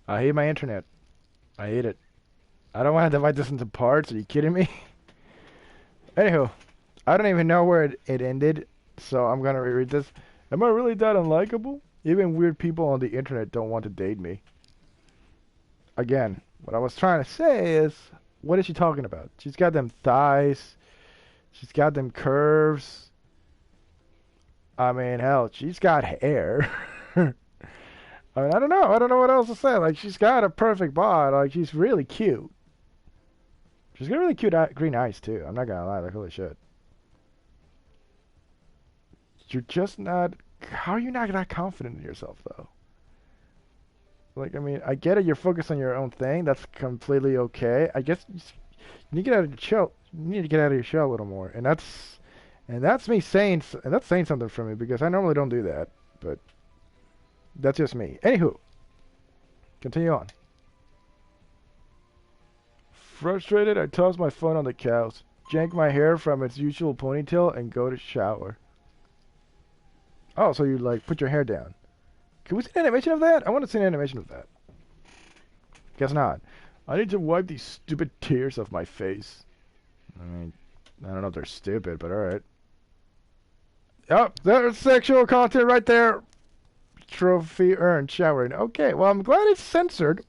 I hate my internet. I hate it. I don't want to divide this into parts. Are you kidding me? Anywho, I don't even know where it ended, so I'm gonna reread this. Am I really that unlikable? Even weird people on the internet don't want to date me. Again, what I was trying to say is, what is she talking about? She's got them thighs. She's got them curves. I mean, hell, she's got hair. I mean, I don't know. I don't know what else to say. Like, she's got a perfect bod. Like, she's really cute. She's got really cute green eyes, too. I'm not gonna lie. Like, holy shit. You're just not. How are you not that confident in yourself, though? Like, I mean, I get it. You're focused on your own thing. That's completely okay. I guess you need to get out of your shell. You need to get out of your shell a little more. And that's me saying, and that's saying something for me because I normally don't do that. But that's just me. Anywho, continue on. Frustrated, I toss my phone on the couch, jank my hair from its usual ponytail, and go to shower. Oh, so you like put your hair down. Can we see an animation of that? I want to see an animation of that. Guess not. I need to wipe these stupid tears off my face. I mean, I don't know if they're stupid, but alright. Oh, there's sexual content right there. Trophy earned showering. Okay, well, I'm glad it's censored.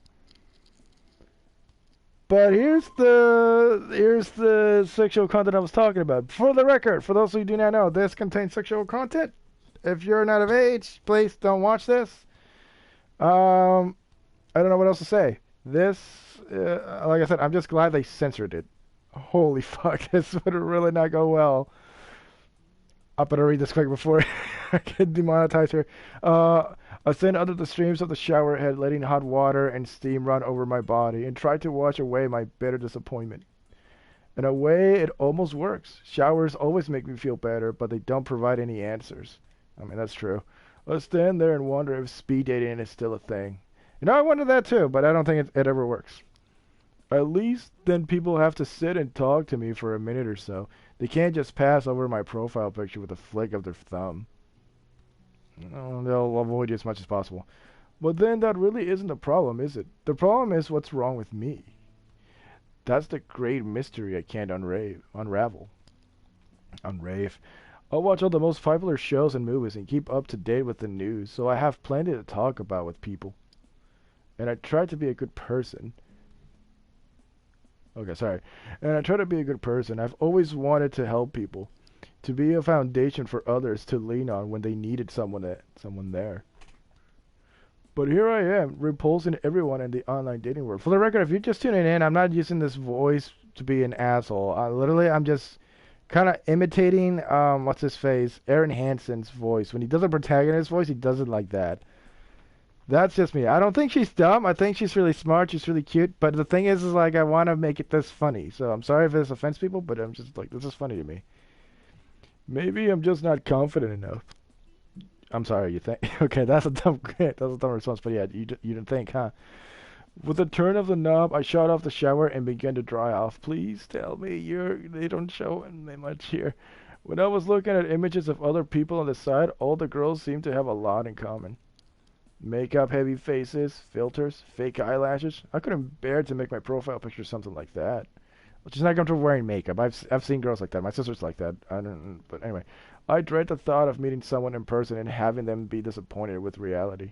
But here's the sexual content I was talking about. For the record, for those who do not know, this contains sexual content. If you're not of age, please don't watch this. I don't know what else to say. This, like I said, I'm just glad they censored it. Holy fuck, this would really not go well. I'm gonna read this quick before I get demonetized here. I stand under the streams of the shower head, letting hot water and steam run over my body, and try to wash away my bitter disappointment. In a way, it almost works. Showers always make me feel better, but they don't provide any answers. I mean, that's true. I stand there and wonder if speed dating is still a thing. You know, I wonder that too, but I don't think it ever works. At least then people have to sit and talk to me for a minute or so. They can't just pass over my profile picture with a flick of their thumb. They'll avoid you as much as possible. But then that really isn't the problem, is it? The problem is what's wrong with me. That's the great mystery I can't unravel. Unrave. I'll watch all the most popular shows and movies and keep up to date with the news, so I have plenty to talk about with people. And I try to be a good person. Okay, sorry. And I try to be a good person. I've always wanted to help people, to be a foundation for others to lean on when they needed someone there. But here I am, repulsing everyone in the online dating world. For the record, if you're just tuning in, I'm not using this voice to be an asshole. I'm just kind of imitating, what's his face? Aaron Hansen's voice. When he does a protagonist voice, he does it like that. That's just me. I don't think she's dumb. I think she's really smart. She's really cute. But the thing is like, I want to make it this funny. So I'm sorry if this offends people, but I'm just like, this is funny to me. Maybe I'm just not confident enough. I'm sorry, you think? Okay, that's a dumb response. But yeah, you didn't think, huh? With a turn of the knob, I shut off the shower and began to dry off. Please tell me they don't show me much here. When I was looking at images of other people on the side, all the girls seemed to have a lot in common. Makeup heavy faces, filters, fake eyelashes. I couldn't bear to make my profile picture something like that. Well, she's not comfortable wearing makeup. I've seen girls like that. My sister's like that. I don't. But anyway, I dread the thought of meeting someone in person and having them be disappointed with reality.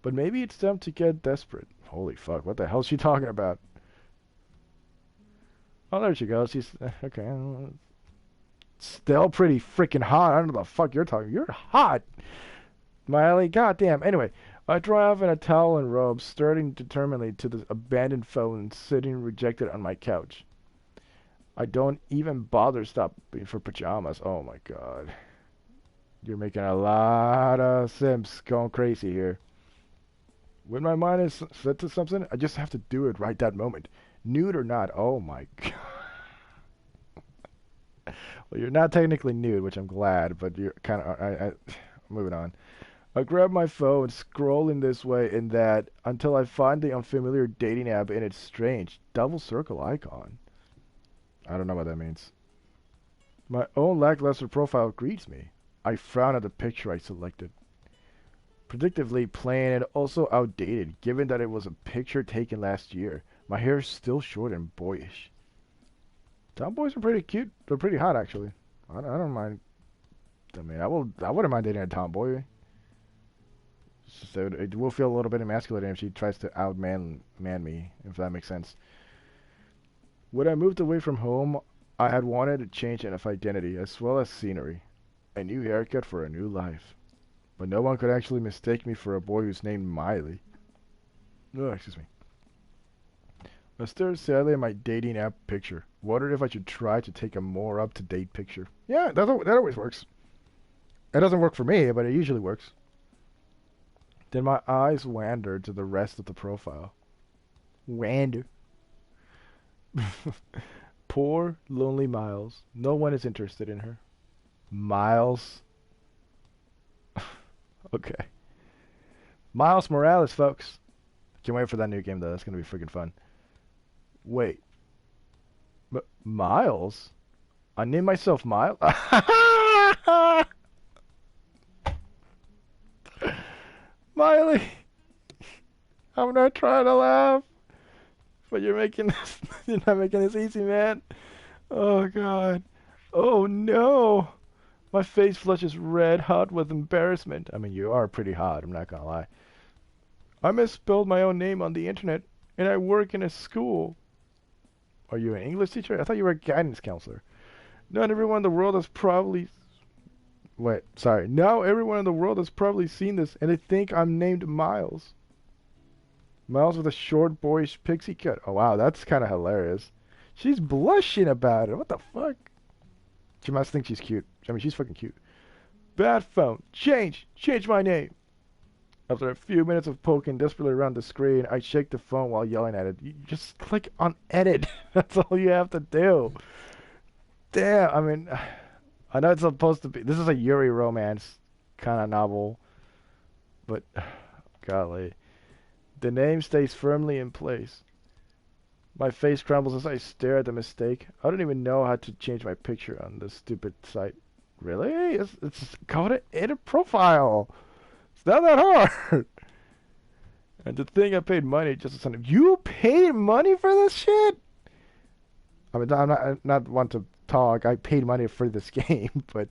But maybe it's time to get desperate. Holy fuck! What the hell is she talking about? Oh, there she goes. She's okay. Still pretty freaking hot. I don't know the fuck you're talking. You're hot. Miley, goddamn. Anyway, I dry off in a towel and robe, staring determinedly to the abandoned phone sitting rejected on my couch. I don't even bother stopping for pajamas. Oh my god. You're making a lot of Sims going crazy here. When my mind is set to something, I just have to do it right that moment. Nude or not. Oh my god. Well, you're not technically nude, which I'm glad, but you're kind of. Moving on. I grab my phone, scrolling this way and that until I find the unfamiliar dating app in its strange double circle icon. I don't know what that means. My own lackluster profile greets me. I frown at the picture I selected. Predictably plain and also outdated, given that it was a picture taken last year. My hair is still short and boyish. Tomboys are pretty cute. They're pretty hot, actually. I don't mind. I mean, I wouldn't mind dating a tomboy. So it will feel a little bit emasculating if she tries to man me, if that makes sense. When I moved away from home, I had wanted a change of identity as well as scenery. A new haircut for a new life. But no one could actually mistake me for a boy who's named Miley. Oh, excuse me. I stared sadly at my dating app picture. Wondered if I should try to take a more up-to-date picture. Yeah, that always works. It doesn't work for me, but it usually works. Then my eyes wandered to the rest of the profile. Wander. Poor, lonely Miles. No one is interested in her. Miles. Okay. Miles Morales, folks. Can't wait for that new game, though. That's going to be freaking fun. Wait. Miles? I named myself Miles? Miley! I'm not trying to laugh. But you're making this... You're not making this easy, man. Oh, God. Oh, no. My face flushes red hot with embarrassment. I mean, you are pretty hot, I'm not gonna lie. I misspelled my own name on the internet, and I work in a school. Are you an English teacher? I thought you were a guidance counselor. Not everyone in the world has probably... Wait, sorry. Now everyone in the world has probably seen this, and they think I'm named Miles. Miles with a short, boyish pixie cut. Oh, wow, that's kind of hilarious. She's blushing about it. What the fuck? She must think she's cute. I mean, she's fucking cute. Bad phone. Change my name. After a few minutes of poking desperately around the screen, I shake the phone while yelling at it. You just click on edit. That's all you have to do. Damn, I mean, I know it's supposed to be... This is a Yuri romance kind of novel. But, golly. The name stays firmly in place. My face crumbles as I stare at the mistake. I don't even know how to change my picture on this stupid site. Really? It's called an edit profile. It's not that hard. And to think I paid money just to sign up. You paid money for this shit? I mean, I'm not one to talk. I paid money for this game, but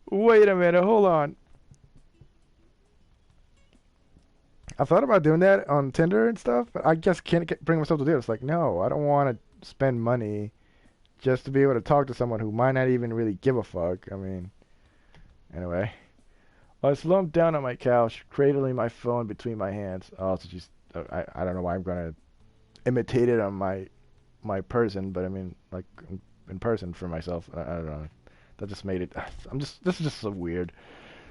wait a minute. Hold on. I thought about doing that on Tinder and stuff, but I just can't bring myself to do it. It's like, no, I don't want to spend money just to be able to talk to someone who might not even really give a fuck. I mean, anyway. I slumped down on my couch, cradling my phone between my hands. Oh, so she's... I don't know why I'm going to imitate it on my person, but I mean, like, in person for myself. I don't know. That just made it... This is just so weird.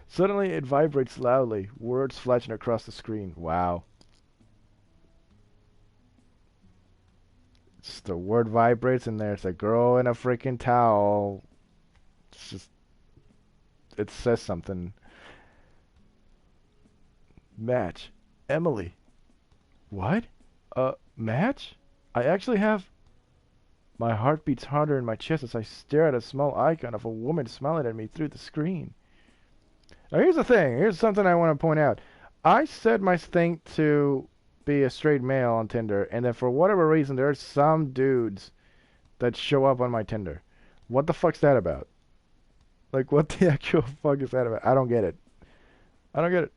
Suddenly, it vibrates loudly, words flashing across the screen. Wow. Just the word vibrates, and there's a girl in a freaking towel. It's just... It says something. Match. Emily. What? Match? I actually have... My heart beats harder in my chest as I stare at a small icon of a woman smiling at me through the screen. Now here's the thing. Here's something I want to point out. I set my thing to be a straight male on Tinder, and then for whatever reason, there are some dudes that show up on my Tinder. What the fuck's that about? Like, what the actual fuck is that about? I don't get it. I don't get it.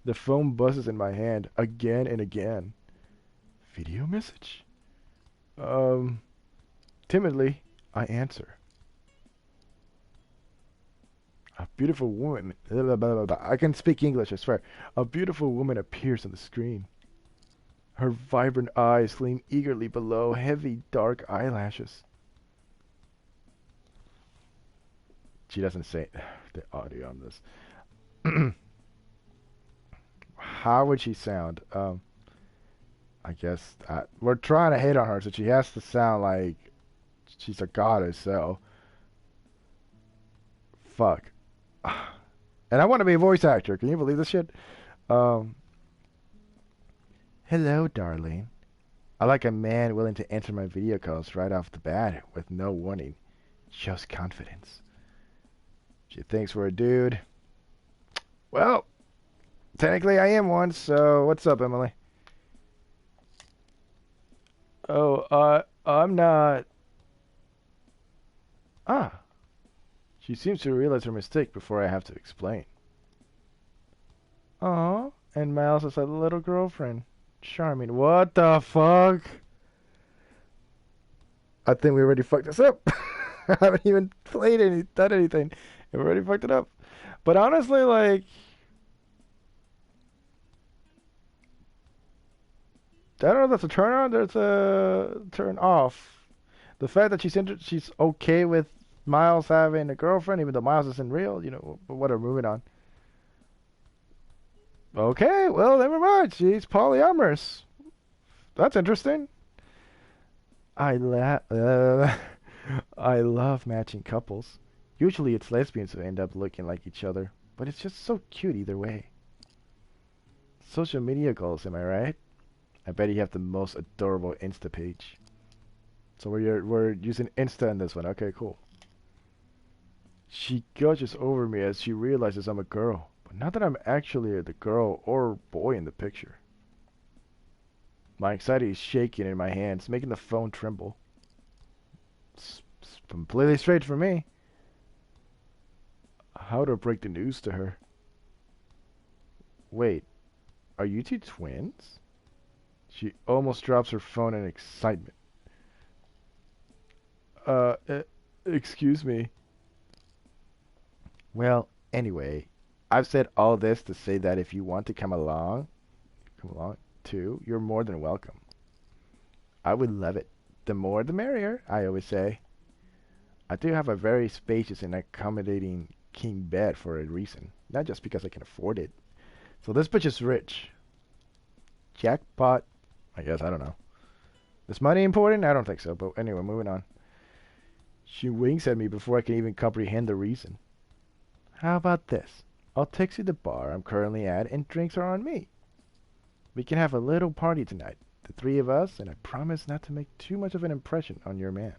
The phone buzzes in my hand again and again. Video message? Timidly, I answer. A beautiful woman... Blah, blah, blah. I can speak English, I swear. A beautiful woman appears on the screen. Her vibrant eyes gleam eagerly below heavy, dark eyelashes. She doesn't say the audio on this. How would she sound? I guess we're trying to hate on her, so she has to sound like she's a goddess, so... Fuck. And I want to be a voice actor. Can you believe this shit? Hello, darling. I like a man willing to answer my video calls right off the bat with no warning. Shows confidence. She thinks we're a dude. Well, technically I am one, so what's up, Emily? Oh, I'm not. Ah, she seems to realize her mistake before I have to explain. Oh, and Miles is a little girlfriend. Charming. What the fuck? I think we already fucked this up. I haven't even done anything. We already fucked it up. But honestly, like, I don't know if that's a turn on. There's a turn off. The fact that she's okay with Miles having a girlfriend, even though Miles isn't real, but whatever, moving on. Okay, well, never mind. She's polyamorous. That's interesting. I la I love matching couples. Usually it's lesbians who end up looking like each other, but it's just so cute either way. Social media goals, am I right? I bet you have the most adorable Insta page. So we're using Insta in this one. Okay, cool. She gushes over me as she realizes I'm a girl, but not that I'm actually the girl or boy in the picture. My anxiety is shaking in my hands, making the phone tremble. It's completely straight for me. How to break the news to her. Wait, are you two twins? She almost drops her phone in excitement. Uh, uh excuse me. Well, anyway, I've said all this to say that if you want to come along too, you're more than welcome. I would love it. The more the merrier, I always say. I do have a very spacious and accommodating king bed for a reason, not just because I can afford it. So this bitch is rich. Jackpot. I guess, I don't know. Is money important? I don't think so, but anyway, moving on. She winks at me before I can even comprehend the reason. How about this? I'll text you the bar I'm currently at and drinks are on me. We can have a little party tonight, the three of us, and I promise not to make too much of an impression on your man.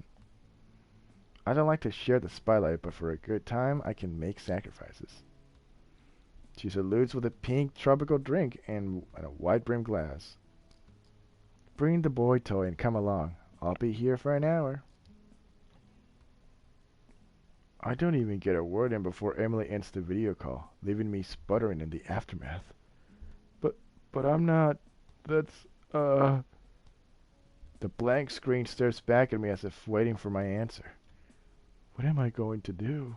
I don't like to share the spotlight, but for a good time, I can make sacrifices. She salutes with a pink tropical drink and a white brimmed glass. Bring the boy toy and come along. I'll be here for an hour. I don't even get a word in before Emily ends the video call, leaving me sputtering in the aftermath. But, but I'm not. That's, The blank screen stares back at me as if waiting for my answer. What am I going to do?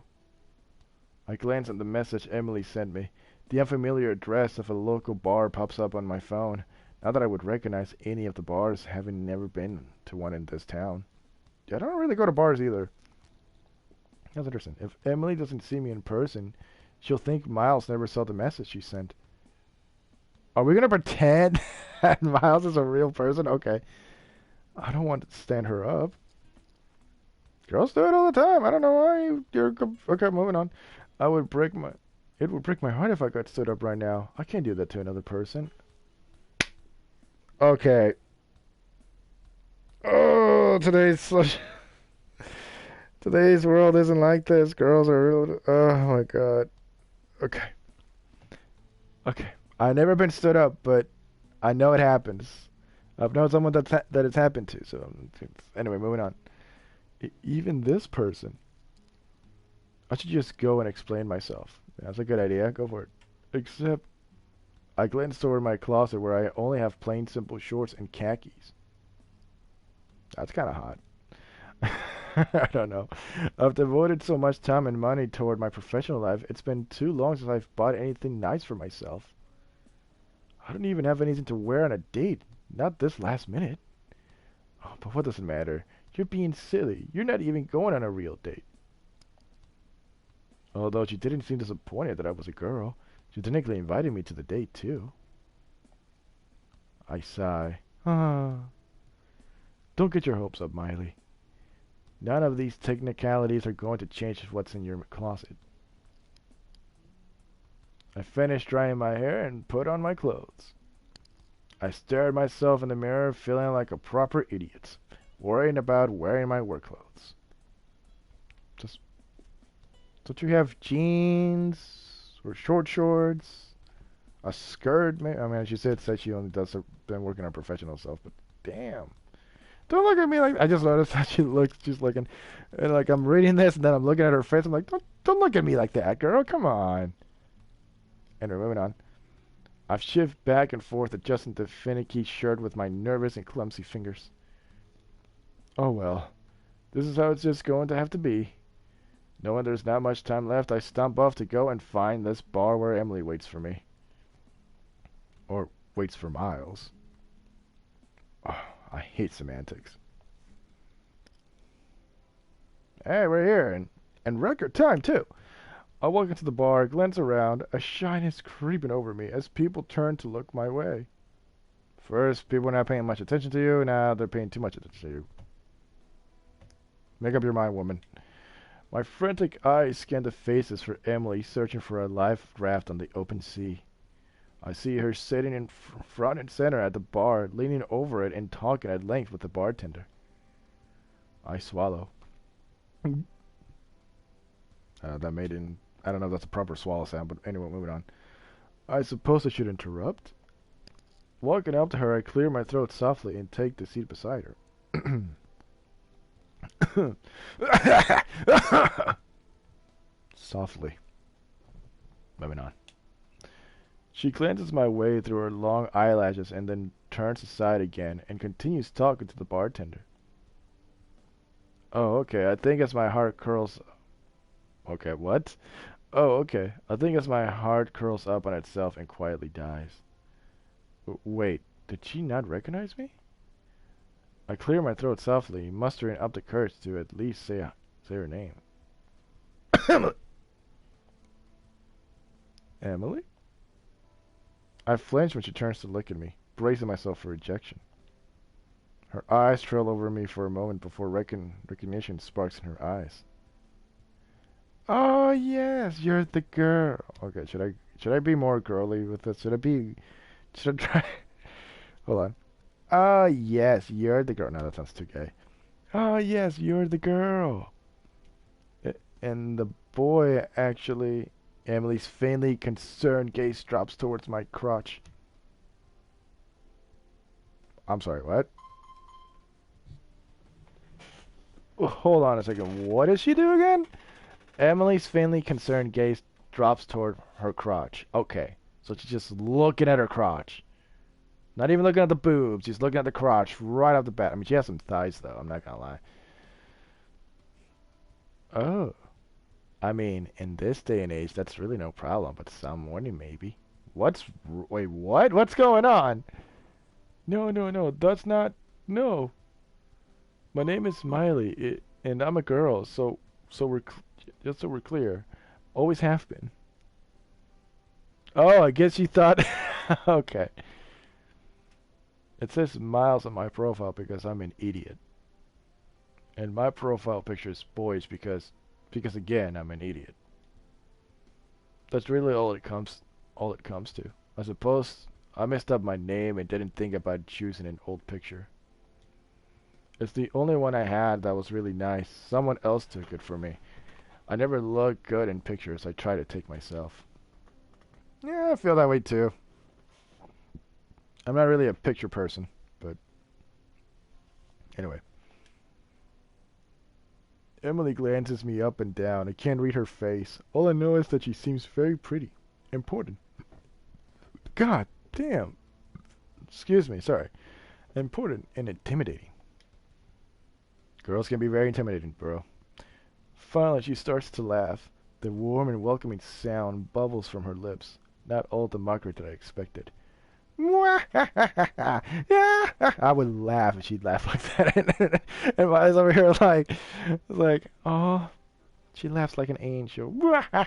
I glance at the message Emily sent me. The unfamiliar address of a local bar pops up on my phone. Not that I would recognize any of the bars, having never been to one in this town. I don't really go to bars either. That's interesting. If Emily doesn't see me in person, she'll think Miles never saw the message she sent. Are we gonna pretend that Miles is a real person? Okay. I don't want to stand her up. Girls do it all the time. I don't know why you're okay. Moving on. I would break my. It would break my heart if I got stood up right now. I can't do that to another person. Okay. Oh, today's world isn't like this. Girls are real. Oh my god. Okay. Okay. I've never been stood up, but I know it happens. I've known someone that it's happened to. So anyway, moving on. Even this person. I should just go and explain myself. That's a good idea. Go for it. Except, I glance toward my closet where I only have plain simple shorts and khakis. That's kind of hot. I don't know. I've devoted so much time and money toward my professional life, it's been too long since I've bought anything nice for myself. I don't even have anything to wear on a date. Not this last minute. Oh, but what does it matter? You're being silly. You're not even going on a real date. Although she didn't seem disappointed that I was a girl. She technically invited me to the date, too. I sigh. Ah. Don't get your hopes up, Miley. None of these technicalities are going to change what's in your closet. I finished drying my hair and put on my clothes. I stare at myself in the mirror, feeling like a proper idiot, worrying about wearing my work clothes. Just, don't you have jeans or short shorts, a skirt. I mean, she said she only does been working on professional self, but damn. Don't look at me like I just noticed that she looks just like and like I'm reading this and then I'm looking at her face. I'm like, don't look at me like that, girl. Come on. And we're moving on. I've shifted back and forth, adjusting the finicky shirt with my nervous and clumsy fingers. Oh well, this is how it's just going to have to be. Knowing there's not much time left, I stomp off to go and find this bar where Emily waits for me. Or waits for Miles. Oh, I hate semantics. Hey, we're here, and record time, too. I walk into the bar, glance around, a shyness creeping over me as people turn to look my way. First, people were not paying much attention to you, now they're paying too much attention to you. Make up your mind, woman. My frantic eyes scan the faces for Emily, searching for a life raft on the open sea. I see her sitting in front and center at the bar, leaning over it and talking at length with the bartender. I swallow. That made in... I don't know if that's a proper swallow sound, but anyway, moving on. I suppose I should interrupt? Walking up to her, I clear my throat softly and take the seat beside her. Softly. Moving on. She glances my way through her long eyelashes and then turns aside again and continues talking to the bartender. Oh, okay. I think as my heart curls... Okay, what? Oh, okay. I think as my heart curls up on itself and quietly dies. Wait, did she not recognize me? I clear my throat softly, mustering up the courage to at least say her name. Emily? I flinch when she turns to look at me, bracing myself for rejection. Her eyes trail over me for a moment before recognition sparks in her eyes. Oh yes, you're the girl. Okay, should I be more girly with this? Should I try? Hold on. Oh yes, you're the girl. No, that sounds too gay. Oh yes, you're the girl. And the boy actually... Emily's faintly concerned gaze drops towards my crotch. I'm sorry, what? Hold on a second. What does she do again? Emily's faintly concerned gaze drops toward her crotch. Okay, so she's just looking at her crotch. Not even looking at the boobs. She's looking at the crotch right off the bat. I mean, she has some thighs, though. I'm not gonna lie. Oh. I mean, in this day and age, that's really no problem, but some morning, maybe. Wait, what? What's going on? No, that's not... No. My name is Miley, and I'm a girl, just so we're clear. Always have been. Oh, I guess you thought... Okay. It says Miles on my profile because I'm an idiot. And my profile picture is boys because again, I'm an idiot. That's really all it comes to. I suppose I messed up my name and didn't think about choosing an old picture. It's the only one I had that was really nice. Someone else took it for me. I never look good in pictures. I try to take myself. Yeah, I feel that way too. I'm not really a picture person, but anyway. Emily glances me up and down. I can't read her face. All I know is that she seems very pretty. Important. God damn. Excuse me, sorry. Important and intimidating. Girls can be very intimidating, bro. Finally, she starts to laugh. The warm and welcoming sound bubbles from her lips. Not all the mockery that I expected. I would laugh if she'd laugh like that. And Miles over here like, oh, she laughs like an angel. I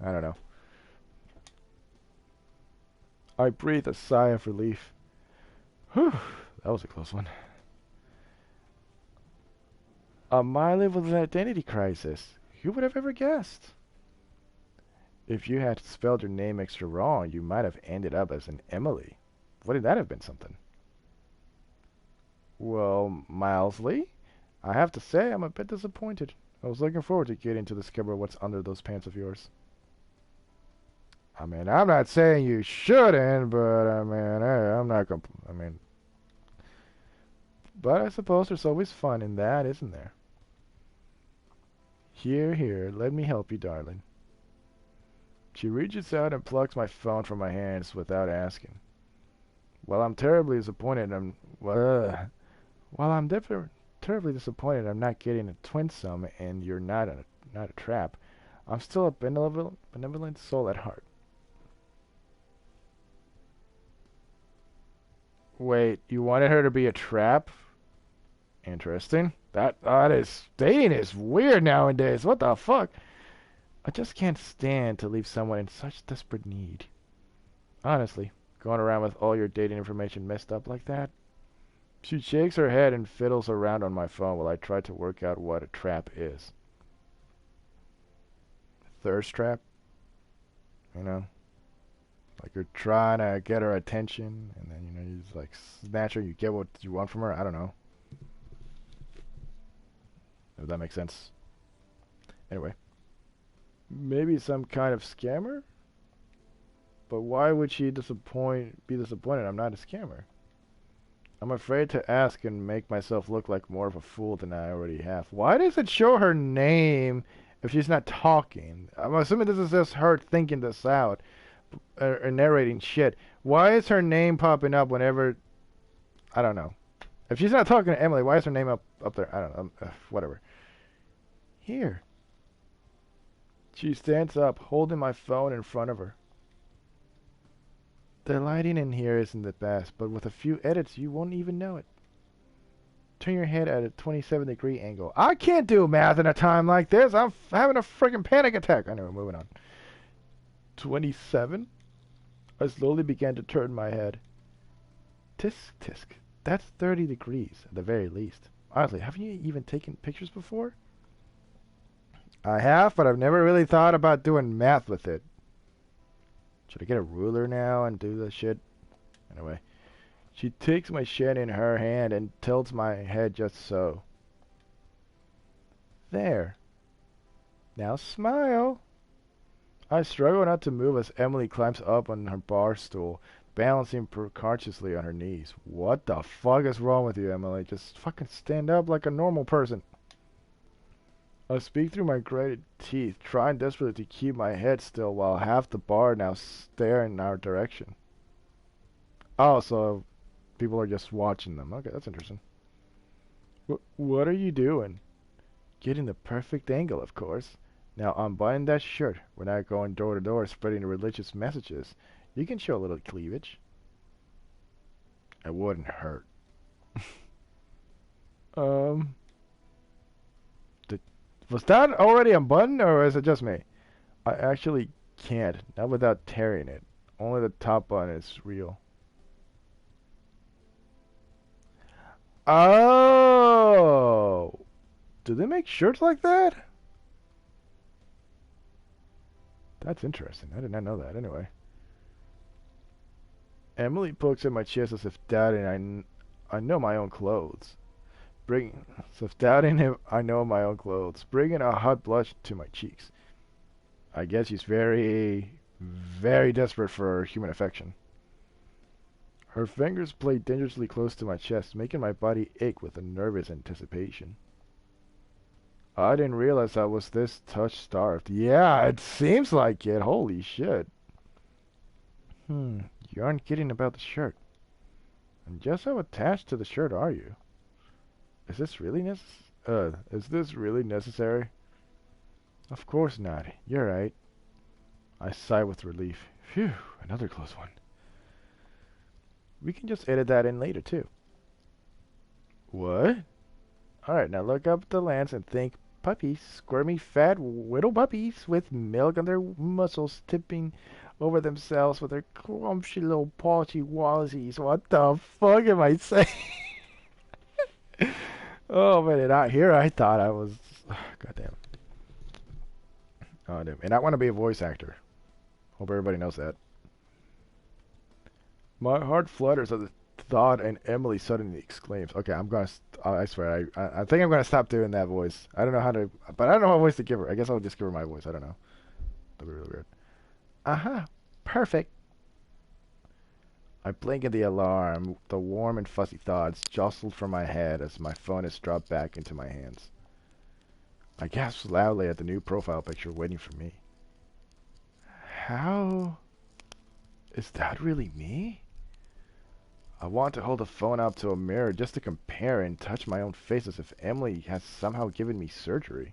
don't know. I breathe a sigh of relief. Whew, that was a close one. Miley with an identity crisis. Who would have ever guessed? If you had spelled your name extra wrong, you might have ended up as an Emily. Wouldn't that have been something? Well, Milesley, I have to say I'm a bit disappointed. I was looking forward to getting to discover what's under those pants of yours. I mean, I'm not saying you shouldn't, but I mean, I'm not I mean, but I suppose there's always fun in that, isn't there? Here, here, let me help you, darling. She reaches out and plucks my phone from my hands without asking. Well, I'm terribly disappointed. While I'm terribly disappointed I'm not getting a twinsome and you're not a trap. I'm still a benevolent soul at heart. Wait, you wanted her to be a trap? Interesting. That is dating is weird nowadays. What the fuck? I just can't stand to leave someone in such desperate need. Honestly, going around with all your dating information messed up like that? She shakes her head and fiddles around on my phone while I try to work out what a trap is. Thirst trap? You know? Like you're trying to get her attention and then, you just like snatch her, you get what you want from her. I don't know. If that makes sense. Anyway. Maybe some kind of scammer? But why would she be disappointed I'm not a scammer? I'm afraid to ask and make myself look like more of a fool than I already have. Why does it show her name if she's not talking? I'm assuming this is just her thinking this out or narrating shit. Why is her name popping up whenever... I don't know. If she's not talking to Emily, why is her name up there? I don't know. Whatever. Here. She stands up, holding my phone in front of her. The lighting in here isn't the best, but with a few edits, you won't even know it. Turn your head at a 27-degree angle. I can't do math in a time like this. I'm having a freaking panic attack. Anyway, moving on. 27? I slowly began to turn my head. Tisk, tisk. That's 30 degrees, at the very least. Honestly, haven't you even taken pictures before? I have, but I've never really thought about doing math with it. Should I get a ruler now and do the shit? Anyway. She takes my shin in her hand and tilts my head just so. There. Now smile. I struggle not to move as Emily climbs up on her bar stool, balancing precariously on her knees. What the fuck is wrong with you, Emily? Just fucking stand up like a normal person. I speak through my grated teeth, trying desperately to keep my head still while half the bar now stare in our direction. Oh, so people are just watching them. Okay, that's interesting. What are you doing? Getting the perfect angle, of course. Now unbutton that shirt. We're not going door to door spreading religious messages. You can show a little cleavage. It wouldn't hurt. Was that already unbuttoned, or is it just me? I actually can't. Not without tearing it. Only the top button is real. Oh! Do they make shirts like that? That's interesting. I did not know that. Anyway. Emily pokes at my chest as if doubting I know my own clothes. As if doubting him, I know my own clothes. Bringing a hot blush to my cheeks. I guess she's very, very desperate for human affection. Her fingers play dangerously close to my chest, making my body ache with a nervous anticipation. I didn't realize I was this touch-starved. Yeah, it seems like it. Holy shit. You aren't kidding about the shirt. And just how attached to the shirt are you? Is this really necessary? Of course not. You're right. I sigh with relief. Phew, another close one. We can just edit that in later, too. What? Alright, now look up at the lens and think puppies. Squirmy, fat, little puppies with milk on their muscles tipping over themselves with their clumpsy little paunchy wallazies. What the fuck am I saying? Oh man, I thought I was... Goddamn. Oh damn. And I want to be a voice actor. Hope everybody knows that. My heart flutters at the thought and Emily suddenly exclaims. Okay, I swear, I think I'm gonna stop doing that voice. I don't know how to... But I don't know what voice to give her. I guess I'll just give her my voice. I don't know. That'd be really weird. Aha. perfect. I blink at the alarm. The warm and fuzzy thoughts jostled from my head as my phone is dropped back into my hands. I gasp loudly at the new profile picture waiting for me. How... is that really me? I want to hold the phone up to a mirror just to compare and touch my own face as if Emily has somehow given me surgery.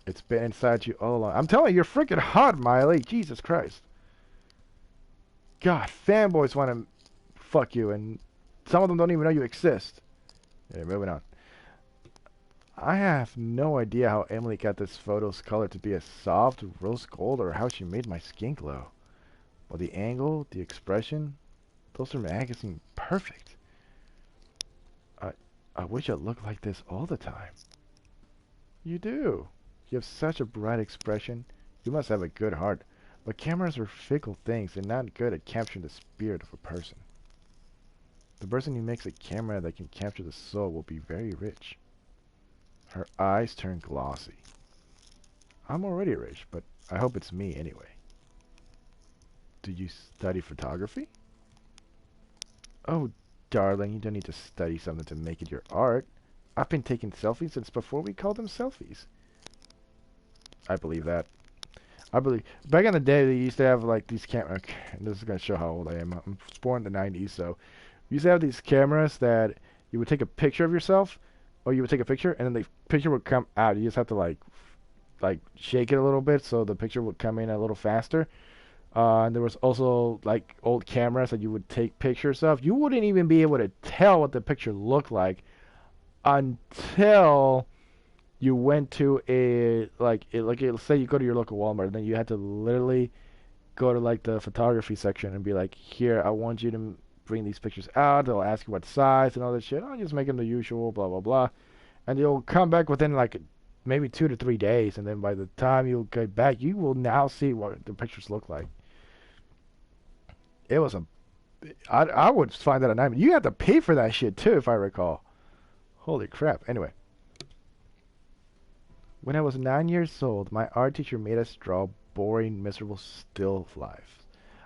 It's been inside you all along. I'm telling you, you're freaking hot, Miley. Jesus Christ. God, fanboys want to fuck you, and some of them don't even know you exist. Yeah, moving on. I have no idea how Emily got this photo's color to be a soft rose gold or how she made my skin glow. But the angle, the expression, those are magazine perfect. I wish I looked like this all the time. You do. You have such a bright expression. You must have a good heart. But cameras are fickle things and not good at capturing the spirit of a person. The person who makes a camera that can capture the soul will be very rich. Her eyes turn glossy. I'm already rich, but I hope it's me anyway. Do you study photography? Oh, darling, you don't need to study something to make it your art. I've been taking selfies since before we called them selfies. I believe that. I believe back in the day they used to have like these cameras. Okay, this is gonna show how old I am. I was born in the '90s, so we used to have these cameras that you would take a picture of yourself, or you would take a picture and then the picture would come out. You just have to like shake it a little bit so the picture would come in a little faster. And there was also like old cameras that you would take pictures of. You wouldn't even be able to tell what the picture looked like until you went to a let's say you go to your local Walmart, and then you had to literally go to like the photography section and be like, here, I want you to bring these pictures out. They'll ask you what size and all that shit. I'll just make them the usual, blah blah blah, and you'll come back within like maybe 2 to 3 days, and then by the time you get back, you will now see what the pictures look like. It was I would find that a nightmare. You had to pay for that shit too, if I recall. Holy crap. Anyway. When I was 9 years old, my art teacher made us draw boring, miserable still lifes.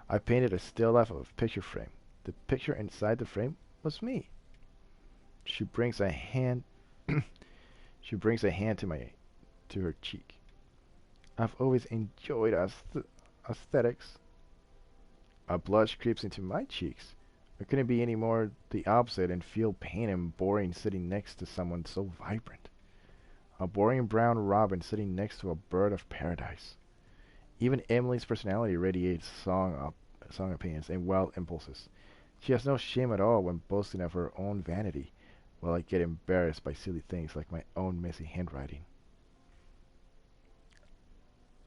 I painted a still life of a picture frame. The picture inside the frame was me. She brings a hand she brings a hand to her cheek. I've always enjoyed aesthetics. A blush creeps into my cheeks. I couldn't be any more the opposite and feel pain and boring sitting next to someone so vibrant. A boring brown robin sitting next to a bird of paradise. Even Emily's personality radiates song opinions and wild impulses. She has no shame at all when boasting of her own vanity, while I get embarrassed by silly things like my own messy handwriting.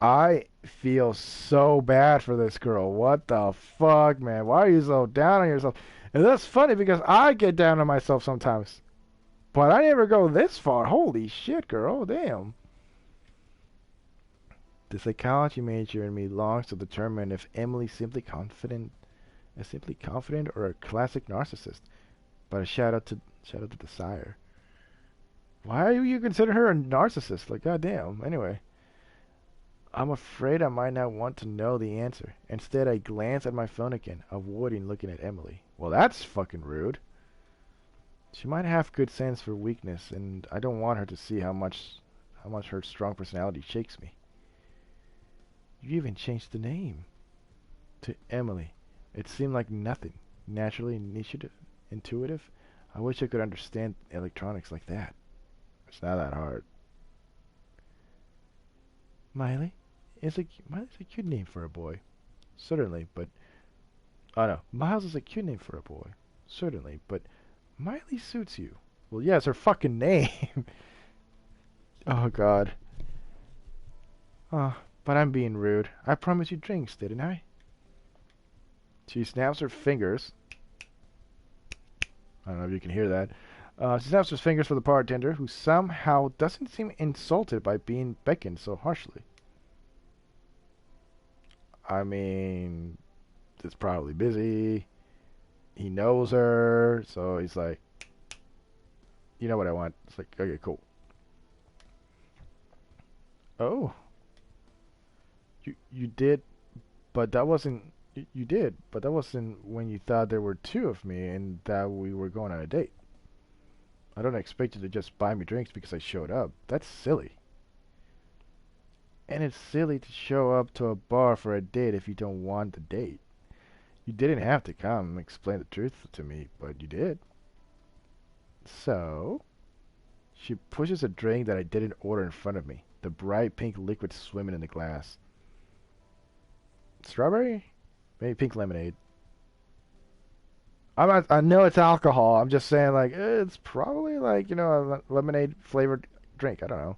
I feel so bad for this girl. What the fuck, man? Why are you so down on yourself? And that's funny because I get down on myself sometimes. But I never go this far. Holy shit, girl. Damn. The psychology major in me longs to determine if Emily's simply confident or a classic narcissist. But a shout out to Desire. Why do you consider her a narcissist? Like, goddamn. Anyway. I'm afraid I might not want to know the answer. Instead, I glance at my phone again, avoiding looking at Emily. Well, that's fucking rude. She might have good sense for weakness, and I don't want her to see how much her strong personality shakes me. You even changed the name to Emily. It seemed like nothing. Naturally intuitive. I wish I could understand electronics like that. It's not that hard. Miley's a cute name for a boy. Certainly, but... Oh no, Miles is a cute name for a boy. Certainly, but Miley suits you. Well, yeah, it's her fucking name. Oh, God. Oh, but I'm being rude. I promised you drinks, didn't I? She snaps her fingers. I don't know if you can hear that. She snaps her fingers for the bartender, who somehow doesn't seem insulted by being beckoned so harshly. I mean, it's probably busy. He knows her, so he's like, you know what I want. It's like, okay, cool. Oh. You did But that wasn't. You did, but that wasn't when you thought there were two of me and that we were going on a date. I don't expect you to just buy me drinks because I showed up. That's silly. And it's silly to show up to a bar for a date if you don't want the date. You didn't have to come and explain the truth to me, but you did. So, she pushes a drink that I didn't order in front of me. The bright pink liquid swimming in the glass. Strawberry? Maybe pink lemonade. I know it's alcohol. I'm just saying, like, it's probably like, a lemonade flavored drink. I don't know.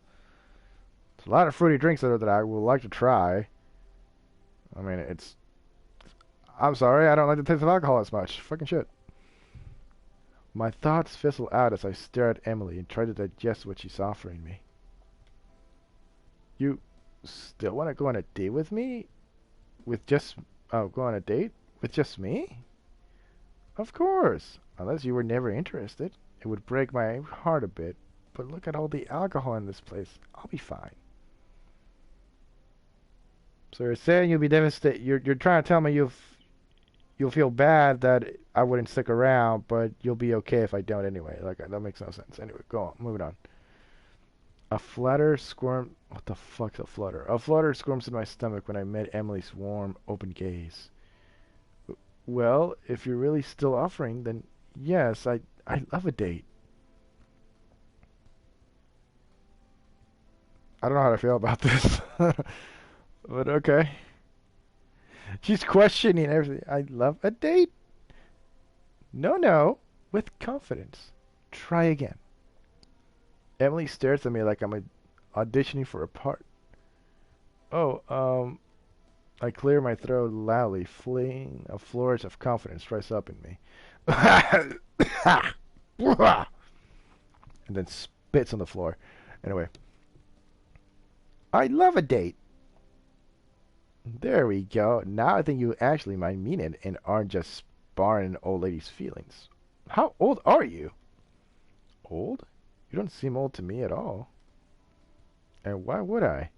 There's a lot of fruity drinks that I would like to try. I mean, I'm sorry, I don't like the taste of alcohol as much. Fucking shit. My thoughts fizzle out as I stare at Emily and try to digest what she's offering me. You still want to go on a date with me? Go on a date? With just me? Of course. Unless you were never interested. It would break my heart a bit. But look at all the alcohol in this place. I'll be fine. So you're saying you'll be devastated. You're trying to tell me you'll feel bad that I wouldn't stick around, but you'll be okay if I don't anyway. Like, that makes no sense. Anyway, go on. Moving on. A flutter squirm. What the fuck's a flutter? A flutter squirms in my stomach when I met Emily's warm, open gaze. Well, if you're really still offering, then yes, I love a date. I don't know how to feel about this. But okay. She's questioning everything. I love a date? No, no. With confidence. Try again. Emily stares at me like I'm auditioning for a part. Oh, I clear my throat loudly, fleeing a flourish of confidence rise up in me. And then spits on the floor. Anyway. I love a date. There we go. Now I think you actually might mean it and aren't just sparring an old lady's feelings. How old are you? Old? You don't seem old to me at all. And why would I?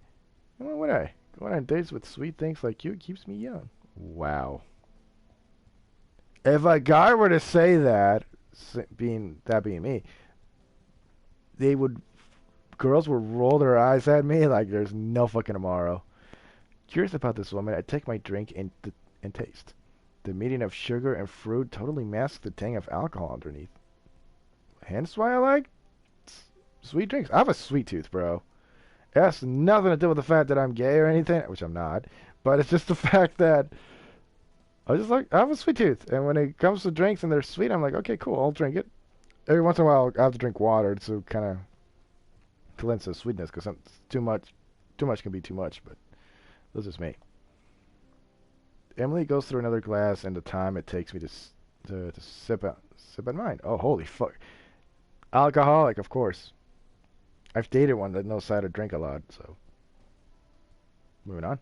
Why would I? Going on dates with sweet things like you keeps me young. Wow. If a guy were to say that, being me, girls would roll their eyes at me like there's no fucking tomorrow. Curious about this woman, I take my drink and taste. The meeting of sugar and fruit totally masks the tang of alcohol underneath. Hence why I like sweet drinks. I have a sweet tooth, bro. It has nothing to do with the fact that I'm gay or anything, which I'm not. But it's just the fact that I have a sweet tooth. And when it comes to drinks and they're sweet, I'm like, okay, cool, I'll drink it. Every once in a while, I have to drink water to kind of cleanse the sweetness, because too much can be too much, but that's just me. Emily goes through another glass, and the time it takes me to sip at mine. Oh, holy fuck. Alcoholic, of course. I've dated one that knows how to drink a lot, so. Moving on.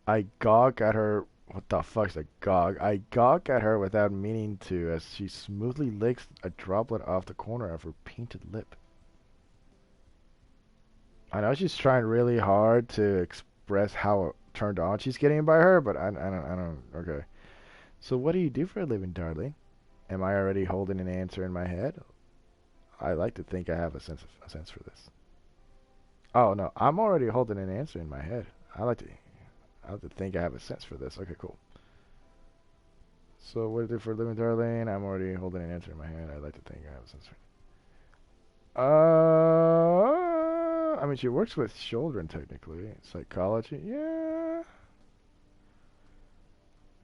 I gawk at her. What the fuck's a gawk? I gawk at her without meaning to as she smoothly licks a droplet off the corner of her painted lip. I know she's trying really hard to express how turned on she's getting by her, but I don't. Okay. So what do you do for a living, darling? Am I already holding an answer in my head? I like to think I have a sense for this. Oh no, I'm already holding an answer in my head. I like to think I have a sense for this. Okay, cool. So what do you do for a living, darling? I'm already holding an answer in my head. I like to think I have a sense for it. I mean, she works with children, technically. Psychology, yeah.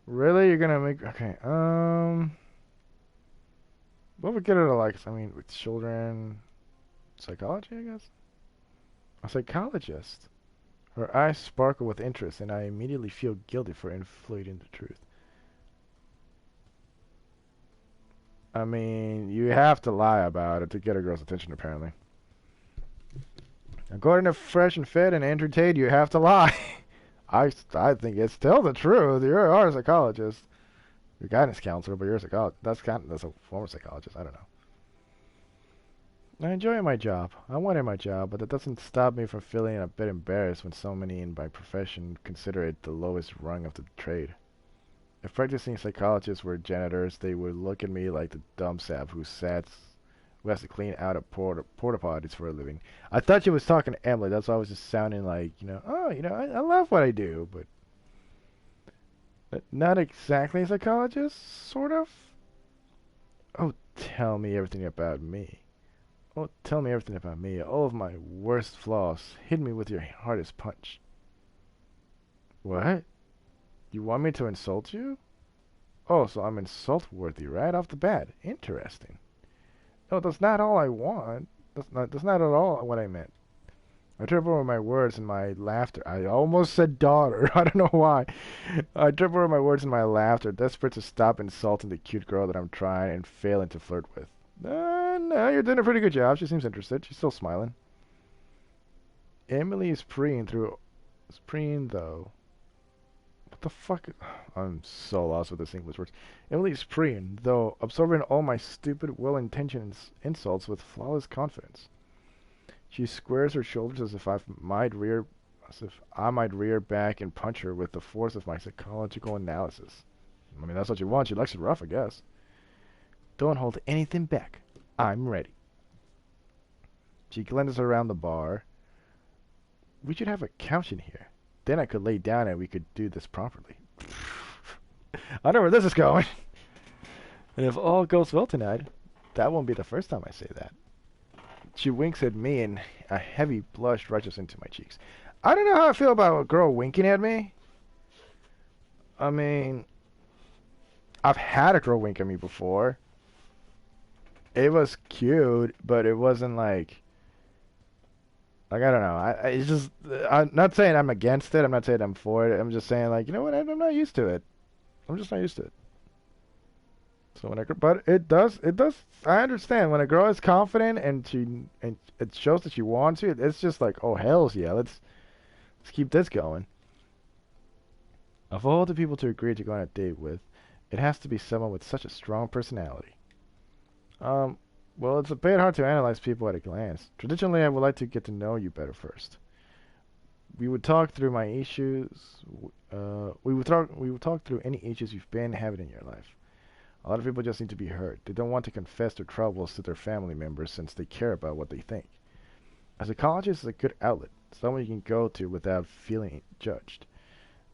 Really? You're gonna make... Okay, what would get her to like us? I mean, with children... Psychology, I guess? A psychologist. Her eyes sparkle with interest, and I immediately feel guilty for inflating the truth. I mean, you have to lie about it to get a girl's attention, apparently. According to Fresh and Fit and Andrew Tate, you have to lie. I think it's still the truth. You are a psychologist. You're a guidance counselor, but you're a psychologist. That's a former psychologist. I don't know. I enjoy my job. I wanted my job, but that doesn't stop me from feeling a bit embarrassed when so many in my profession consider it the lowest rung of the trade. If practicing psychologists were janitors, they would look at me like the dumb sap who has to clean out a porta potties for a living. I thought you was talking to Emily. That's why I was just sounding like, oh, I love what I do, but not exactly a psychologist, sort of. Oh, tell me everything about me. Oh, tell me everything about me. All of my worst flaws. Hit me with your hardest punch. What? You want me to insult you? Oh, so I'm insult-worthy right off the bat. Interesting. No, that's not all I want. That's not at all what I meant. I trip over my words and my laughter. I almost said daughter. I don't know why. I trip over my words and my laughter, desperate to stop insulting the cute girl that I'm trying and failing to flirt with. No, you're doing a pretty good job. She seems interested. She's still smiling. Emily is preying though. What the fuck? I'm so lost with this English words. Emily is preying, though, absorbing all my stupid, well-intentioned insults with flawless confidence. She squares her shoulders as if I might rear back and punch her with the force of my psychological analysis. I mean, that's what you want. She likes it rough, I guess. Don't hold anything back. I'm ready. She glances around the bar. We should have a couch in here. Then I could lay down and we could do this properly. I know where this is going. And if all goes well tonight, that won't be the first time I say that. She winks at me and a heavy blush rushes into my cheeks. I don't know how I feel about a girl winking at me. I mean, I've had a girl wink at me before. It was cute, but it wasn't like I don't know. It's just I'm not saying I'm against it. I'm not saying I'm for it. I'm just saying like, you know what? I'm not used to it. I'm just not used to it. So but it does. I understand when a girl is confident and it shows that she wants you. It's just like, oh hells yeah, let's keep this going. Of all the people to agree to go on a date with, it has to be someone with such a strong personality. Well, it's a bit hard to analyze people at a glance. Traditionally, I would like to get to know you better first. We would talk through my issues. We would talk through any issues you've been having in your life. A lot of people just need to be heard. They don't want to confess their troubles to their family members since they care about what they think. A psychologist is a good outlet, someone you can go to without feeling judged.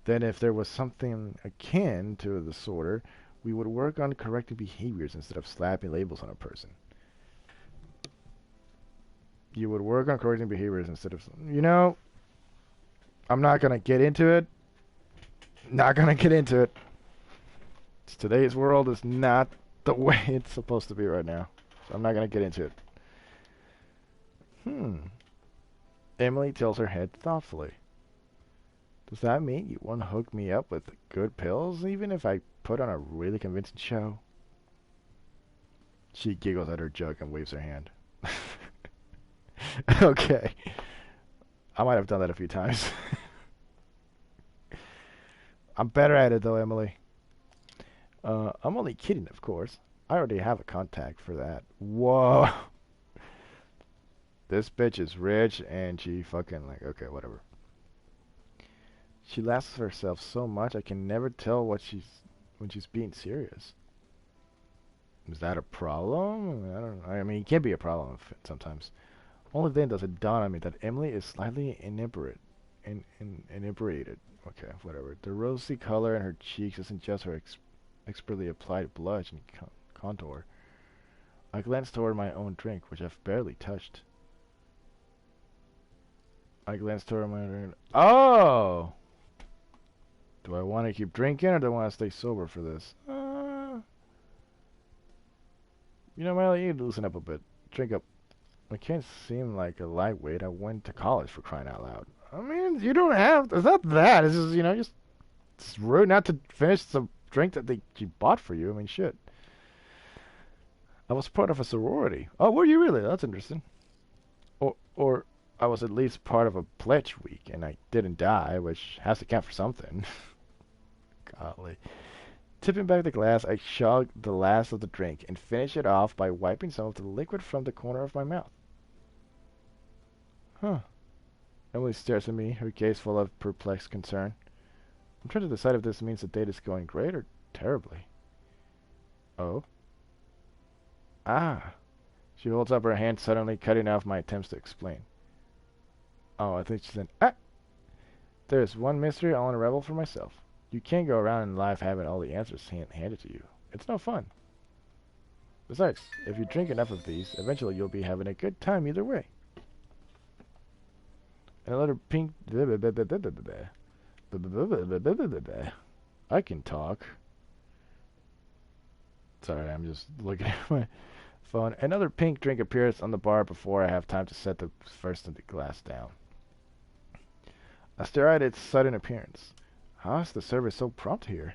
Then if there was something akin to a disorder, we would work on correcting behaviors instead of slapping labels on a person. You would work on correcting behaviors instead of, I'm not going to get into it. Not going to get into it. Today's world is not the way it's supposed to be right now. So I'm not going to get into it. Emily tilts her head thoughtfully. Does that mean you want to hook me up with good pills even if I put on a really convincing show? She giggles at her joke and waves her hand. Okay. I might have done that a few times. I'm better at it though, Emily. I'm only kidding, of course. I already have a contact for that. Whoa. This bitch is rich and she fucking okay, whatever. She laughs at herself so much I can never tell when she's being serious. Is that a problem? I don't know. I mean, it can be a problem sometimes. Only then does it dawn on me that Emily is slightly inebriated. Okay, whatever. The rosy color in her cheeks isn't just her expertly applied blush and contour. I glance toward my own drink, which I've barely touched. I glance toward my drink. Oh! Do I want to keep drinking or do I want to stay sober for this? Miley, you need to loosen up a bit. Drink up. I can't seem like a lightweight. I went to college for crying out loud. I mean, you don't have. It's not that. It's just, it's rude not to finish the drink that she bought for you. I mean, shit. I was part of a sorority. Oh, were you really? That's interesting. Or I was at least part of a pledge week, and I didn't die, which has to count for something. Golly. Tipping back the glass, I chugged the last of the drink and finished it off by wiping some of the liquid from the corner of my mouth. Huh. Emily stares at me, her gaze full of perplexed concern. I'm trying to decide if this means the date is going great or terribly. Oh? Ah! She holds up her hand, suddenly cutting off my attempts to explain. Oh, I think she said, ah! There's one mystery I'll unravel for myself. You can't go around in life having all the answers handed to you. It's no fun. Besides, if you drink enough of these, eventually you'll be having a good time either way. And a little pink... I can talk. Sorry, I'm just looking at my phone. Another pink drink appears on the bar before I have time to set the first of the glass down. I stare at its sudden appearance. How is the service so prompt here?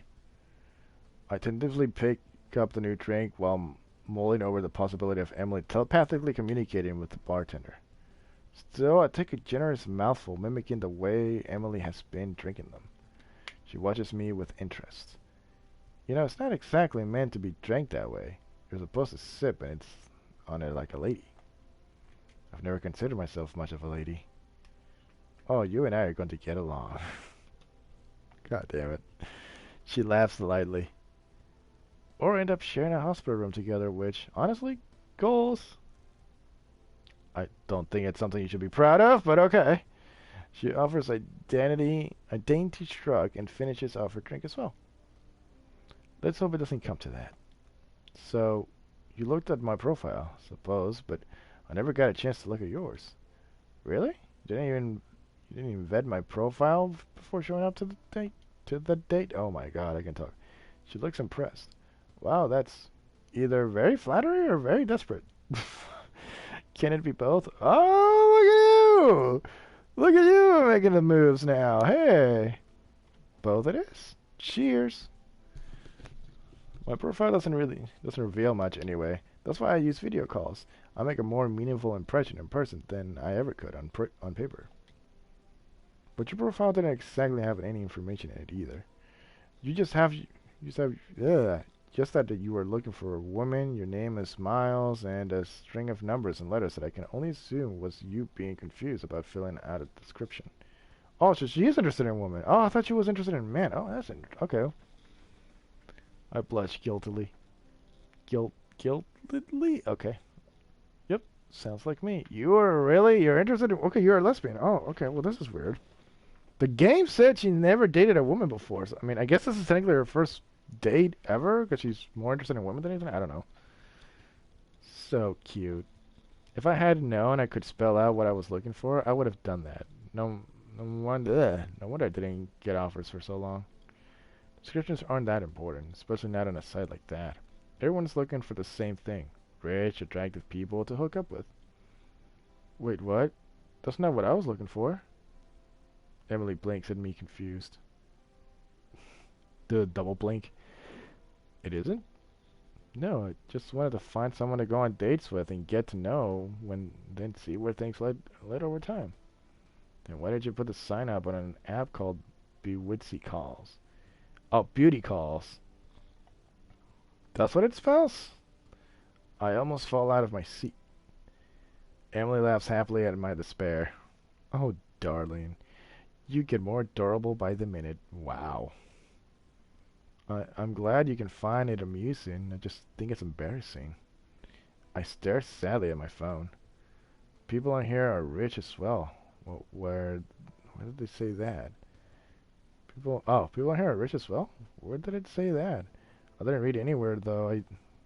I tentatively pick up the new drink while mulling over the possibility of Emily telepathically communicating with the bartender. Still, I take a generous mouthful, mimicking the way Emily has been drinking them. She watches me with interest. You know, it's not exactly meant to be drank that way. You're supposed to sip, and it's on it like a lady. I've never considered myself much of a lady. Oh, you and I are going to get along. God damn it. She laughs lightly. Or end up sharing a hospital room together, which, honestly, goals. I don't think it's something you should be proud of, but okay. She offers a dainty shrug and finishes off her drink as well. Let's hope it doesn't come to that. So, you looked at my profile, suppose, but I never got a chance to look at yours. Really? You didn't even vet my profile before showing up to the date? Oh my god, I can talk. She looks impressed. Wow, that's either very flattering or very desperate. Can it be both? Oh, look at you! Look at you making the moves now. Hey! Both it is. Cheers. My profile doesn't reveal much anyway. That's why I use video calls. I make a more meaningful impression in person than I ever could on paper. But your profile didn't exactly have any information in it either. You just that you were looking for a woman, your name is Miles, and a string of numbers and letters that I can only assume was you being confused about filling out a description. Oh, so she is interested in women. Oh, I thought she was interested in men. Oh, that's okay. I blush guiltily. Guiltily? Okay. Yep, sounds like me. You're interested in... Okay, you're a lesbian. Oh, okay, well, this is weird. The game said she never dated a woman before. So, I mean, I guess this is technically her first date ever, because she's more interested in women than anything. I don't know. So cute. If I had known I could spell out what I was looking for, I would have done that. No wonder I didn't get offers for so long. Descriptions aren't that important, especially not on a site like that. Everyone's looking for the same thing. Rich, attractive people to hook up with. Wait, what? That's not what I was looking for. Emily blinks at me, confused. The double blink. It isn't? No, I just wanted to find someone to go on dates with and get to know, then see where things led over time. Then why did you put the sign up on an app called Bewitsy Calls? Oh, Beauty Calls. That's what it spells? I almost fall out of my seat. Emily laughs happily at my despair. Oh, darling. You get more adorable by the minute. Wow. I'm glad you can find it amusing. I just think it's embarrassing. I stare sadly at my phone. People on here are rich as well. Well, where did they say that? People on here are rich as well? Where did it say that? I didn't read it anywhere, though. I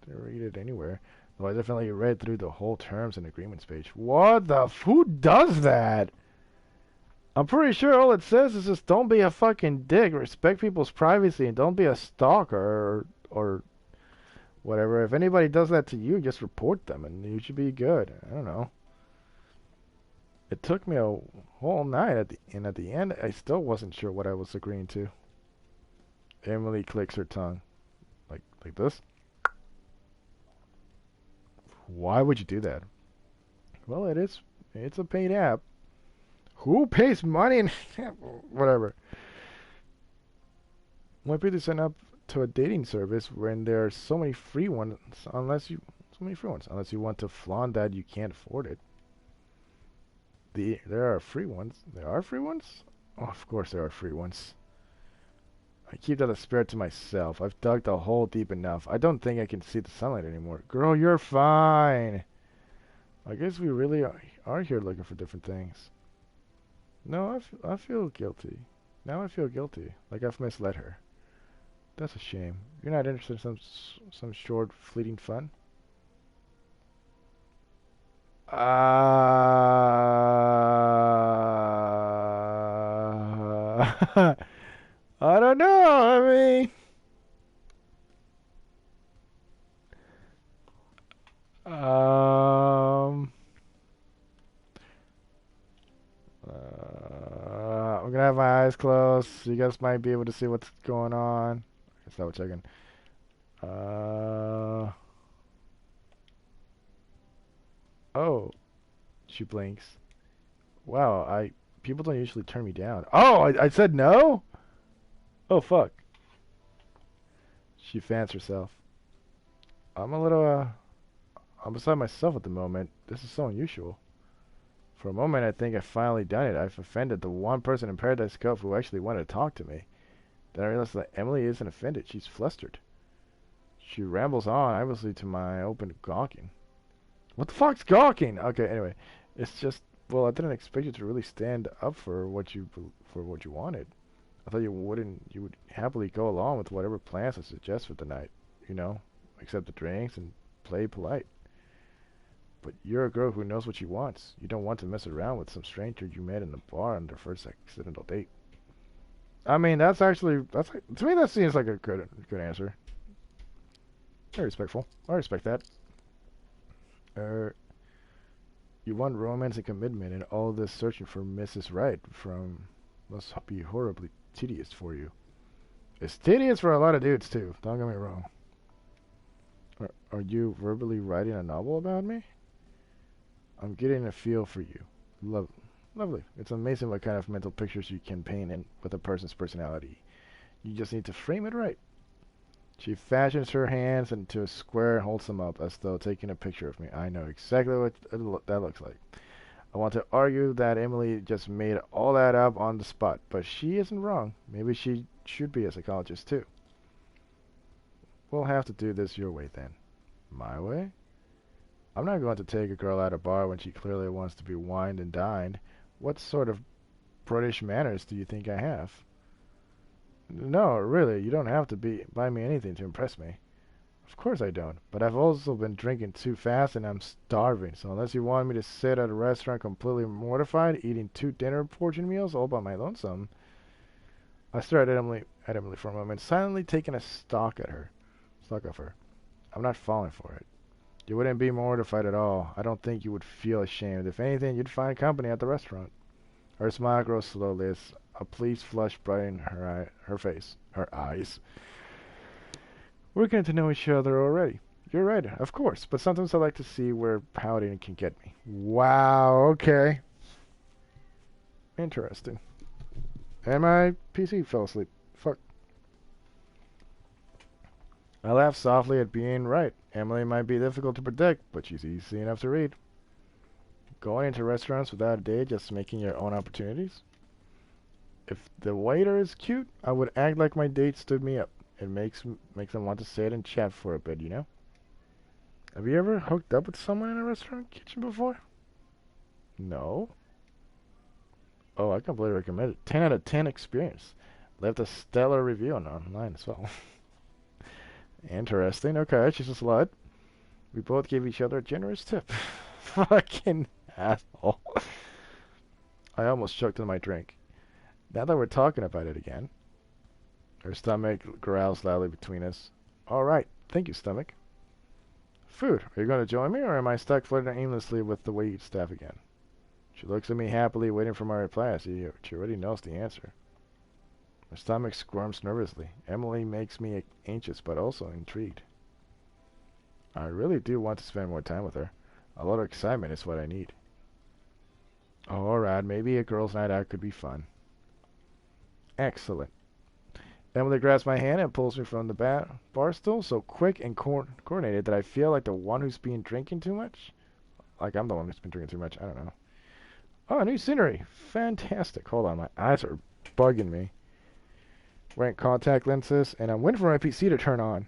didn't read it anywhere. Though I definitely read through the whole terms and agreements page. What the who does that? I'm pretty sure all it says is just don't be a fucking dick, respect people's privacy, and don't be a stalker or whatever. If anybody does that to you, just report them and you should be good. I don't know. It took me a whole night at the end I still wasn't sure what I was agreeing to. Emily clicks her tongue. Like this? Why would you do that? Well, it's a paid app. Who pays money in whatever? Why people sign up to a dating service when there are so many free ones unless you want to flaunt that you can't afford it? there are free ones. There are free ones? Oh, of course there are free ones. I keep that spirit to myself. I've dug the hole deep enough. I don't think I can see the sunlight anymore. Girl, you're fine. I guess we really are here looking for different things. No, I feel guilty. Now I feel guilty, like I've misled her. That's a shame. You're not interested in some short, fleeting fun? I don't know. I mean, um, I'm gonna have my eyes closed. So you guys might be able to see what's going on. I guess double checking. Oh, she blinks. Wow, people don't usually turn me down. Oh, I said no? Oh, fuck. She fans herself. I'm a little, I'm beside myself at the moment. This is so unusual. For a moment, I think I've finally done it. I've offended the one person in Paradise Cove who actually wanted to talk to me. Then I realized that Emily isn't offended. She's flustered. She rambles on, obviously to my open gawking. What the fuck's gawking? Okay, anyway. It's just, well, I didn't expect you to really stand up for what you wanted. I thought you would happily go along with whatever plans I suggest for the night, you know, accept the drinks and play polite. But you're a girl who knows what she wants. You don't want to mess around with some stranger you met in the bar on their first accidental date. I mean, to me that seems like a good answer. Very respectful. I respect that. You want romance and commitment, and all this searching for Mrs. Right must be horribly tedious for you. It's tedious for a lot of dudes too. Don't get me wrong. Are you verbally writing a novel about me? I'm getting a feel for you. Lovely. It's amazing what kind of mental pictures you can paint in with a person's personality. You just need to frame it right. She fashions her hands into a square and holds them up as though taking a picture of me. I know exactly what that looks like. I want to argue that Emily just made all that up on the spot, but she isn't wrong. Maybe she should be a psychologist too. We'll have to do this your way then. My way? I'm not going to take a girl at a bar when she clearly wants to be wined and dined. What sort of British manners do you think I have? No, really, you don't have to buy me anything to impress me. Of course I don't, but I've also been drinking too fast and I'm starving, so unless you want me to sit at a restaurant completely mortified, eating 2 dinner portion meals all by my lonesome. I stared at Emily for a moment, silently taking a stock of her. I'm not falling for it. You wouldn't be mortified at all. I don't think you would feel ashamed. If anything, you'd find company at the restaurant. Her smile grows slowly as a pleased flush brightens her eyes. We're getting to know each other already. You're right, of course, but sometimes I like to see where pouting can get me. Wow, okay. Interesting. And my PC fell asleep. Fuck. I laughed softly at being right. Emily might be difficult to predict, but she's easy enough to read. Going into restaurants without a date, just making your own opportunities. If the waiter is cute, I would act like my date stood me up. It makes them want to sit and chat for a bit, you know? Have you ever hooked up with someone in a restaurant kitchen before? No. Oh, I completely recommend it. 10 out of 10 experience. Left a stellar review online as well. Interesting. Okay, she's a slut. We both gave each other a generous tip. Fucking asshole. I almost choked on my drink. Now that we're talking about it again. Her stomach growls loudly between us. All right. Thank you, stomach. Food. Are you going to join me, or am I stuck flirting aimlessly with the wait staff again? She looks at me happily, waiting for my reply. She already knows the answer. My stomach squirms nervously. Emily makes me anxious, but also intrigued. I really do want to spend more time with her. A lot of excitement is what I need. Alright, maybe a girls' night out could be fun. Excellent. Emily grabs my hand and pulls me from the bar stool so quick and coordinated that I feel like the one who's been drinking too much. Like I'm the one who's been drinking too much. I don't know. Oh, new scenery. Fantastic. Hold on, my eyes are bugging me. Wearing contact lenses, and I'm waiting for my PC to turn on.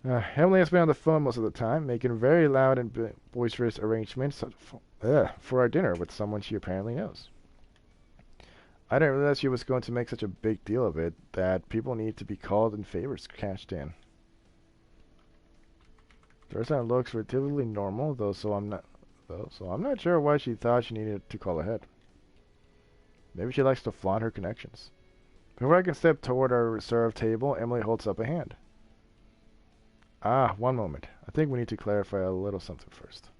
Emily has been on the phone most of the time, making very loud and boisterous arrangements for our dinner with someone she apparently knows. I didn't realize she was going to make such a big deal of it that people need to be called and favors cashed in. The rest of it looks relatively normal, so I'm not sure why she thought she needed to call ahead. Maybe she likes to flaunt her connections. Before I can step toward our reserved table, Emily holds up a hand. Ah, one moment. I think we need to clarify a little something first.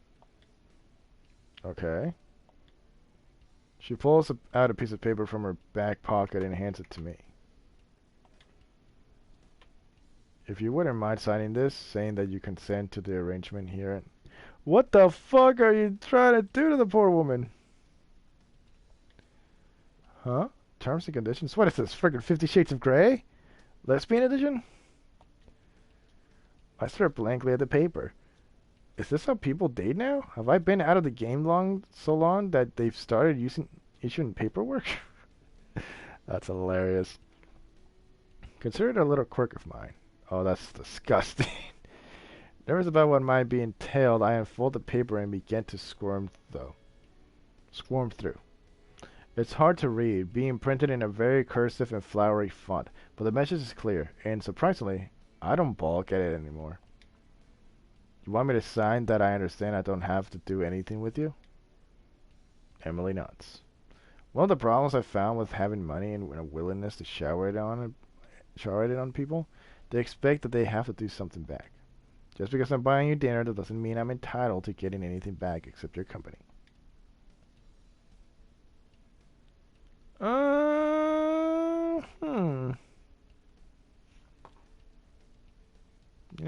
Okay. She pulls out a piece of paper from her back pocket and hands it to me. If you wouldn't mind signing this, saying that you consent to the arrangement here. What the fuck are you trying to do to the poor woman? Huh? Terms and conditions? What is this, friggin' 50 Shades of Grey? Lesbian edition? I stare blankly at the paper. Is this how people date now? Have I been out of the game so long that they've started issuing paperwork? That's hilarious. Consider it a little quirk of mine. Oh, that's disgusting. Nervous about what might be entailed, I unfold the paper and begin to squirm through. It's hard to read, being printed in a very cursive and flowery font, but the message is clear, and surprisingly, I don't balk at it anymore. You want me to sign that I understand I don't have to do anything with you? Emily nods. One of the problems I found with having money and a willingness to shower it on people, they expect that they have to do something back. Just because I'm buying you dinner, that doesn't mean I'm entitled to getting anything back except your company. You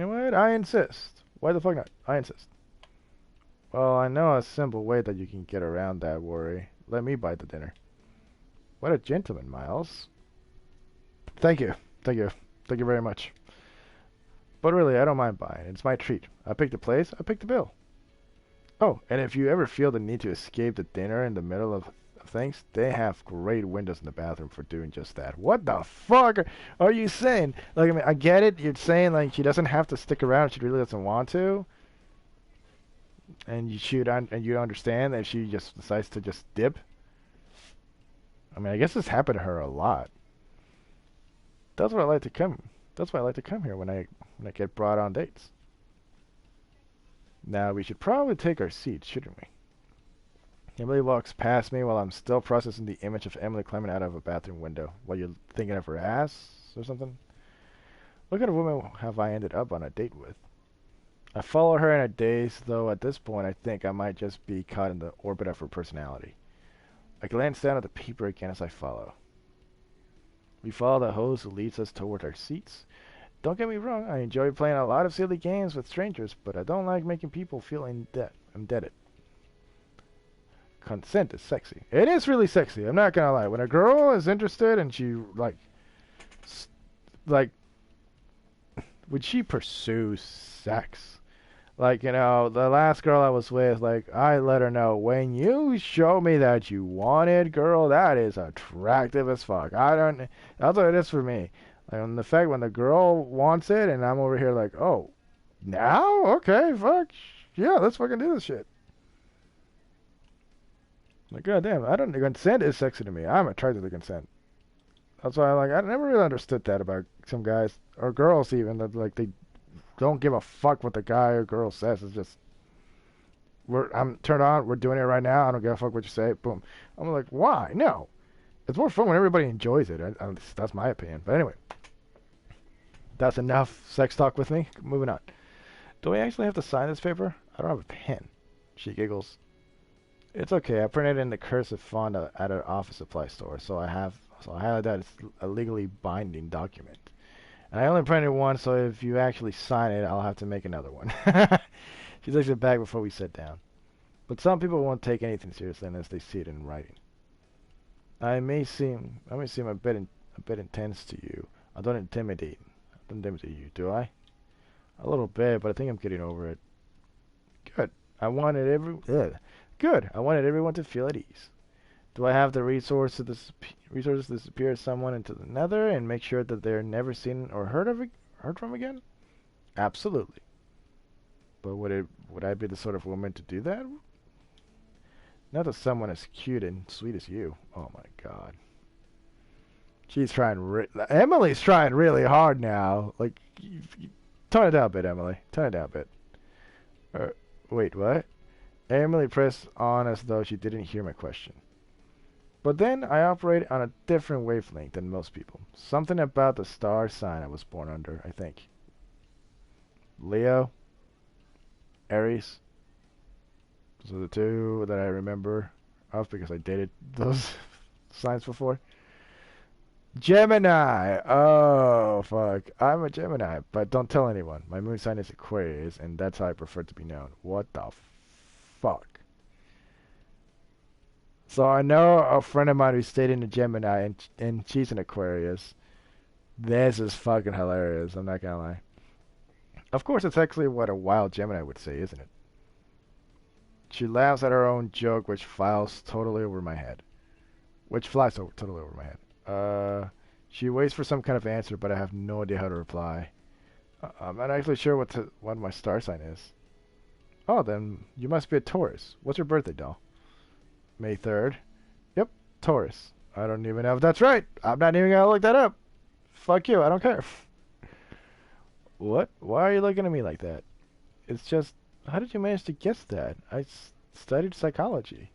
know what? I insist. Why the fuck not? I insist. Well, I know a simple way that you can get around that worry. Let me buy the dinner. What a gentleman, Miles. Thank you. Thank you. Thank you very much. But really, I don't mind buying. It's my treat. I pick the place, I pick the bill. Oh, and if you ever feel the need to escape the dinner in the middle of things, they have great windows in the bathroom for doing just that. What the fuck are you saying? Like, I mean, I get it. You're saying, like, she doesn't have to stick around if she really doesn't want to. And you understand that she just decides to just dip. I mean, I guess this happened to her a lot. That's why I like to come. That's why I like to come here when I get brought on dates. Now we should probably take our seats, shouldn't we? Emily walks past me while I'm still processing the image of Emily climbing out of a bathroom window. While you're thinking of her ass or something? What kind of woman have I ended up on a date with? I follow her in a daze, though at this point I think I might just be caught in the orbit of her personality. I glance down at the paper again as I follow. We follow the hose who leads us toward our seats. Don't get me wrong, I enjoy playing a lot of silly games with strangers, but I don't like making people feel indebted. Consent is sexy. It is really sexy, I'm not gonna lie. When a girl is interested and she, when she pursues sex. Like, you know, the last girl I was with, like, I let her know, when you show me that you want it, girl, that is attractive as fuck. That's what it is for me. Like, on the fact when the girl wants it, and I'm over here like, oh, now? Okay, fuck. Yeah, let's fucking do this shit. Like, goddamn, consent is sexy to me. I'm attracted to consent. That's why, I never really understood that about some guys, or girls even, that, like, they don't give a fuck what the guy or girl says. It's just, I'm turned on. We're doing it right now. I don't give a fuck what you say. Boom. I'm like, why? No. It's more fun when everybody enjoys it. That's my opinion. But anyway, that's enough sex talk with me. Moving on. Do we actually have to sign this paper? I don't have a pen. She giggles. It's okay. I printed in the cursive font at an office supply store, so I highlight that it's a legally binding document. And I only printed one, so if you actually sign it, I'll have to make another one. She takes it back before we sit down. But some people won't take anything seriously unless they see it in writing. I may seem a bit intense to you. I don't intimidate you, do I? A little bit, but I think I'm getting over it. Good. I wanted Good. I wanted everyone to feel at ease. Do I have the resources to disappear someone into the nether and make sure that they're never seen or heard from again? Absolutely. But would I be the sort of woman to do that? Not that someone as cute and sweet as you. Oh my god. She's trying. Emily's trying really hard now. Like, tone it down a bit, Emily. Tone it down a bit. Wait, what? Emily pressed on as though she didn't hear my question. But then I operate on a different wavelength than most people. Something about the star sign I was born under, I think. Leo, Aries. Those are the two that I remember of because I dated those signs before. Gemini! Oh, fuck. I'm a Gemini, but don't tell anyone. My moon sign is Aquarius, and that's how I prefer to be known. What the fuck? So I know a friend of mine who's dating a Gemini, and she's an Aquarius. This is fucking hilarious, I'm not gonna lie. Of course, it's actually what a wild Gemini would say, isn't it? She laughs at her own joke, which flies totally over my head. She waits for some kind of answer, but I have no idea how to reply. I'm not actually sure what my star sign is. Oh, then you must be a Taurus. What's your birthday, doll? May 3rd. Yep, Taurus. I don't even know if that's right. I'm not even gonna look that up. Fuck you, I don't care. What? Why are you looking at me like that? It's just, how did you manage to guess that? I studied psychology.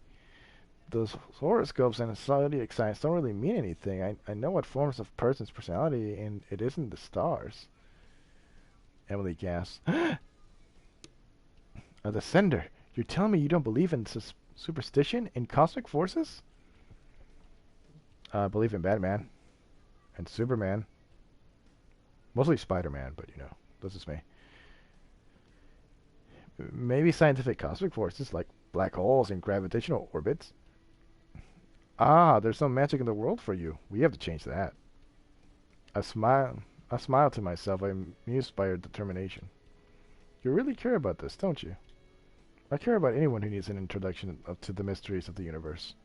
Those horoscopes and zodiac signs don't really mean anything. I know what forms a person's personality, and it isn't the stars. Emily gasps. A descender. You're telling me you don't believe in superstition and cosmic forces? I believe in Batman. And Superman. Mostly Spider-Man, but you know, that's just me. Maybe scientific cosmic forces like black holes and gravitational orbits. Ah, there's some magic in the world for you. We have to change that. I smile to myself. I'm amused by your determination. You really care about this, don't you? I care about anyone who needs an introduction to the mysteries of the universe.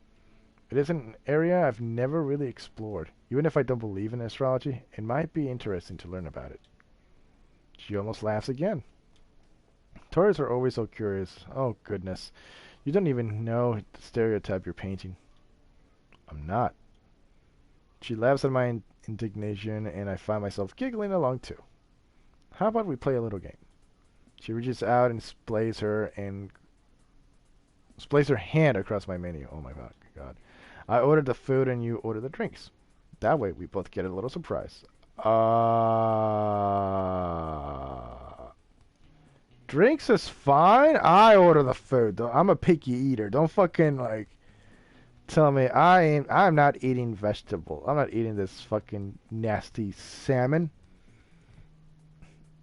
It is an area I've never really explored. Even if I don't believe in astrology, it might be interesting to learn about it. She almost laughs again. Taurus are always so curious. Oh, goodness. You don't even know the stereotype you're painting. I'm not. She laughs at my indignation, and I find myself giggling along too. How about we play a little game? She reaches out and splays her hand across my menu. Oh my god. I order the food and you order the drinks. That way we both get a little surprise. Drinks is fine. I order the food though. I'm a picky eater. Don't fucking like tell me I'm not eating vegetable. I'm not eating this fucking nasty salmon.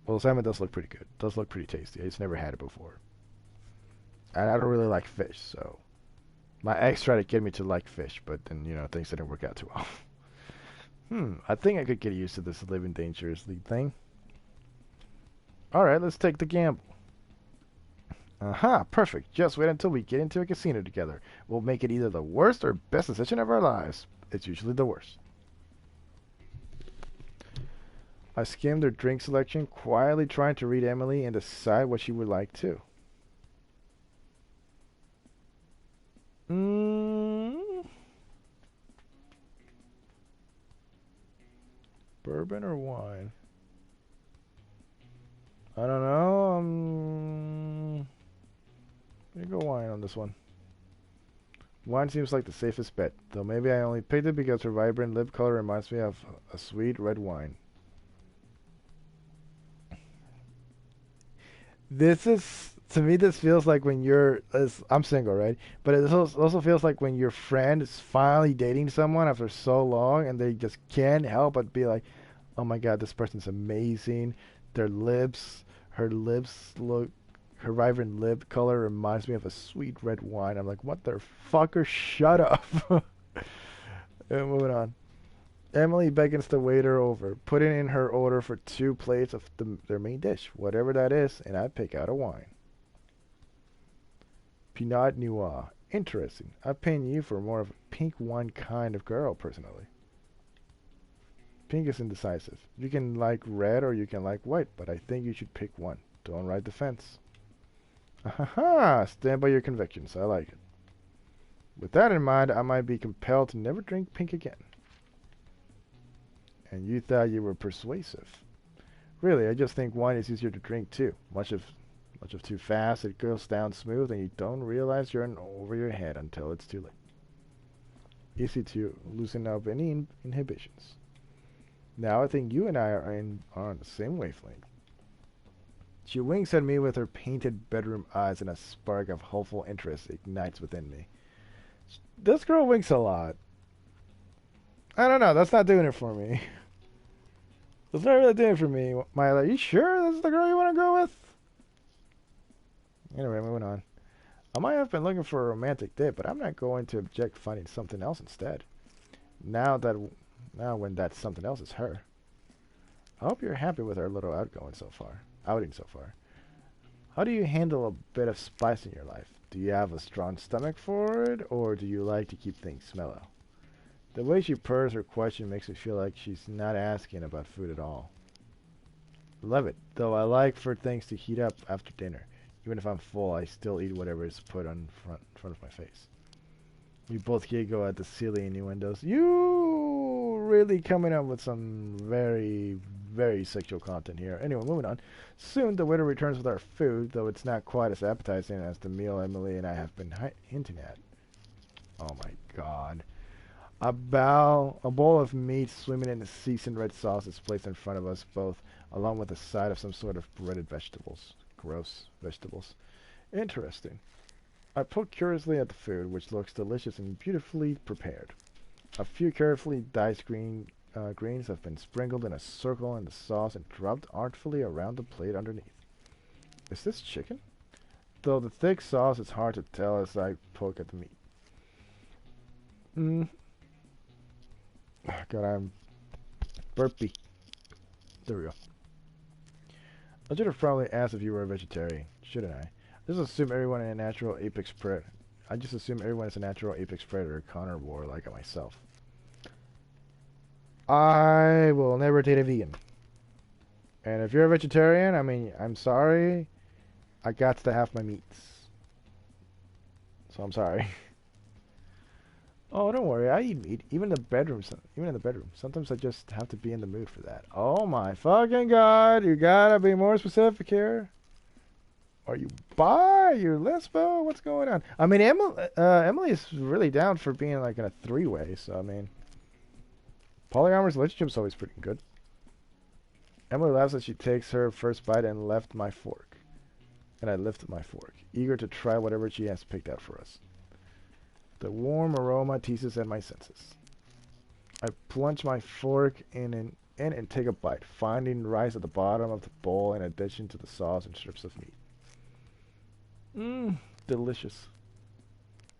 Well, salmon does look pretty good. Does look pretty tasty. I just never had it before. And I don't really like fish, so my ex tried to get me to like fish, but then, you know, things didn't work out too well. I think I could get used to this living dangerously thing. Alright, let's take the gamble. Aha, perfect. Just wait until we get into a casino together. We'll make it either the worst or best decision of our lives. It's usually the worst. I skimmed her drink selection, quietly trying to read Emily and decide what she would like too. Bourbon or wine? I don't know. I'm gonna go wine on this one. Wine seems like the safest bet, though maybe I only picked it because her vibrant lip color reminds me of a sweet red wine. This is, to me, this feels like when I'm single, right? But it also feels like when your friend is finally dating someone after so long and they just can't help but be like, oh my god, this person's amazing. Her lips look, her vibrant lip color reminds me of a sweet red wine. I'm like, what the fucker? Shut up. And moving on. Emily beckons the waiter over, putting in her order for 2 plates of their main dish, whatever that is, and I pick out a wine. Pinot Noir. Interesting. I paint you for more of a pink wine kind of girl, personally. Pink is indecisive. You can like red or you can like white, but I think you should pick one. Don't ride the fence. Aha! Stand by your convictions. I like it. With that in mind, I might be compelled to never drink pink again. And you thought you were persuasive. Really, I just think wine is easier to drink too. Much of too fast, it goes down smooth, and you don't realize you're in over your head until it's too late. Easy to loosen up any inhibitions. Now I think you and I are on the same wavelength. She winks at me with her painted bedroom eyes, and a spark of hopeful interest ignites within me. This girl winks a lot. I don't know, that's not doing it for me. That's not really doing it for me, Miley. Are you sure that's the girl you want to go with? Anyway, moving on. I might have been looking for a romantic date, but I'm not going to object finding something else instead. Now when that something else is her. I hope you're happy with our little outing so far. How do you handle a bit of spice in your life? Do you have a strong stomach for it, or do you like to keep things mellow? The way she purrs her question makes me feel like she's not asking about food at all. Love it, though I like for things to heat up after dinner. Even if I'm full, I still eat whatever is put on front of my face. We both giggle at the silly innuendos. You really coming up with some very, very sexual content here. Anyway, moving on. Soon the waiter returns with our food, though it's not quite as appetizing as the meal Emily and I have been hinting at. Oh my god. A bowl of meat swimming in a seasoned red sauce is placed in front of us both, along with a side of some sort of breaded vegetables. Gross vegetables. Interesting. I poke curiously at the food, which looks delicious and beautifully prepared. A few carefully diced greens have been sprinkled in a circle in the sauce and dropped artfully around the plate underneath. Is this chicken? Though the thick sauce is hard to tell as I poke at the meat. God, I'm burpy. There we go. I should have probably asked if you were a vegetarian, shouldn't I? I just assume everyone is a natural apex predator, carnivore like myself. I will never date a vegan. And if you're a vegetarian, I mean, I'm sorry. I got to have my meats. So I'm sorry. Oh, don't worry. I eat meat, even in the bedroom. Sometimes I just have to be in the mood for that. Oh my fucking god! You gotta be more specific here. Are you bi? Are you lesbo? What's going on? I mean, Emily is really down for being like in a three-way. So I mean, polyamorous relationship's always pretty good. Emily laughs as she takes her first bite and left my fork. And I lifted my fork, eager to try whatever she has picked out for us. The warm aroma teases at my senses. I plunge my fork in and take a bite, finding rice at the bottom of the bowl in addition to the sauce and strips of meat. Delicious.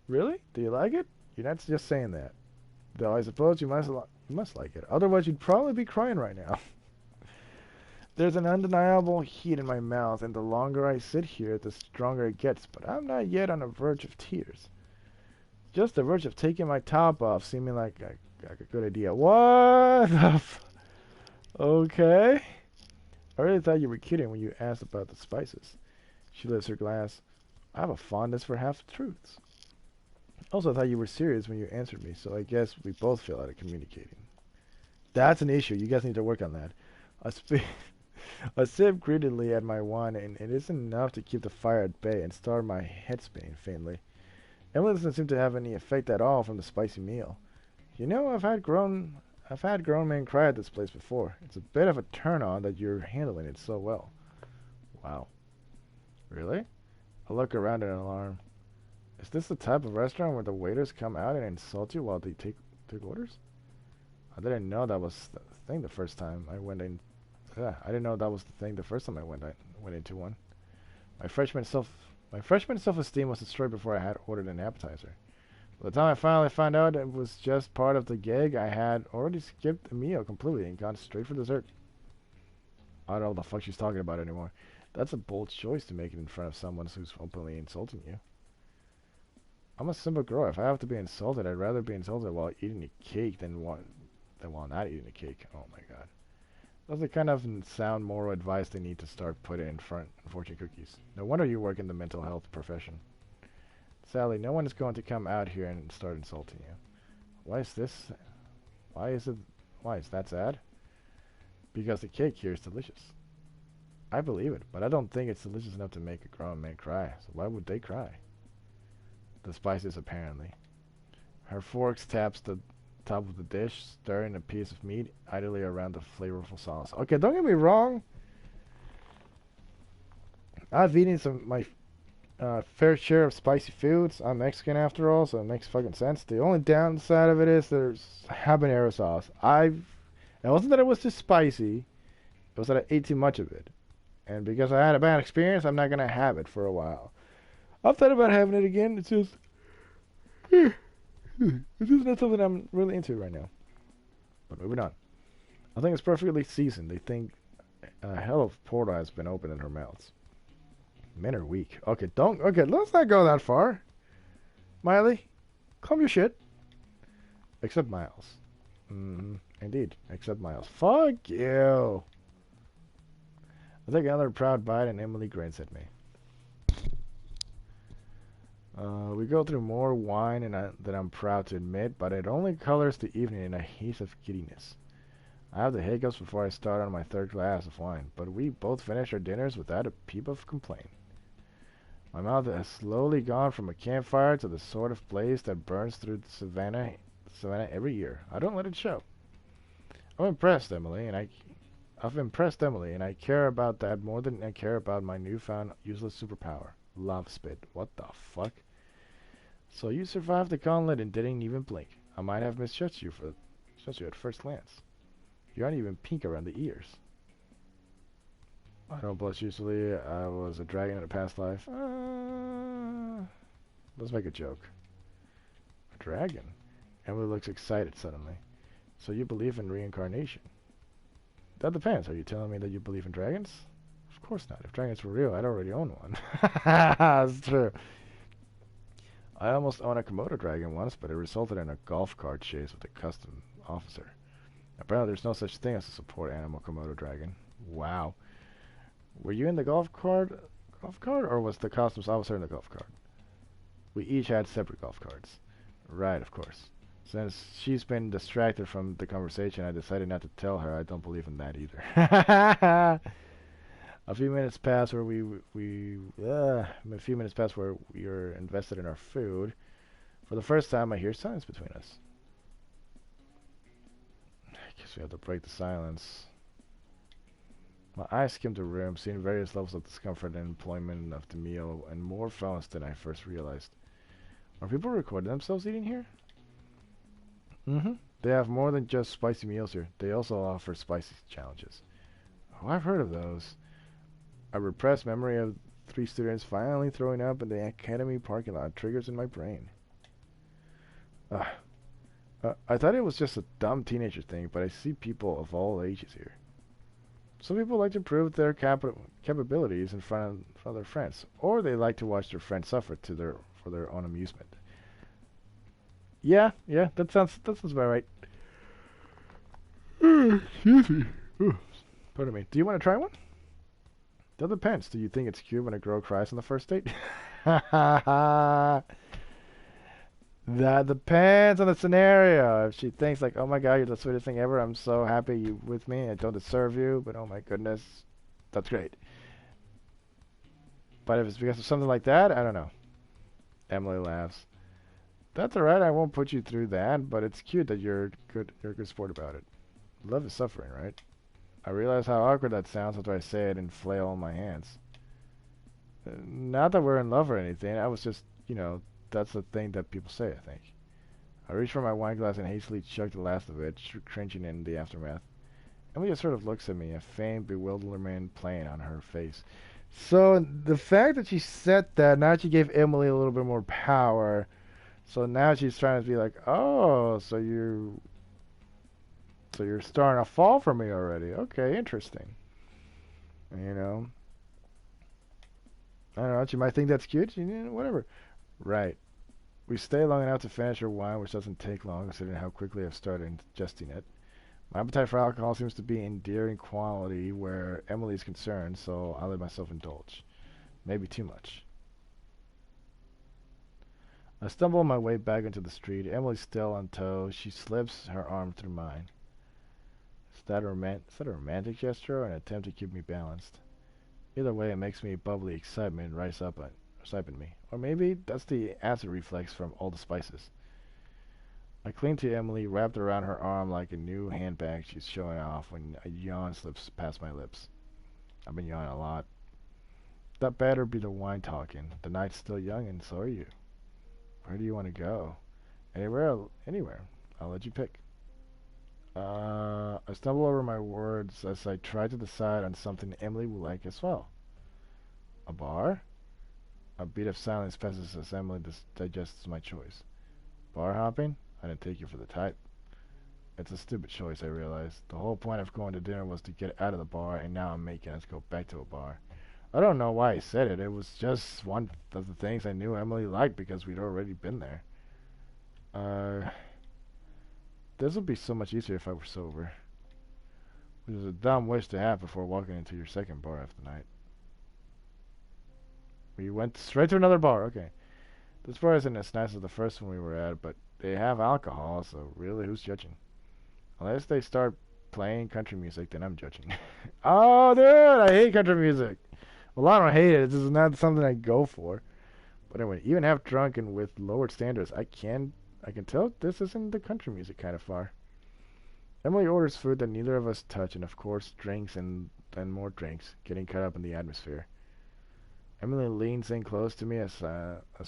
Really? Do you like it? You're not just saying that. Though I suppose you must like it. Otherwise you'd probably be crying right now. There's an undeniable heat in my mouth, and the longer I sit here, the stronger it gets, but I'm not yet on the verge of tears. Just the verge of taking my top off, seeming like a good idea. What the Okay. I really thought you were kidding when you asked about the spices. She lifts her glass. I have a fondness for half-truths. Also, I thought you were serious when you answered me, so I guess we both fail at communicating. That's an issue. You guys need to work on that. I sip greedily at my wine, and it isn't enough to keep the fire at bay and start my head spinning faintly. Emily doesn't seem to have any effect at all from the spicy meal. You know, I've had grown men cry at this place before. It's a bit of a turn-on that you're handling it so well. Wow. Really? I look around in alarm. Is this the type of restaurant where the waiters come out and insult you while they take orders? I didn't know that was the thing the first time I went in. I didn't know that was the thing the first time I went into one. My freshman self-esteem was destroyed before I had ordered an appetizer. By the time I finally found out it was just part of the gig, I had already skipped the meal completely and gone straight for dessert. I don't know what the fuck she's talking about anymore. That's a bold choice to make it in front of someone who's openly insulting you. I'm a simple girl. If I have to be insulted, I'd rather be insulted while eating a cake than while not eating a cake. Oh my god. That's the kind of sound moral advice they need to start putting in front of fortune cookies. No wonder you work in the mental health profession. Sally, no one is going to come out here and start insulting you. Why is this? Why is it? Why is that sad? Because the cake here is delicious. I believe it, but I don't think it's delicious enough to make a grown man cry. So why would they cry? The spices, apparently. Her fork taps the top of the dish, stirring a piece of meat idly around the flavorful sauce. Okay, don't get me wrong. I've eaten my fair share of spicy foods. I'm Mexican after all, so it makes fucking sense. The only downside of it is there's habanero sauce. It wasn't that it was too spicy. It was that I ate too much of it. And because I had a bad experience, I'm not going to have it for a while. I've thought about having it again. It's just... It's just not something I'm really into right now. But moving on. I think it's perfectly seasoned. They think a hell of a portal has been opened in her mouths. Men are weak. Okay, let's not go that far. Miley, calm your shit. Except Miles. Indeed, except Miles. Fuck you. I take another proud bite and Emily grins at me. We go through more wine than I'm proud to admit, but it only colors the evening in a haze of giddiness. I have the hiccups before I start on my third glass of wine, but we both finish our dinners without a peep of complaint. My mouth has slowly gone from a campfire to the sort of blaze that burns through the savannah every year. I don't let it show. I've impressed Emily, and I care about that more than I care about my newfound useless superpower. Love spit. What the fuck? So you survived the gauntlet and didn't even blink. I might have misjudged you at first glance. You aren't even pink around the ears. I don't blush usually. I was a dragon in a past life. Let's make a joke. A dragon? Emily looks excited suddenly. So you believe in reincarnation? That depends. Are you telling me that you believe in dragons? Of course not. If dragons were real, I'd already own one. That's true. I almost owned a Komodo dragon once, but it resulted in a golf cart chase with a custom officer. Apparently there's no such thing as a support animal Komodo dragon. Wow. Were you in the golf cart, or was the customs officer in the golf cart? We each had separate golf carts. Right, of course. Since she's been distracted from the conversation, I decided not to tell her I don't believe in that either. A few minutes pass where we are invested in our food. For the first time, I hear silence between us. I guess we have to break the silence. My eyes skimmed the room, seeing various levels of discomfort and employment of the meal, and more phones than I first realized. Are people recording themselves eating here? They have more than just spicy meals here. They also offer spicy challenges. Oh, I've heard of those. A repressed memory of 3 students finally throwing up in the academy parking lot triggers in my brain. I thought it was just a dumb teenager thing, but I see people of all ages here. Some people like to prove their capabilities in front of their friends, or they like to watch their friends suffer for their own amusement. Yeah, that sounds about right. Excuse me. Pardon me. Do you want to try one? That depends. Do you think it's cute when a girl cries on the first date? That depends on the scenario. If she thinks like, oh my god, you're the sweetest thing ever, I'm so happy you with me, I don't deserve you, but oh my goodness, that's great. But if it's because of something like that, I don't know. Emily laughs. That's alright, I won't put you through that, but it's cute that you're a good sport about it. Love is suffering, right? I realize how awkward that sounds after I say it and flail all my hands. Not that we're in love or anything, I was just, that's the thing that people say, I think. I reach for my wine glass and hastily chug the last of it, cringing in the aftermath. Emily just sort of looks at me, a faint bewilderment playing on her face. So the fact that she said that, now she gave Emily a little bit more power. So now she's trying to be like, oh, so you're starting to fall for me already. Okay, interesting. I don't know, she might think that's cute, whatever. Right. We stay long enough to finish our wine, which doesn't take long considering how quickly I've started ingesting it. My appetite for alcohol seems to be endearing quality where Emily's concerned, so I let myself indulge. Maybe too much. I stumble my way back into the street. Emily's still on tow. She slips her arm through mine. Is that a romantic gesture or an attempt to keep me balanced? Either way, it makes me bubbly excitement rise up in me. Or maybe that's the acid reflex from all the spices. I cling to Emily, wrapped around her arm like a new handbag she's showing off when a yawn slips past my lips. I've been yawning a lot. That better be the wine talking. The night's still young and so are you. Where do you want to go? Anywhere. I'll let you pick. I stumble over my words as I try to decide on something Emily will like as well. A bar? A beat of silence passes as Emily digests my choice. Bar hopping? I didn't take you for the type. It's a stupid choice, I realize. The whole point of going to dinner was to get out of the bar, and now I'm making us go back to a bar. I don't know why I said it. It was just one of the things I knew Emily liked because we'd already been there. This would be so much easier if I were sober. Which is a dumb wish to have before walking into your second bar of the night. We went straight to another bar, okay. This bar isn't as nice as the first one we were at, but they have alcohol, so really, who's judging? Unless they start playing country music, then I'm judging. Oh, dude, I hate country music. Well, I don't hate it. This is not something I go for. But anyway, even half drunk and with lowered standards, I can tell this isn't the country music kind of far. Emily orders food that neither of us touch, and of course drinks and then more drinks, getting caught up in the atmosphere. Emily leans in close to me as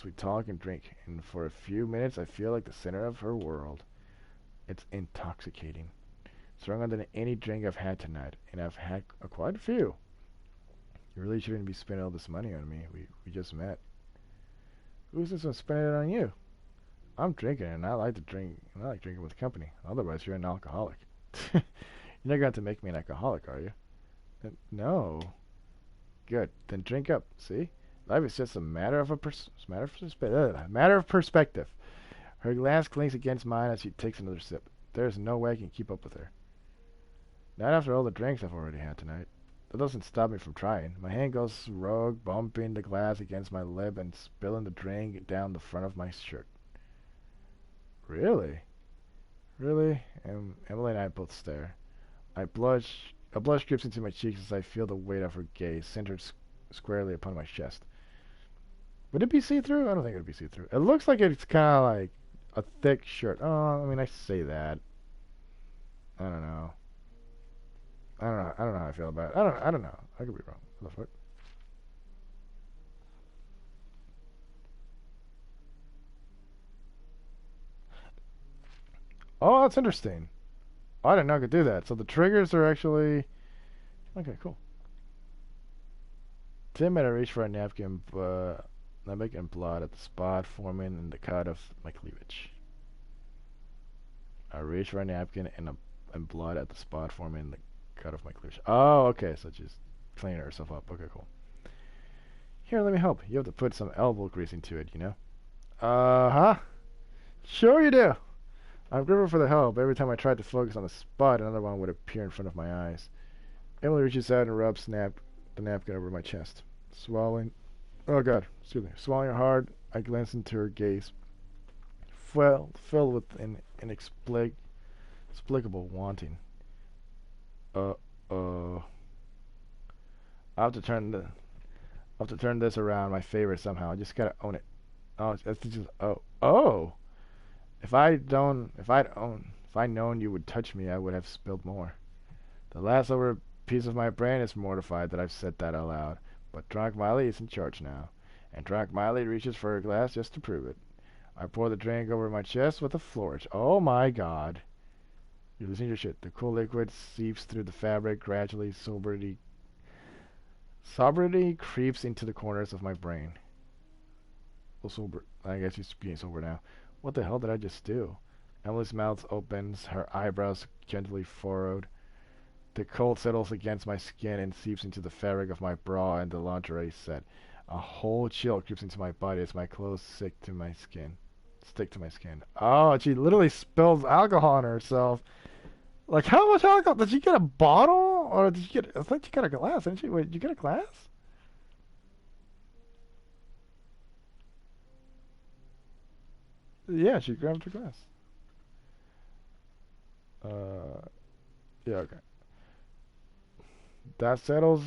we talk and drink, and for a few minutes I feel like the center of her world. It's intoxicating. Stronger than any drink I've had tonight, and I've had quite a few. You really shouldn't be spending all this money on me. We just met. Who's this one spending it on you? I'm drinking, and I like to drink. And I like drinking with company. Otherwise, you're an alcoholic. You're not going to make me an alcoholic, are you? No. Good. Then drink up. See, life is just a matter of matter of perspective. Her glass clings against mine as she takes another sip. There's no way I can keep up with her. Not after all the drinks I've already had tonight. That doesn't stop me from trying. My hand goes rogue, bumping the glass against my lip and spilling the drink down the front of my shirt. Really? Really? And Emily and I both stare. A blush creeps into my cheeks as I feel the weight of her gaze centered squarely upon my chest. Would it be see-through? I don't think it would be see-through. It looks like it's kind of like a thick shirt. Oh, I mean, I say that. I don't know. I don't know how I feel about it. I don't know. I could be wrong. What the fuck? Oh, that's interesting. Oh, I didn't know I could do that. So the triggers are actually... Okay, cool. 10 minute reach for a napkin, but I'm making blood at the spot forming in the cut of my cleavage. I reach for a napkin and blood at the spot forming in the cut of my cleavage. Oh, okay, so she's cleaning herself up. Okay, cool. Here, let me help. You have to put some elbow grease into it, you know? Uh-huh. Sure you do. I'm grateful for the help. Every time I tried to focus on the spot, another one would appear in front of my eyes. Emily reaches out and rubs the napkin over my chest. Swallowing... Oh, God. Excuse me. Swallowing hard, I glance into her gaze, filled with an inexplicable wanting. Uh-oh. I'll have to turn this around my favor somehow. I just gotta own it. Oh, it's just... Oh! If I'd known you would touch me, I would have spilled more. The last over piece of my brain is mortified that I've said that out loud. But Drunk Miley is in charge now, and Drunk Miley reaches for her glass just to prove it. I pour the drink over my chest with a flourish. Oh my God. You're losing your shit. The cool liquid seeps through the fabric gradually. Sobriety creeps into the corners of my brain. Well, sober. I guess she's being sober now. What the hell did I just do? Emily's mouth opens, her eyebrows gently furrowed. The cold settles against my skin and seeps into the fabric of my bra and the lingerie set. A whole chill creeps into my body as my clothes stick to my skin. stick to my skin. Oh, she literally spills alcohol on herself. Like, how much alcohol? Did she get a bottle? Or did she get... I think she got a glass, didn't she? Wait, did you get a glass? Yeah, she grabbed a glass. Uh, yeah, okay. That settles...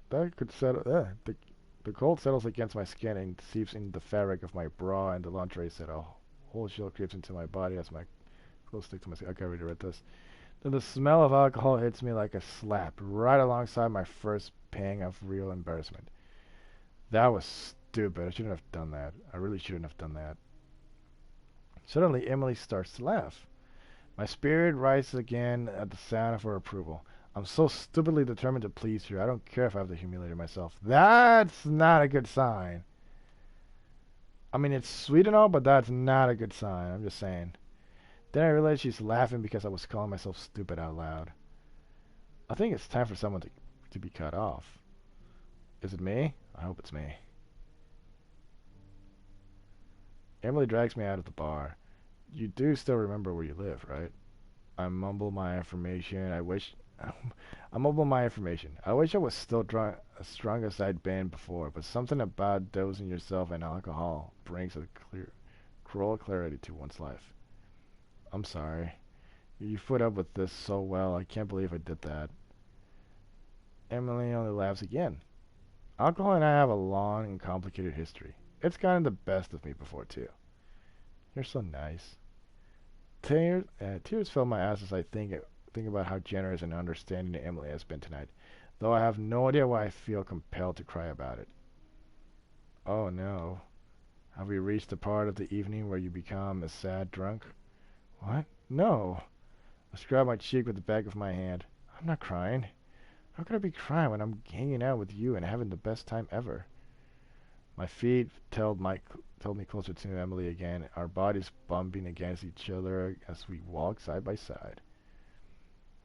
That could settle... the cold settles against my skin and seeps into the fabric of my bra, and the lingerie set a whole chill creeps into my body as my clothes stick to my skin. Okay, I already read this. Then the smell of alcohol hits me like a slap, right alongside my first pang of real embarrassment. That was stupid. I shouldn't have done that. I really shouldn't have done that. Suddenly, Emily starts to laugh. My spirit rises again at the sound of her approval. I'm so stupidly determined to please her. I don't care if I have to humiliate myself. That's not a good sign. I mean, it's sweet and all, but that's not a good sign. I'm just saying. Then I realized she's laughing because I was calling myself stupid out loud. I think it's time for someone to be cut off. Is it me? I hope it's me. Emily drags me out of the bar. You do still remember where you live, right? I mumble my affirmation. I mumble my affirmation. I wish I was still drunk, as strong as I'd been before, but something about dosing yourself in alcohol brings a cruel clarity to one's life. I'm sorry. You put up with this so well. I can't believe I did that. Emily only laughs again. Alcohol and I have a long and complicated history. It's gotten the best of me before, too. You're so nice. Tears fill my eyes as I think about how generous and understanding Emily has been tonight, though I have no idea why I feel compelled to cry about it. Oh no. Have we reached the part of the evening where you become a sad drunk? What? No. I scrub my cheek with the back of my hand. I'm not crying. How could I be crying when I'm hanging out with you and having the best time ever? My feet told me closer to Emily again, our bodies bumping against each other as we walk side by side.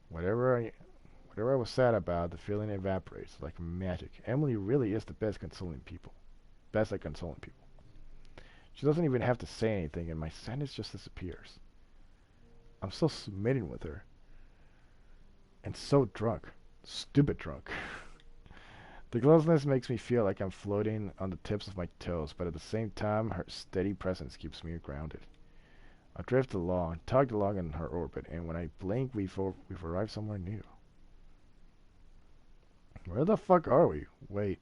Whatever I was sad about, the feeling evaporates like magic. Emily really is the best consoling people. Best at consoling people. She doesn't even have to say anything, and my sadness just disappears. I'm so smitten with her. And so drunk. Stupid drunk. The closeness makes me feel like I'm floating on the tips of my toes, but at the same time, her steady presence keeps me grounded. I drift along, tugged along in her orbit, and when I blink, we've arrived somewhere new. Where the fuck are we? Wait,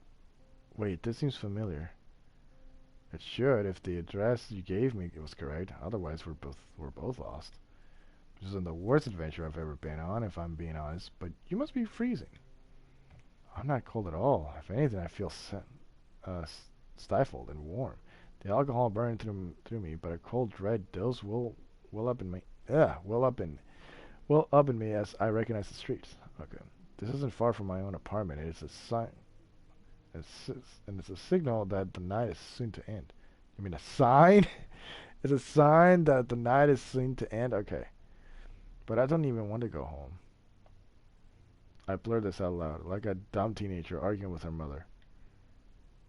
this seems familiar. It should, if the address you gave me was correct. Otherwise, we're both lost. This isn't the worst adventure I've ever been on, if I'm being honest, but you must be freezing. I'm not cold at all. If anything, I feel stifled and warm. The alcohol burned through me, but a cold dread does well up in me. Well up in me as I recognize the streets. Okay, this isn't far from my own apartment. It's a sign. It's a signal that the night is soon to end. You mean a sign? It's a sign that the night is soon to end. Okay, but I don't even want to go home. I blurt this out loud, like a dumb teenager arguing with her mother.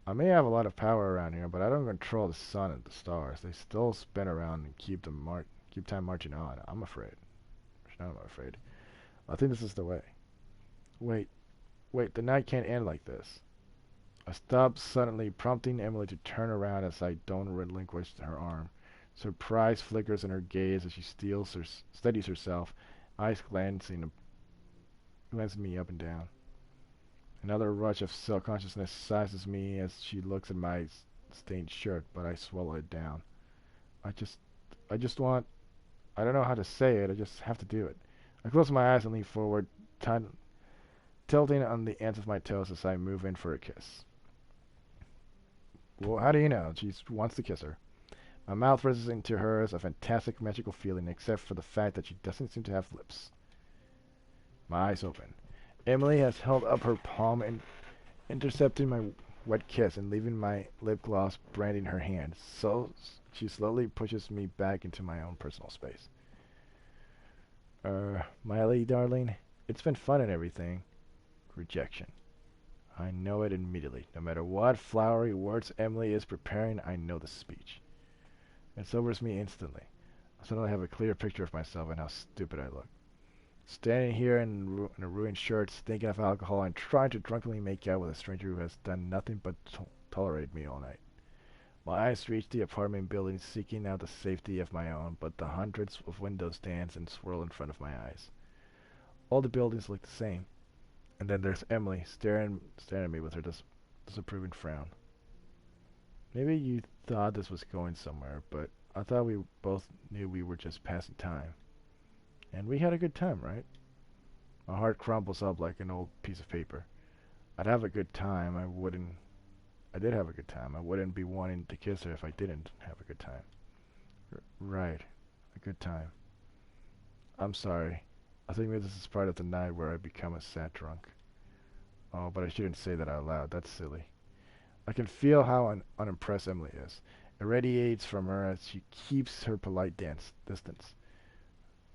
I may have a lot of power around here, but I don't control the sun and the stars. They still spin around and keep time marching on. I'm afraid. I'm not afraid. I think this is the way. Wait, the night can't end like this. I stop suddenly, prompting Emily to turn around as I don't relinquish her arm. Surprise flickers in her gaze as she steadies herself, eyes glancing me up and down. Another rush of self-consciousness seizes me as she looks at my stained shirt, but I swallow it down. I just want... I don't know how to say it, I just have to do it. I close my eyes and lean forward, tilting on the ends of my toes as I move in for a kiss. Well, how do you know? She wants to kiss her. My mouth rises into hers, a fantastic magical feeling, except for the fact that she doesn't seem to have lips. My eyes open. Emily has held up her palm and intercepting my wet kiss and leaving my lip gloss branding her hand. So she slowly pushes me back into my own personal space. Miley, darling, it's been fun and everything. Rejection. I know it immediately. No matter what flowery words Emily is preparing, I know the speech. It sobers me instantly. I suddenly have a clear picture of myself and how stupid I look. Standing here in a ruined shirt, thinking of alcohol, and trying to drunkenly make out with a stranger who has done nothing but tolerate me all night. My eyes reach the apartment building, seeking out the safety of my own, but the hundreds of windows dance and swirl in front of my eyes. All the buildings look the same. And then there's Emily, staring at me with her disapproving frown. Maybe you thought this was going somewhere, but I thought we both knew we were just passing time. And we had a good time, right? My heart crumbles up like an old piece of paper. I'd have a good time. I did have a good time. I wouldn't be wanting to kiss her if I didn't have a good time. Right. A good time. I'm sorry. I think maybe this is part of the night where I become a sad drunk. Oh, but I shouldn't say that out loud. That's silly. I can feel how unimpressed Emily is. It radiates from her as she keeps her polite distance.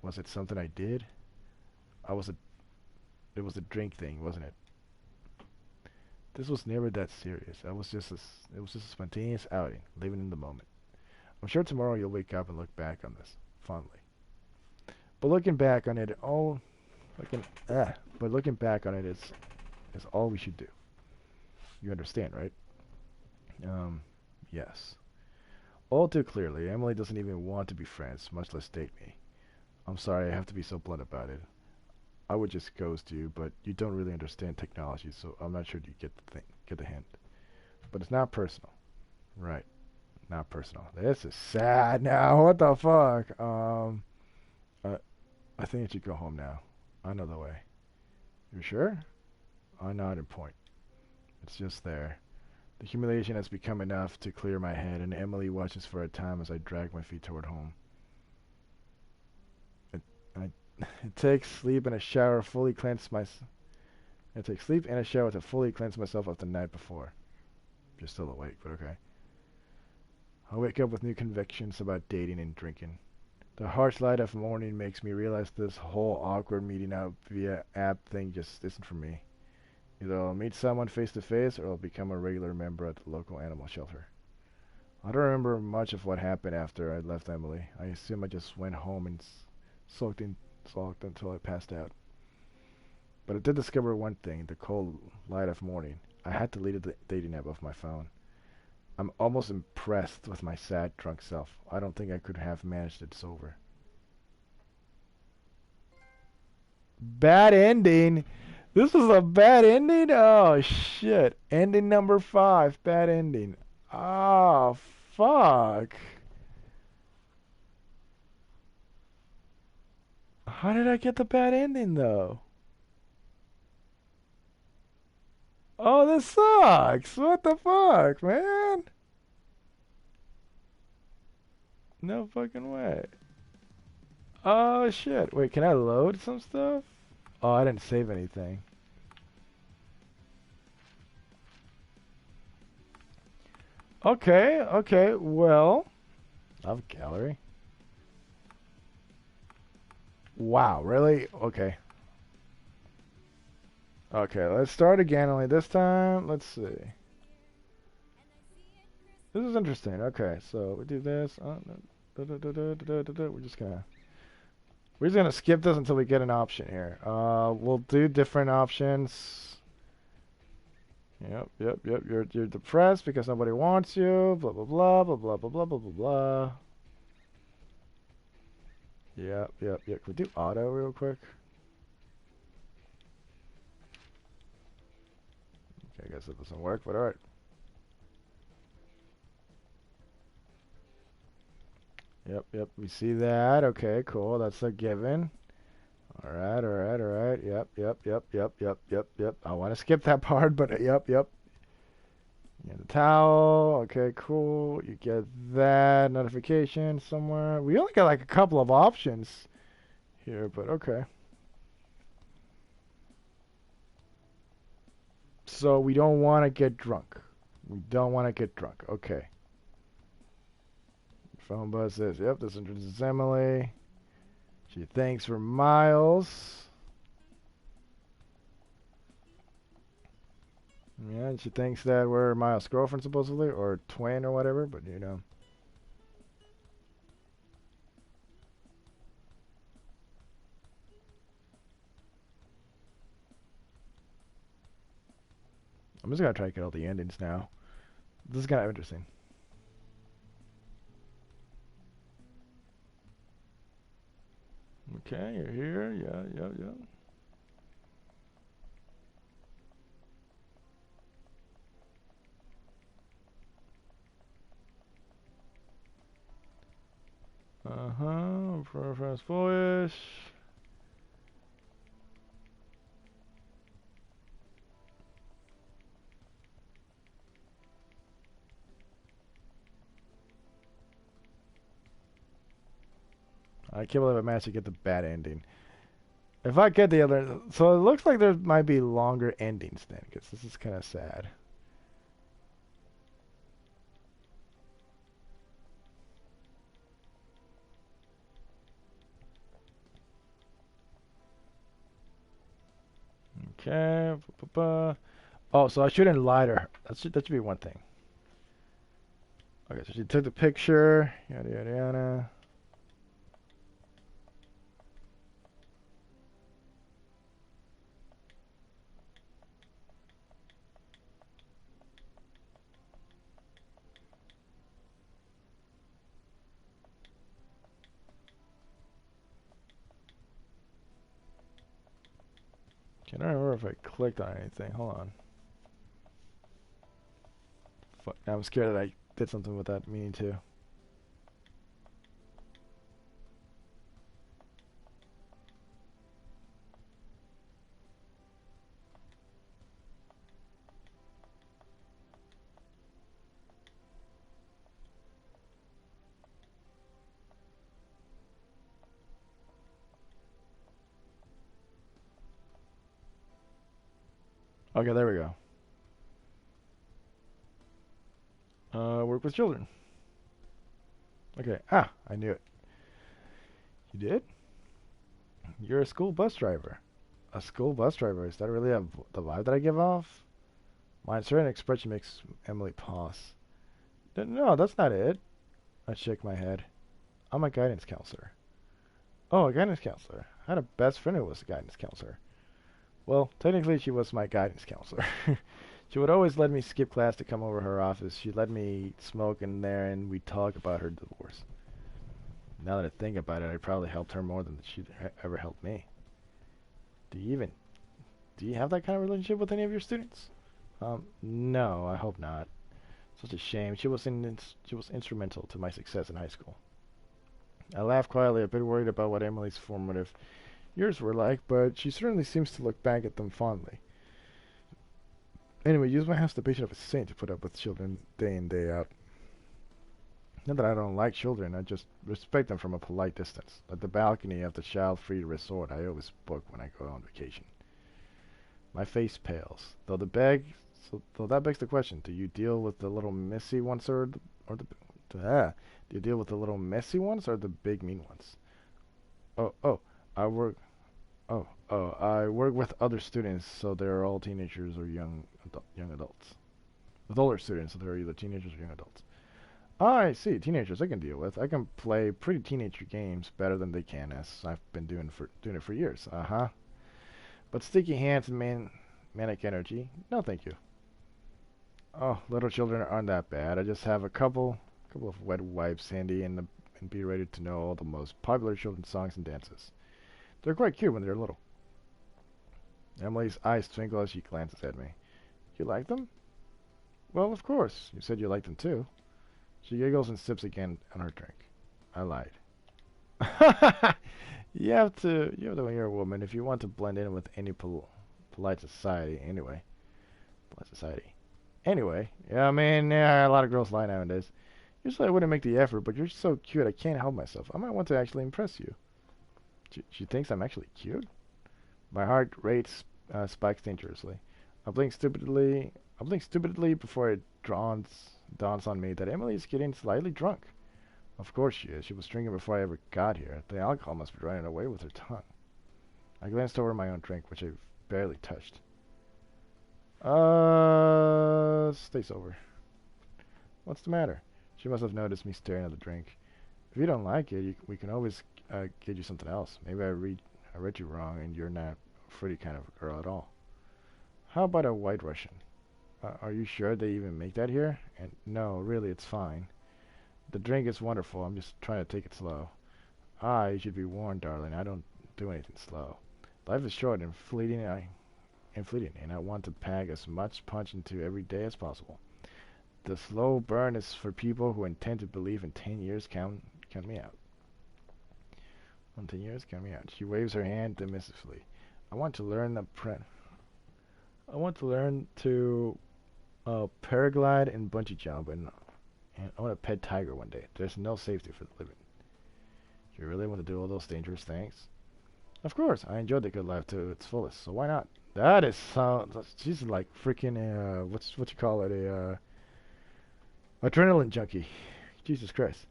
Was it something I did? I was a. It was a drink thing, wasn't it? This was never that serious. It was just a spontaneous outing, living in the moment. I'm sure tomorrow you'll wake up and look back on this fondly. But looking back on it, looking, but looking back on it is all we should do. You understand, right? Yes. All too clearly, Emily doesn't even want to be friends, much less date me. I'm sorry I have to be so blunt about it. I would just ghost you, but you don't really understand technology, so I'm not sure you get the hint. But it's not personal. Right. Not personal. This is sad now. What the fuck? I, I think I should go home now. I know the way. You sure? I nod and point. It's just there. The humiliation has become enough to clear my head, and Emily watches for a time as I drag my feet toward home. It, I, it takes sleep and a shower fully cleanse my. It takes sleep and a shower to fully cleanse myself of the night before. You're still awake, but okay. I wake up with new convictions about dating and drinking. The harsh light of morning makes me realize this whole awkward meeting up via app thing just isn't for me. Either I'll meet someone face to face or I'll become a regular member at the local animal shelter. I don't remember much of what happened after I left Emily. I assume I just went home and sulked until I passed out. But I did discover one thing, the cold light of morning. I had to delete the dating app off my phone. I'm almost impressed with my sad, drunk self. I don't think I could have managed it sober. Bad ending. This is a bad ending? Oh, shit. Ending number 5. Bad ending. Oh, fuck. How did I get the bad ending, though? Oh, this sucks. What the fuck, man? No fucking way. Oh, shit. Wait, can I load some stuff? Oh, I didn't save anything. Okay, well. I have a gallery. Wow, really? Okay. Okay, let's start again, only this time. Let's see. This is interesting. Okay, so we do this. We're just gonna skip this until we get an option here. We'll do different options. Yep. You're depressed because nobody wants you. Blah blah blah blah blah blah blah blah blah blah. Yep. Can we do auto real quick? Okay, I guess it doesn't work, but alright. Yep. We see that. Okay, cool. That's a given. Alright. Yep. I want to skip that part, but yep. You get the towel. Okay, cool. You get that notification somewhere. We only got like a couple of options here, but okay. So we don't want to get drunk. Okay. Phone buzz says, yep, this is Emily. She thanks for Miles. Yeah, and she thinks that we're Miles' girlfriend supposedly, or twin or whatever, but you know. I'm just gonna try to get all the endings now. This is kind of interesting. Okay, you're here. Yeah, yeah, yeah. Uh-huh. Preference voice. I can't believe I managed to get the bad ending. If I get the other... So it looks like there might be longer endings then, because this is kind of sad. Okay. Oh, so I shouldn't lie to her. That should be one thing. Okay, so she took the picture. Yada, yada, yada. Can I remember if I clicked on anything? Hold on. Fuck, I'm scared that I did something with that meaning too. Okay, there we go. Work with children. Okay. Ah, I knew it. You did? You're a school bus driver. A school bus driver. Is that really the vibe that I give off? My certain expression makes Emily pause. No, that's not it. I shake my head. I'm a guidance counselor. Oh, a guidance counselor. I had a best friend who was a guidance counselor. Well, technically she was my guidance counselor. She would always let me skip class to come over her office. She'd let me smoke in there and we'd talk about her divorce. Now that I think about it, I probably helped her more than she'd ever helped me. Do you even... Do you have that kind of relationship with any of your students? No, I hope not. Such a shame. She was instrumental to my success in high school. I laugh quietly, a bit worried about what Emily's formative years were like, but she certainly seems to look back at them fondly. Anyway, use my house the patient of a saint to put up with children day in, day out. Not that I don't like children, I just respect them from a polite distance. Like the balcony of the child-free resort I always book when I go on vacation. My face pales, though that begs the question: do you deal with the little messy ones do you deal with the little messy ones or the big mean ones? Oh, oh, I work. I work with other students, so they're all teenagers or young adults. With older students, so they're either teenagers or young adults. Ah, I see. Teenagers I can deal with. I can play pretty teenager games better than they can, as I've been doing it for years. Uh huh. But sticky hands and manic energy? No, thank you. Oh, little children aren't that bad. I just have a couple of wet wipes handy and be ready to know all the most popular children's songs and dances. They're quite cute when they're little. Emily's eyes twinkle as she glances at me. You like them? Well, of course. You said you liked them too. She giggles and sips again on her drink. I lied. When you're a woman, if you want to blend in with any polite society, anyway. Polite society. Anyway, yeah, I mean, yeah, a lot of girls lie nowadays. Usually I wouldn't make the effort, but you're so cute I can't help myself. I might want to actually impress you. She thinks I'm actually cute? My heart rate spikes dangerously. I blink stupidly. I blink stupidly before it dawns on me that Emily is getting slightly drunk. Of course she is. She was drinking before I ever got here. The alcohol must be running away with her tongue. I glanced over my own drink, which I barely touched. Stay sober. What's the matter? She must have noticed me staring at the drink. If you don't like it, we can always get you something else. Maybe I read you wrong, and you're not a fruity kind of girl at all. How about a White Russian? Are you sure they even make that here? And no, really, it's fine. The drink is wonderful. I'm just trying to take it slow. Ah, you should be warned, darling. I don't do anything slow. Life is short and fleeting, and I want to pack as much punch into every day as possible. The slow burn is for people who intend to believe in 10 years. Count me out. On 10 years, count me out. She waves her hand dismissively. I want to learn I want to learn to paraglide and bungee jump, and I want to pet tiger one day. There's no safety for the living. You really want to do all those dangerous things? Of course, I enjoyed the good life to its fullest, so why not? That is she's like freaking what you call it, a adrenaline junkie. Jesus Christ.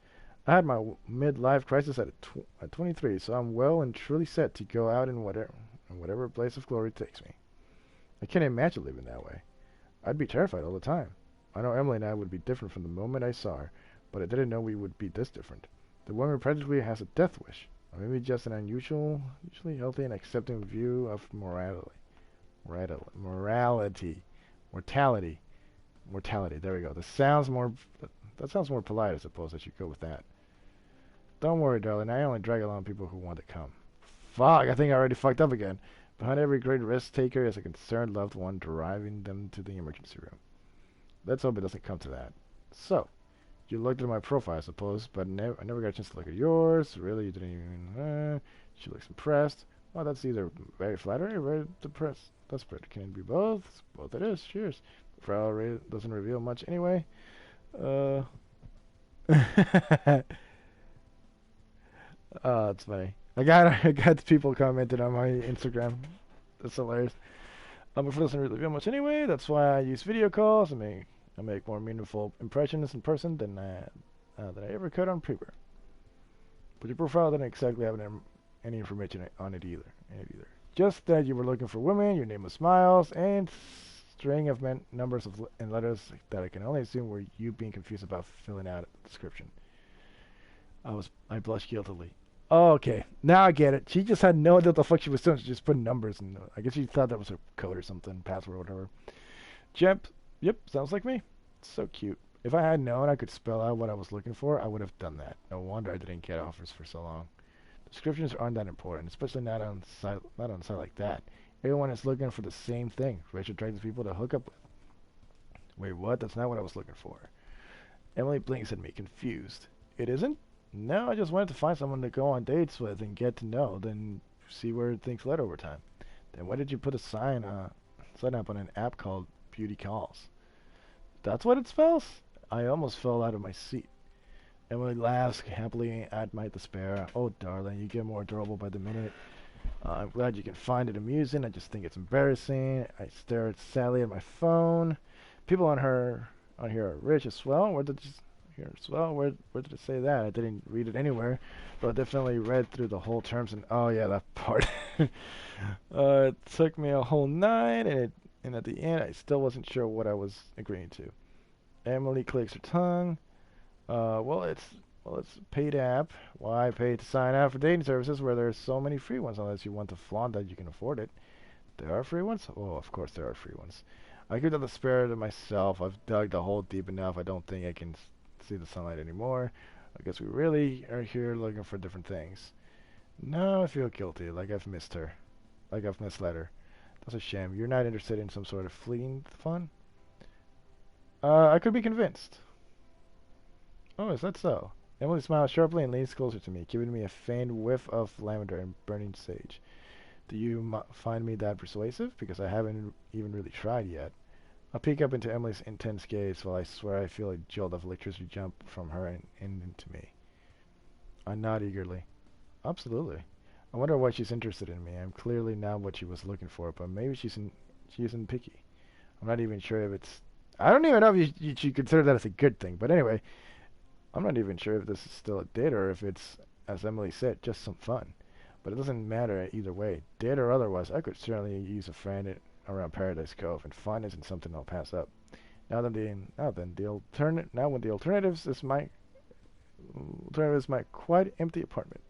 I had my midlife crisis at 23, so I'm well and truly set to go out in whatever place of glory takes me. I can't imagine living that way. I'd be terrified all the time. I know Emily and I would be different from the moment I saw her, but I didn't know we would be this different. The woman practically has a death wish, or maybe just an unusually healthy and accepting view of mortality. There we go. That sounds more polite, I suppose. I should go with that. Don't worry, darling. I only drag along people who want to come. Fuck! I think I already fucked up again. Behind every great risk taker is a concerned loved one driving them to the emergency room. Let's hope it doesn't come to that. So, you looked at my profile, I suppose, but I never got a chance to look at yours. Really, you didn't even... She looks impressed. Well, that's either very flattering or very desperate. Can it be both? Both it is. Cheers. Profile doesn't reveal much anyway. Oh, it's funny. I got people commented on my Instagram. That's hilarious. My phone doesn't really reveal much anyway. That's why I use video calls. I make more meaningful impressions in person than I ever could on paper. But your profile didn't exactly have any information on it either. Just that you were looking for women, your name was Smiles, and string of numbers and letters that I can only assume were you being confused about filling out a description. I blushed guiltily. Oh, okay, now I get it. She just had no idea what the fuck she was doing. She just put numbers in. I guess she thought that was her code or something, password or whatever. Yep, sounds like me. So cute. If I had known I could spell out what I was looking for, I would have done that. No wonder I didn't get offers for so long. Descriptions aren't that important, especially not on a site like that. Everyone is looking for the same thing. Rich attractive people to hook up with. Wait, what? That's not what I was looking for. Emily blinks at me, confused. It isn't? No, I just wanted to find someone to go on dates with and get to know, then see where things led over time. Then why did you put a sign up on an app called Beauty Calls? That's what it spells? I almost fell out of my seat. Emily laughs happily at my despair. Oh, darling, you get more adorable by the minute. I'm glad you can find it amusing. I just think it's embarrassing. I stare sadly at my phone. People on here are rich as well. Where did it say that? I didn't read it anywhere, but I definitely read through the whole terms and oh yeah, that part. It took me a whole night, and at the end, I still wasn't sure what I was agreeing to. Emily clicks her tongue. Well, it's a paid app. Why pay to sign up for dating services where there's so many free ones unless you want to flaunt that you can afford it? There are free ones? Oh, of course there are free ones. I could have the spirit of myself. I've dug the hole deep enough. I don't think I can see the sunlight anymore. I guess we really are here looking for different things. No, I feel guilty, like I've missed her. Like I've misled her. That's a shame. You're not interested in some sort of fleeting fun? I could be convinced. Oh, is that so? Emily smiles sharply and leans closer to me, giving me a faint whiff of lavender and burning sage. Do you find me that persuasive? Because I haven't even really tried yet. I peek up into Emily's intense gaze while I swear I feel a jolt of electricity jump from her and into me. I nod eagerly. Absolutely. I wonder why she's interested in me. I'm clearly not what she was looking for, but maybe she isn't picky. I'm not even sure if it's... I don't even know if you should consider that as a good thing, but anyway, I'm not even sure if this is still a date or if it's, as Emily said, just some fun. But it doesn't matter either way. Date or otherwise, I could certainly use a friend around Paradise Cove, and fun isn't something I'll pass up. Now when the alternative is my quite empty apartment.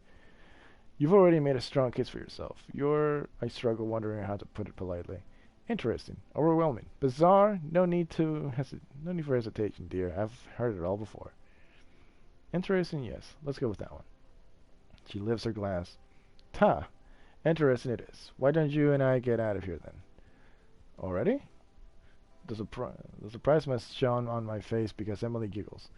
You've already made a strong case for yourself. I struggle wondering how to put it politely. Interesting. Overwhelming. Bizarre. No need for hesitation, dear. I've heard it all before. Interesting, yes. Let's go with that one. She lifts her glass. Ta. Interesting it is. Why don't you and I get out of here then? Already? The surprise must shone on my face because Emily giggles.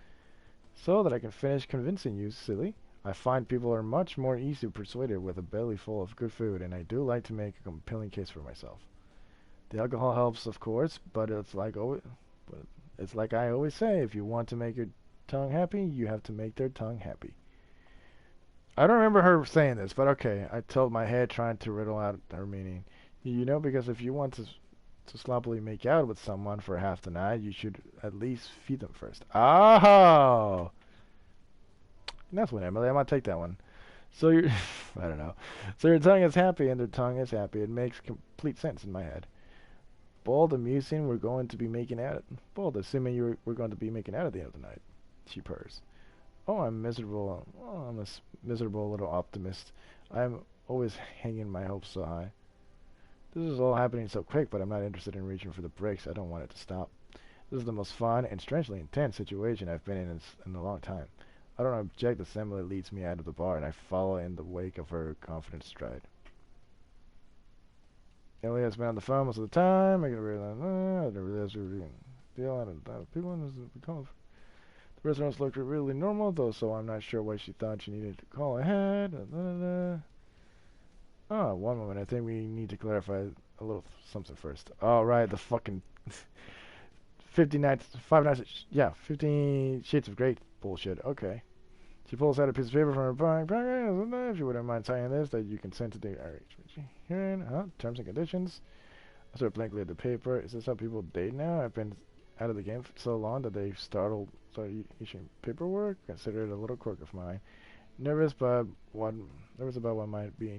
So that I can finish convincing you, silly. I find people are much more easily persuaded with a belly full of good food, and I do like to make a compelling case for myself. The alcohol helps, of course, but it's like I always say: if you want to make your tongue happy, you have to make their tongue happy. I don't remember her saying this, but okay. I told my head trying to riddle out her meaning. You know, because if you want to sloppily make out with someone for half the night, you should at least feed them first. Oh, that's one, Emily. I might take that one. So your, I don't know. So your tongue is happy and their tongue is happy. It makes complete sense in my head. Bold, amusing. We're going to be making out. Bold, assuming we're going to be making out at the end of the night. She purrs. Oh, I'm miserable. Oh, I'm a miserable little optimist. I'm always hanging my hopes so high. This is all happening so quick, but I'm not interested in reaching for the brakes. I don't want it to stop. This is the most fun and strangely intense situation I've been in a long time. I don't object as Emily leads me out of the bar, and I follow in the wake of her confident stride. Emily has been on the phone most of the time. I can realize, I don't realize we're deal out of people in this because the restaurants looked really normal, though, so I'm not sure why she thought she needed to call ahead. Oh, one moment. I think we need to clarify a little something first. All right, the fucking 50 nights, 5 nights, yeah, 50 Shades of Grey bullshit. Okay. She pulls out a piece of paper from her bag. If you wouldn't mind signing this, that you consent to the arrangement. Hearing, terms and conditions. I sort of blankly at the paper. Is this how people date now? I've been out of the game for so long that they've started issuing paperwork. Consider it a little quirk of mine. Nervous about what might be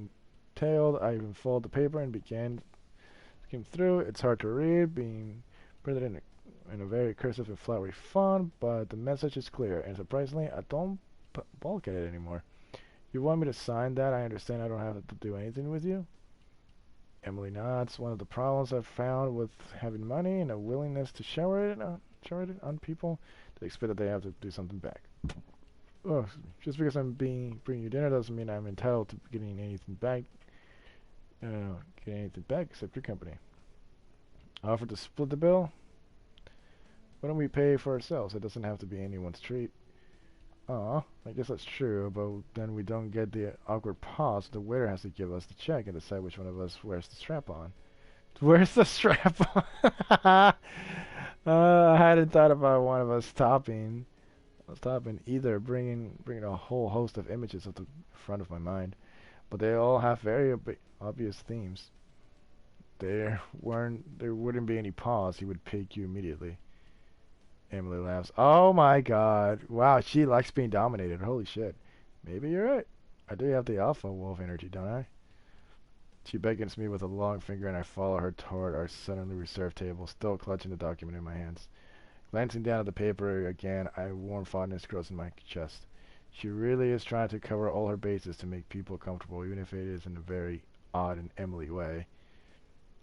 entailed. I unfold the paper and began skim through. It's hard to read, being printed in a very cursive and flowery font, but the message is clear, and surprisingly, I don't balk at it anymore. You want me to sign that? I understand I don't have to do anything with you. Emily nods. One of the problems I've found with having money and a willingness to shower it on people, they expect that they have to do something back. Oh, just because I'm bringing you dinner doesn't mean I'm entitled to getting anything back. Getting anything back except your company. I offered to split the bill. Why don't we pay for ourselves? It doesn't have to be anyone's treat. I guess that's true, but then we don't get the awkward pause. The waiter has to give us the check and decide which one of us wears the strap on. Where's the strap on? I hadn't thought about one of us stopping either, bringing a whole host of images at the front of my mind, but they all have very obvious themes. There wouldn't be any pause. He would pick you immediately. Emily laughs. Oh my god. Wow, she likes being dominated. Holy shit. Maybe you're right. I do have the alpha wolf energy, don't I? She beckons me with a long finger and I follow her toward our suddenly reserved table, still clutching the document in my hands. Glancing down at the paper again, a warm fondness grows in my chest. She really is trying to cover all her bases to make people comfortable, even if it is in a very odd and Emily way.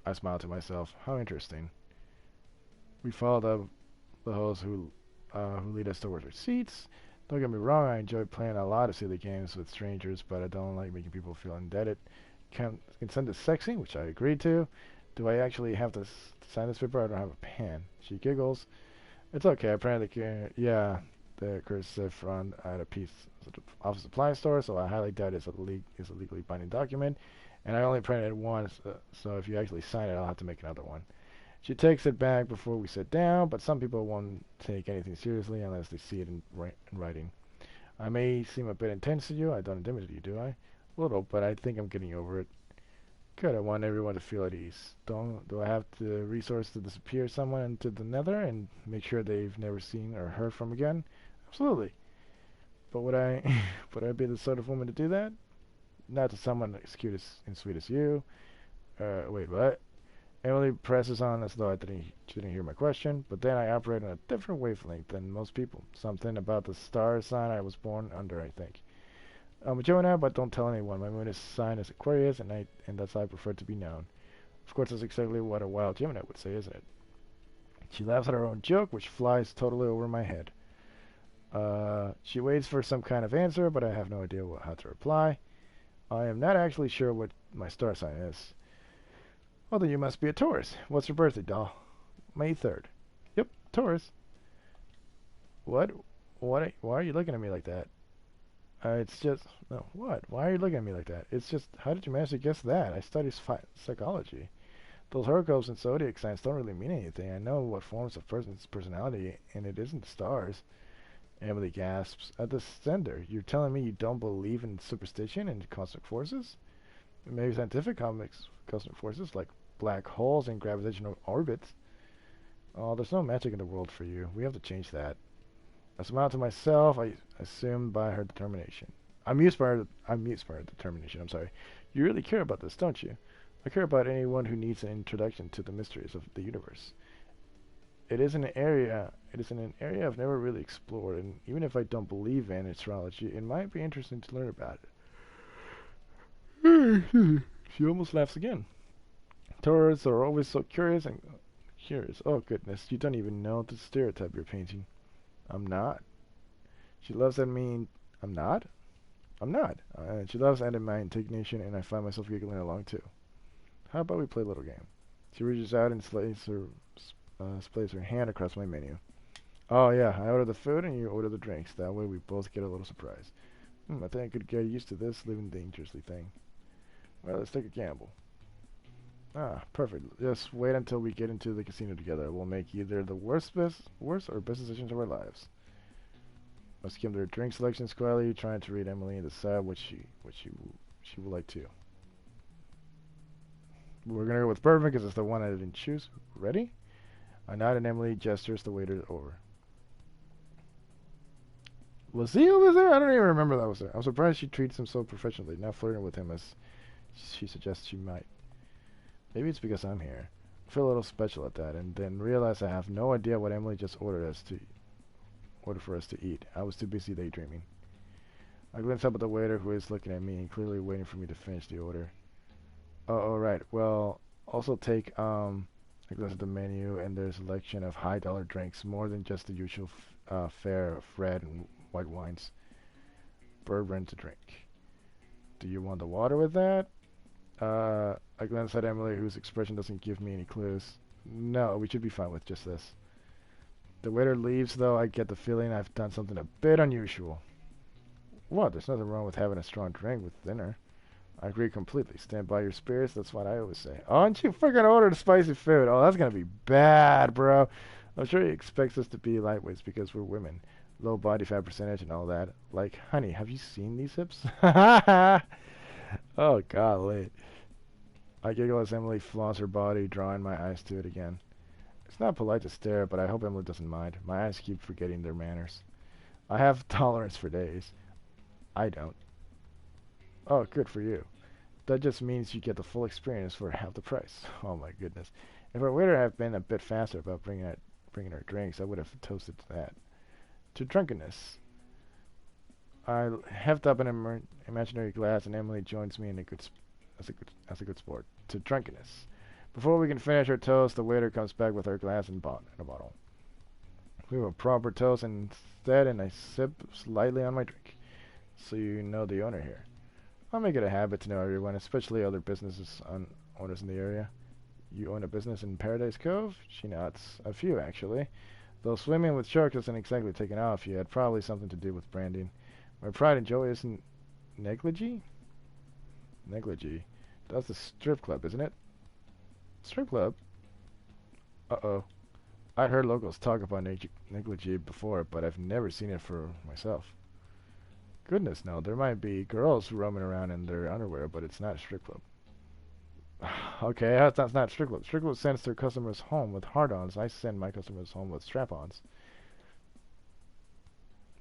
I smile to myself. How interesting. We followed up the hosts who lead us towards our seats. Don't get me wrong, I enjoy playing a lot of silly games with strangers, but I don't like making people feel indebted. Consent is sexy, which I agreed to. Do I actually have to sign this paper? I don't have a pen. She giggles. It's okay, I printed the cursive front at a piece of the office supply store, so I highly doubt it's a legally binding document. And I only printed it once, so if you actually sign it, I'll have to make another one. She takes it back before we sit down, but some people won't take anything seriously unless they see it in writing. I may seem a bit intense to you. I don't intimidate you, do I? A little, but I think I'm getting over it. Good, I want everyone to feel at ease. Do I have the resource to disappear someone into the nether and make sure they've never seen or heard from again? Absolutely. But would I be the sort of woman to do that? Not to someone as cute and sweet as you. Wait, what? Emily presses on as though she didn't hear my question, but then I operate on a different wavelength than most people. Something about the star sign I was born under, I think. I'm a Jonah, but don't tell anyone. My moon is sign is Aquarius, and that's how I prefer to be known. Of course, that's exactly what a wild Gemini would say, isn't it? She laughs at her own joke, which flies totally over my head. She waits for some kind of answer, but I have no idea how to reply. I am not actually sure what my star sign is. Well, then you must be a Taurus. What's your birthday, doll? May 3rd. Yep, Taurus. What? Why are you looking at me like that? It's just... No, what? Why are you looking at me like that? It's just... How did you manage to guess that? I study psychology. Those horoscopes and zodiac signs don't really mean anything. I know what forms a person's personality, and it isn't stars. Emily gasps. At the sender, you're telling me you don't believe in superstition and cosmic forces? Maybe scientific cosmic forces, like black holes and gravitational orbits. Oh, there's no magic in the world for you. We have to change that. I smile to myself. I assume by her determination. I'm amused by her determination. I'm sorry. You really care about this, don't you? I care about anyone who needs an introduction to the mysteries of the universe. It is in an area I've never really explored, and even if I don't believe in astrology, it might be interesting to learn about it. She almost laughs again. Taurus are always so curious and curious. Oh goodness, you don't even know the stereotype you're painting. I'm not. She laughs at me. I'm not. I'm not. She laughs at my indignation, and I find myself giggling along too. How about we play a little game? She reaches out and splays her hand across my menu. Oh yeah, I order the food and you order the drinks. That way we both get a little surprise. I think I could get used to this living dangerously thing. Well, let's take a gamble. Ah, perfect. Just wait until we get into the casino together. We'll make either the worst or best decisions of our lives. I skimmed their drink selections quietly, trying to read Emily and decide what she would like to. We're gonna go with perfect because it's the one I didn't choose. Ready? I nod and Emily gestures the waiter over. Was he over there? I don't even remember that was there. I'm surprised she treats him so professionally, not flirting with him as she suggests she might. Maybe it's because I'm here. I feel a little special at that, and then realize I have no idea what Emily just ordered for us to eat. I was too busy daydreaming. I glance up at the waiter who is looking at me and clearly waiting for me to finish the order. Oh, right. Well, also take I glance at the menu, and there's a selection of high-dollar drinks, more than just the usual fare of red and white wines. Bourbon to drink. Do you want the water with that? I glance at Emily, whose expression doesn't give me any clues. No, we should be fine with just this. The waiter leaves, though I get the feeling I've done something a bit unusual. What? There's nothing wrong with having a strong drink with dinner. I agree completely. Stand by your spirits, that's what I always say. Oh, and you freaking ordered spicy food. Oh, that's gonna be bad, bro. I'm sure he expects us to be lightweights because we're women. Low body fat percentage and all that. Like, honey, have you seen these hips? Oh, golly. I giggle as Emily flaunts her body, drawing my eyes to it again. It's not polite to stare, but I hope Emily doesn't mind. My eyes keep forgetting their manners. I have tolerance for days. I don't. Oh, good for you. That just means you get the full experience for half the price. Oh my goodness. If our waiter had been a bit faster about bringing our drinks, I would have toasted to that. To drunkenness. I heft up an imaginary glass, and Emily joins me in as a good sport. To drunkenness. Before we can finish our toast, the waiter comes back with our glass and a bottle. We have a proper toast instead, and I sip slightly on my drink. So you know the owner here. I'll make it a habit to know everyone, especially other owners in the area. You own a business in Paradise Cove? She nods. A few, actually. Though swimming with sharks hasn't exactly taken off yet, probably something to do with branding. My pride and joy isn't negligee? Negligee. That's the strip club, isn't it? Strip club? Uh-oh. I'd heard locals talk about negligee before, but I've never seen it for myself. Goodness, no. There might be girls roaming around in their underwear, but it's not a strip club. Okay, that's not strip club. Strip club sends their customers home with hard-ons. I send my customers home with strap-ons.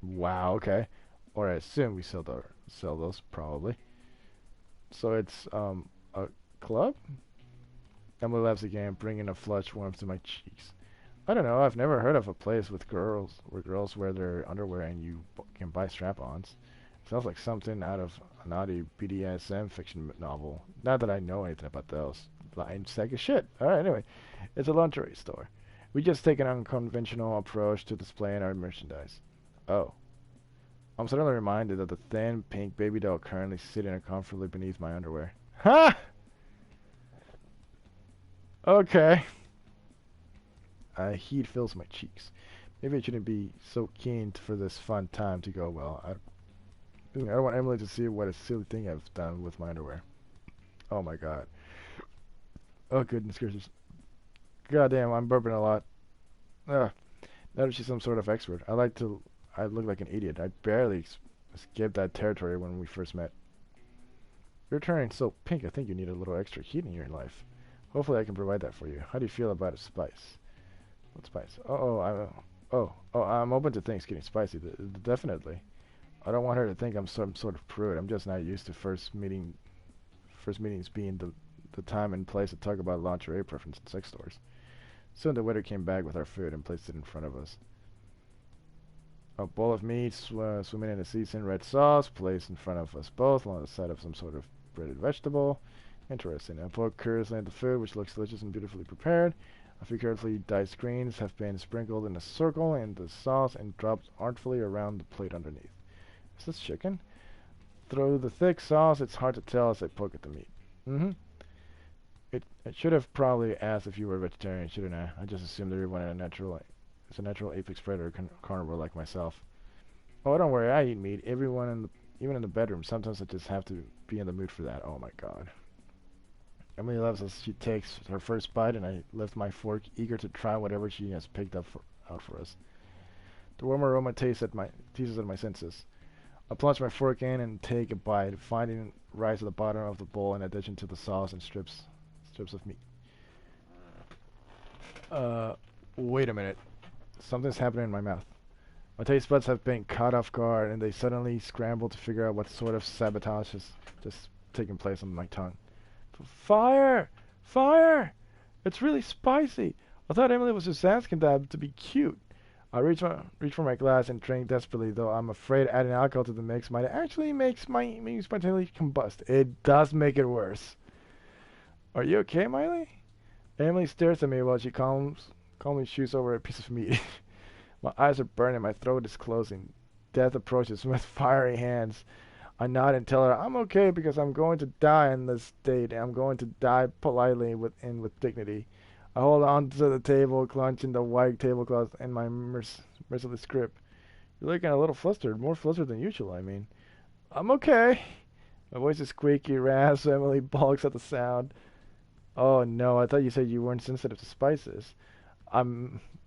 Wow, okay. Or I assume we sell those, probably. So it's, a club? Emily laughs again, bringing a flush warmth to my cheeks. I don't know, I've never heard of a place where girls wear their underwear and you can buy strap-ons. Sounds like something out of a naughty BDSM fiction novel. Not that I know anything about those. lying sack of shit. Alright, anyway. It's a lingerie store. We just take an unconventional approach to displaying our merchandise. Oh. I'm suddenly reminded of the thin, pink baby doll currently sitting uncomfortably beneath my underwear. Ha! Okay. Heat fills my cheeks. Maybe I shouldn't be so keen for this fun time to go well. I don't want Emily to see what a silly thing I've done with my underwear. Oh my god. Oh goodness gracious. Goddamn, I'm burping a lot. Ugh. Now that she's some sort of expert, I look like an idiot. I barely escaped that territory when we first met. You're turning so pink, I think you need a little extra heat in your life. Hopefully I can provide that for you. How do you feel about a spice? What spice? I'm open to things getting spicy. Definitely. I don't want her to think I'm some sort of prude. I'm just not used to first meetings being the time and place to talk about lingerie preference in sex stores. Soon the waiter came back with our food and placed it in front of us. A bowl of meat swimming in a seasoned red sauce placed in front of us both on the side of some sort of breaded vegetable. Interesting. I poke curiously at the food, which looks delicious and beautifully prepared. A few carefully diced greens have been sprinkled in a circle in the sauce and dropped artfully around the plate underneath. Is this chicken? Through the thick sauce, it's hard to tell as I poke at the meat. I should have probably asked if you were a vegetarian, shouldn't I? I just assumed everyone is a natural apex predator carnivore like myself. Oh, don't worry, I eat meat. Even in the bedroom. Sometimes I just have to be in the mood for that. Oh my god. Emily loves as she takes her first bite, and I lift my fork, eager to try whatever she has picked out for us. The warm aroma teases at my senses. I plunge my fork in and take a bite, finding rice at the bottom of the bowl in addition to the sauce and strips of meat. Wait a minute. Something's happening in my mouth. My taste buds have been caught off guard, and they suddenly scramble to figure out what sort of sabotage has just taken place on my tongue. Fire! Fire! It's really spicy. I thought Emily was just asking that to be cute. I reach for my glass and drink desperately, though I'm afraid adding alcohol to the mix might actually makes my spontaneously combust. It does make it worse. Are you okay, Miley? Emily stares at me while she calmly chews over a piece of meat. My eyes are burning, my throat is closing. Death approaches with fiery hands. I nod and tell her I'm okay because I'm going to die in this state, and I'm going to die politely and with dignity. I hold on to the table, clenching the white tablecloth in my merciless grip. You're looking a little flustered, more flustered than usual, I mean. I'm okay. My voice is squeaky, rasp. Emily balks at the sound. Oh no, I thought you said you weren't sensitive to spices. I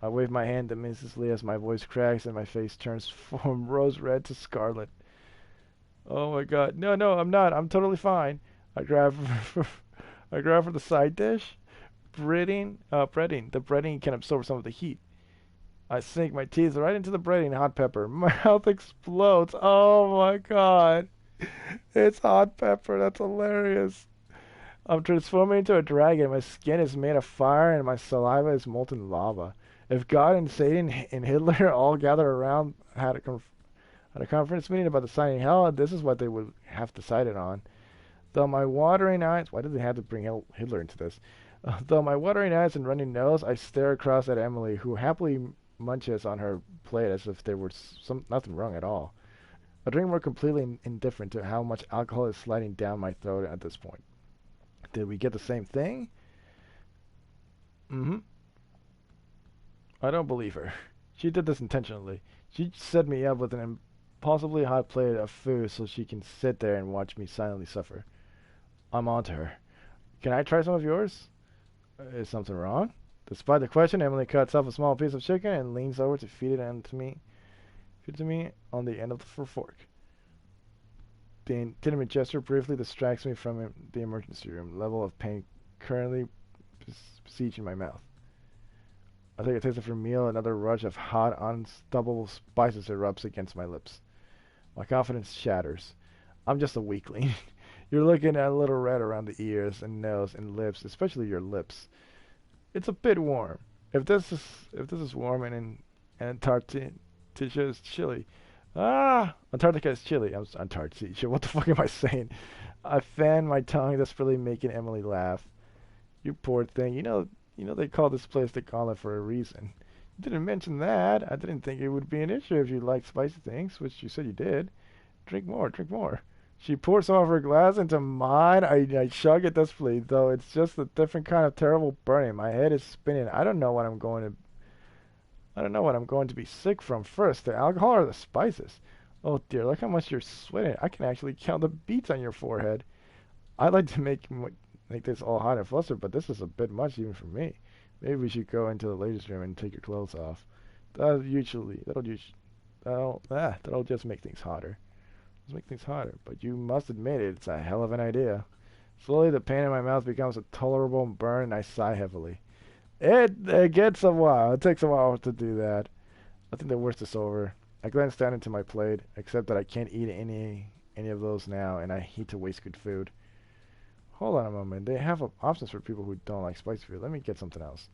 wave my hand dismissively as my voice cracks and my face turns from rose red to scarlet. Oh my god. No, I'm not. I'm totally fine. I grab for the side dish. Breading. The breading can absorb some of the heat. I sink my teeth right into the breading hot pepper. My mouth explodes. Oh my god. It's hot pepper. That's hilarious. I'm transforming into a dragon. My skin is made of fire and my saliva is molten lava. If God and Satan and Hitler all gathered around had a conference meeting about deciding hell, this is what they would have decided on. Though my watering eyes... Why did they have to bring Hitler into this? Though my watering eyes and running nose, I stare across at Emily, who happily munches on her plate as if there were nothing wrong at all. I drink more completely indifferent to how much alcohol is sliding down my throat at this point. Did we get the same thing? I don't believe her. She did this intentionally. She set me up with an impossibly hot plate of food so she can sit there and watch me silently suffer. I'm on to her. Can I try some of yours? Is something wrong? Despite the question, Emily cuts off a small piece of chicken and leans over to feed it to me on the end of her fork. The intimate gesture briefly distracts me from the emergency room. Level of pain currently besieging my mouth. I take a taste of her meal. Another rush of hot, unstoppable spices erupts against my lips. My confidence shatters. I'm just a weakling. You're looking at a little red around the ears and nose and lips, especially your lips. It's a bit warm. If this is warm and Antarctica is chilly. Antarctica is chilly. Antarctica. What the fuck am I saying? I fan my tongue, desperately making Emily laugh. You poor thing. You know they call this place the Gauntlet for a reason. You didn't mention that. I didn't think it would be an issue if you liked spicy things, which you said you did. Drink more, drink more. She poured some of her glass into mine. I chug it desperately, though it's just a different kind of terrible burning. My head is spinning. I don't know what I'm going to be sick from first, the alcohol or the spices. Oh dear, look how much you're sweating. I can actually count the beads on your forehead. I'd like to make this all hot and flustered, but this is a bit much even for me. Maybe we should go into the ladies' room and take your clothes off. That'll just make things hotter. Just make things hotter. But you must admit it's a hell of an idea. Slowly, the pain in my mouth becomes a tolerable burn, and I sigh heavily. It gets a while. It takes a while to do that. I think the worst is over. I glance down into my plate, except that I can't eat any of those now, and I hate to waste good food. Hold on a moment. They have options for people who don't like spicy food. Let me get something else.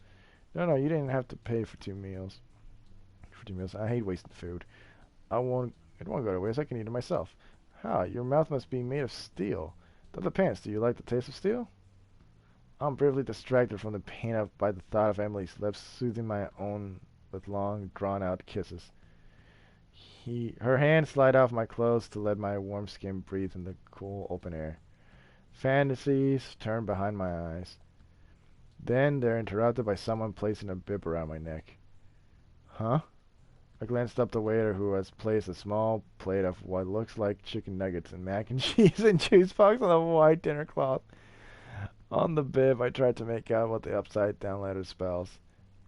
No, you didn't have to pay for 2 meals. For 2 meals. I hate wasting food. It won't go to waste. I can eat it myself. How? Your mouth must be made of steel. That depends. Do you like the taste of steel? I'm briefly distracted from the pain by the thought of Emily's lips soothing my own with long, drawn-out kisses. Her hands slide off my clothes to let my warm skin breathe in the cool, open air. Fantasies turn behind my eyes. Then they're interrupted by someone placing a bib around my neck. Huh? I glanced up the waiter who has placed a small plate of what looks like chicken nuggets and mac and cheese and juice box on a white dinner cloth. On the bib, I tried to make out what the upside-down letter spells.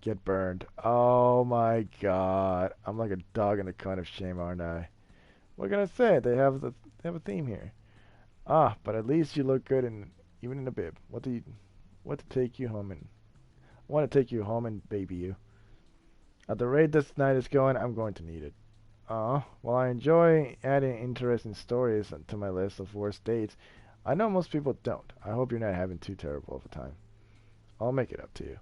Get burned. Oh my god. I'm like a dog in a cone of shame, aren't I? What can I say? They have a theme here. Ah, but at least you look good even in a bib. What to take you home and I want to take you home and baby you. At the rate this night is going, I'm going to need it. While I enjoy adding interesting stories to my list of worst dates, I know most people don't. I hope you're not having too terrible of a time. I'll make it up to you.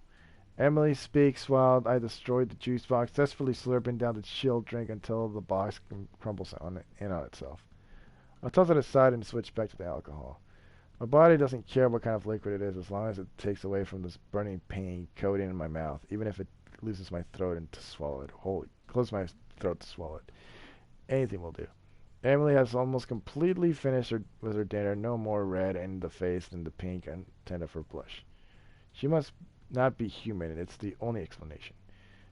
Emily speaks while I destroy the juice box, desperately slurping down the chilled drink until the box crumbles in on itself. I toss it aside and switch back to the alcohol. My body doesn't care what kind of liquid it is as long as it takes away from this burning pain coating in my mouth, even if it loses my throat and to swallow it. Close my throat to swallow it. Anything will do. Emily has almost completely finished with her dinner, no more red in the face than the pink and tint of her blush. She must not be human, it's the only explanation.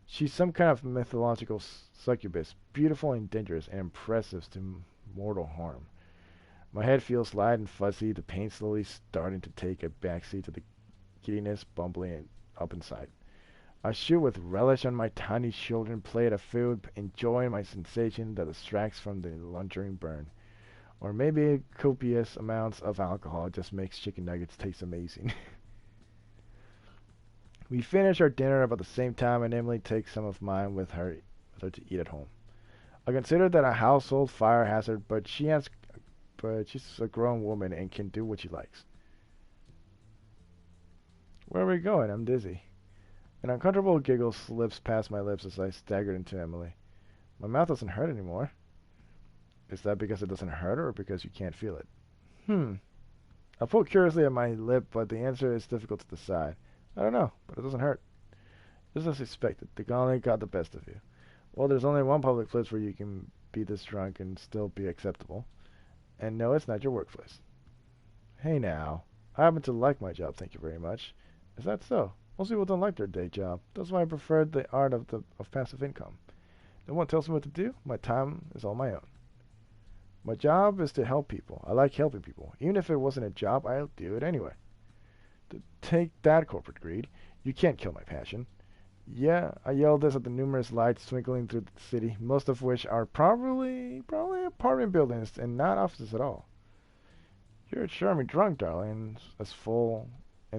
She's some kind of mythological succubus, beautiful and dangerous and impressive to mortal harm. My head feels light and fuzzy, the pain slowly starting to take a backseat to the giddiness bubbling up inside. I chew with relish on my tiny children plate of food, enjoying my sensation that distracts from the lunging burn. Or maybe copious amounts of alcohol just makes chicken nuggets taste amazing. We finish our dinner about the same time, and Emily takes some of mine with her to eat at home. I consider that a household fire hazard, but she's a grown woman and can do what she likes. Where are we going? I'm dizzy. An uncomfortable giggle slips past my lips as I stagger into Emily. My mouth doesn't hurt anymore. Is that because it doesn't hurt or because you can't feel it? I pull curiously at my lip, but the answer is difficult to decide. I don't know, but it doesn't hurt. Just as expected, the gauntlet got the best of you. Well, there's only one public place where you can be this drunk and still be acceptable. And no, it's not your workplace. Hey now, I happen to like my job, thank you very much. Is that so? Most people don't like their day job. That's why I prefer the art of passive income. No one tells me what to do. My time is all my own. My job is to help people. I like helping people. Even if it wasn't a job, I'll do it anyway. To take that, corporate greed. You can't kill my passion. Yeah, I yell this at the numerous lights twinkling through the city, most of which are probably apartment buildings and not offices at all. You're a charming drunk, darling,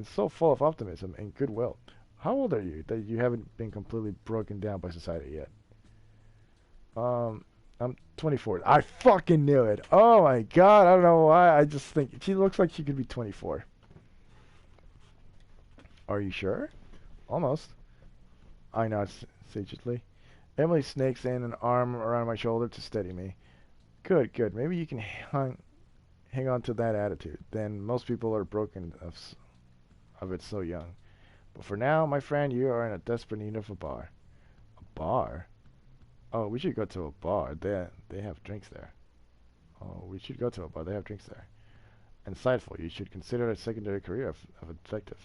so full of optimism and goodwill. How old are you that you haven't been completely broken down by society yet? I'm 24. I fucking knew it. Oh my god, I don't know why. I just think she looks like she could be 24. Are you sure? Almost. I nod sagely. Emily snakes in an arm around my shoulder to steady me. Good. Maybe you can hang on to that attitude. Then most people are broken of it so young. But for now, my friend, you are in a desperate need of a bar. A bar? Oh, we should go to a bar. They have drinks there. Oh, we should go to a bar. They have drinks there. Insightful. You should consider a secondary career of a detective.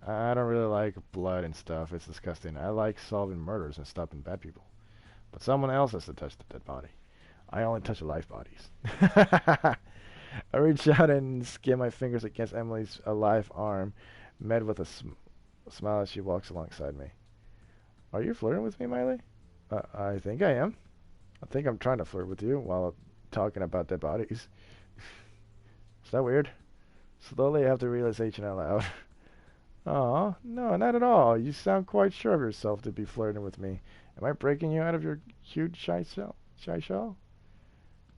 I don't really like blood and stuff. It's disgusting. I like solving murders and stopping bad people. But someone else has to touch the dead body. I only touch alive bodies. I reach out and skim my fingers against Emily's alive arm, met with a smile as she walks alongside me. Are you flirting with me, Miley? I think I am. I think I'm trying to flirt with you while talking about dead bodies. Is that weird? Slowly after realization out loud. Oh, no, not at all. You sound quite sure of yourself to be flirting with me. Am I breaking you out of your cute shy shell? Shy shell?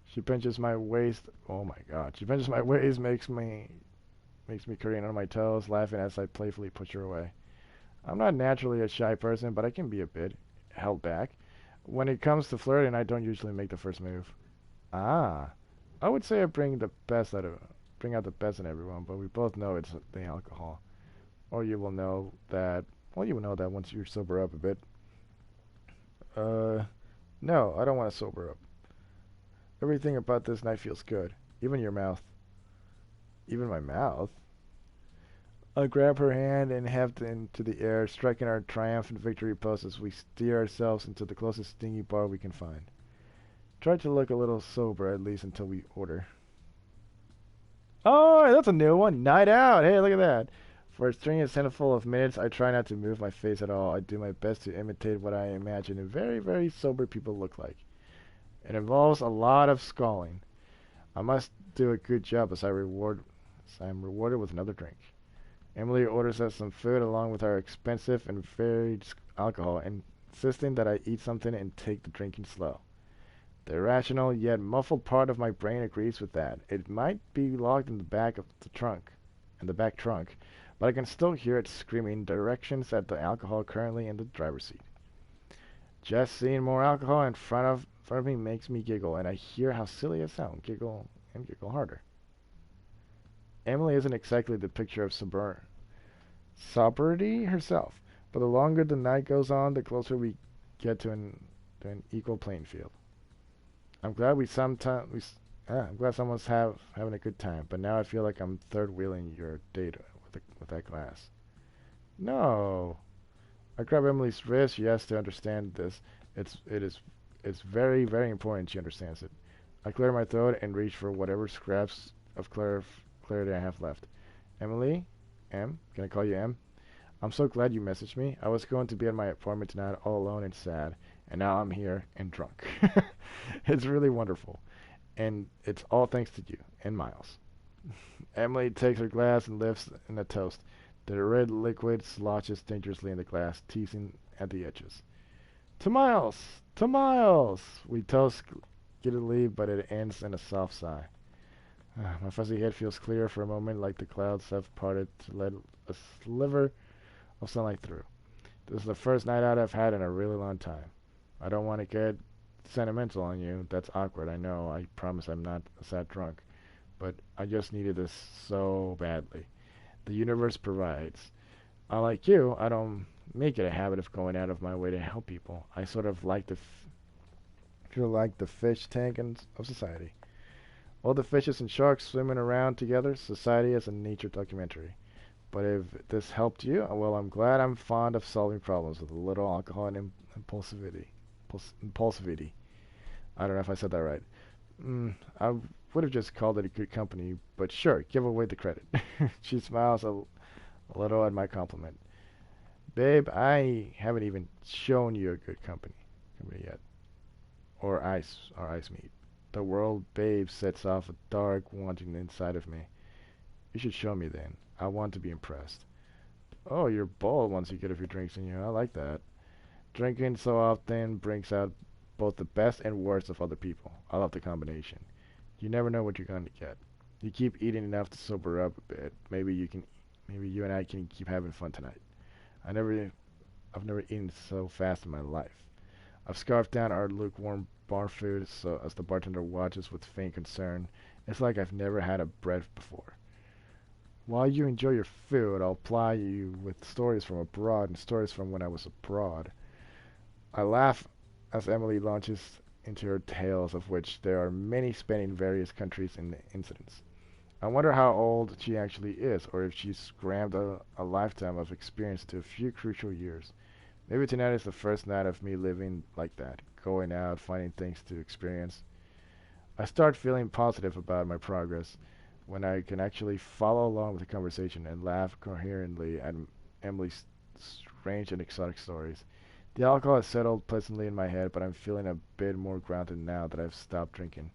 She pinches my waist. Oh my god. She pinches my waist, makes me curry on my toes, laughing as I playfully push her away. I'm not naturally a shy person, but I can be a bit held back. When it comes to flirting, I don't usually make the first move. Ah. I would say I bring out the best in everyone, but we both know it's the alcohol. Or you will know that, well, you will know that once you sober up a bit. Uh, no, I don't want to sober up. Everything about this night feels good. Even your mouth. Even my mouth? I grab her hand and heft into the air, striking our triumphant victory pose as we steer ourselves into the closest stingy bar we can find. Try to look a little sober, at least, until we order. Oh, that's a new one. Night out. Hey, look at that. For a strenuous handful of minutes, I try not to move my face at all. I do my best to imitate what I imagine very, very sober people look like. It involves a lot of sculling. I must do a good job as I'm rewarded with another drink. Emily orders us some food along with our expensive and varied alcohol, insisting that I eat something and take the drinking slow. The irrational yet muffled part of my brain agrees with that. It might be locked in the back trunk, but I can still hear it screaming directions at the alcohol currently in the driver's seat. Just seeing more alcohol in front of me makes me giggle, and I hear how silly I sound. Giggle and giggle harder. Emily isn't exactly the picture of sobriety herself, but the longer the night goes on, the closer we get to an equal playing field. I'm glad I'm glad someone's having a good time, but now I feel like I'm third wheeling your date with that glass. No. I grab Emily's wrist. She has to understand this. It's very, very important she understands it. I clear my throat and reach for whatever scraps of clarity I have left. Emily? Em? Can I call you Em? I'm so glad you messaged me. I was going to be at my apartment tonight all alone and sad, and now I'm here and drunk. It's really wonderful. And it's all thanks to you and Miles. Emily takes her glass and lifts in a toast. The red liquid sloshes dangerously in the glass, teasing at the edges. To Miles! To Miles! We toast giddily, but it ends in a soft sigh. My fuzzy head feels clear for a moment, like the clouds have parted to let a sliver of sunlight through. This is the first night out I've had in a really long time. I don't want to get sentimental on you. That's awkward, I know. I promise I'm not a sad drunk. But I just needed this so badly. The universe provides. Unlike you, I don't make it a habit of going out of my way to help people. I sort of like feel like the fish tank of society. All the fishes and sharks swimming around together, society as a nature documentary. But if this helped you, well, I'm glad. I'm fond of solving problems with a little alcohol and impulsivity. Impulsivity. I don't know if I said that right. I would have just called it a good company, but sure, give away the credit. She smiles a little at my compliment. Babe, I haven't even shown you a good company yet. Or ice meat. The world, babe, sets off a dark wanting inside of me. You should show me then. I want to be impressed. Oh, you're bold once you get a few drinks in you. I like that. Drinking so often brings out both the best and worst of other people. I love the combination. You never know what you're going to get. You keep eating enough to sober up a bit. Maybe you and I can keep having fun tonight. I've never eaten so fast in my life. I've scarfed down our lukewarm bar food so as the bartender watches with faint concern. It's like I've never had a bread before. While you enjoy your food, I'll ply you with stories from abroad and stories from when I was abroad. I laugh as Emily launches into her tales, of which there are many spanning various countries and incidents. I wonder how old she actually is, or if she's crammed a lifetime of experience to a few crucial years. Maybe tonight is the first night of me living like that, going out, finding things to experience. I start feeling positive about my progress when I can actually follow along with the conversation and laugh coherently at Emily's strange and exotic stories. The alcohol has settled pleasantly in my head, but I'm feeling a bit more grounded now that I've stopped drinking.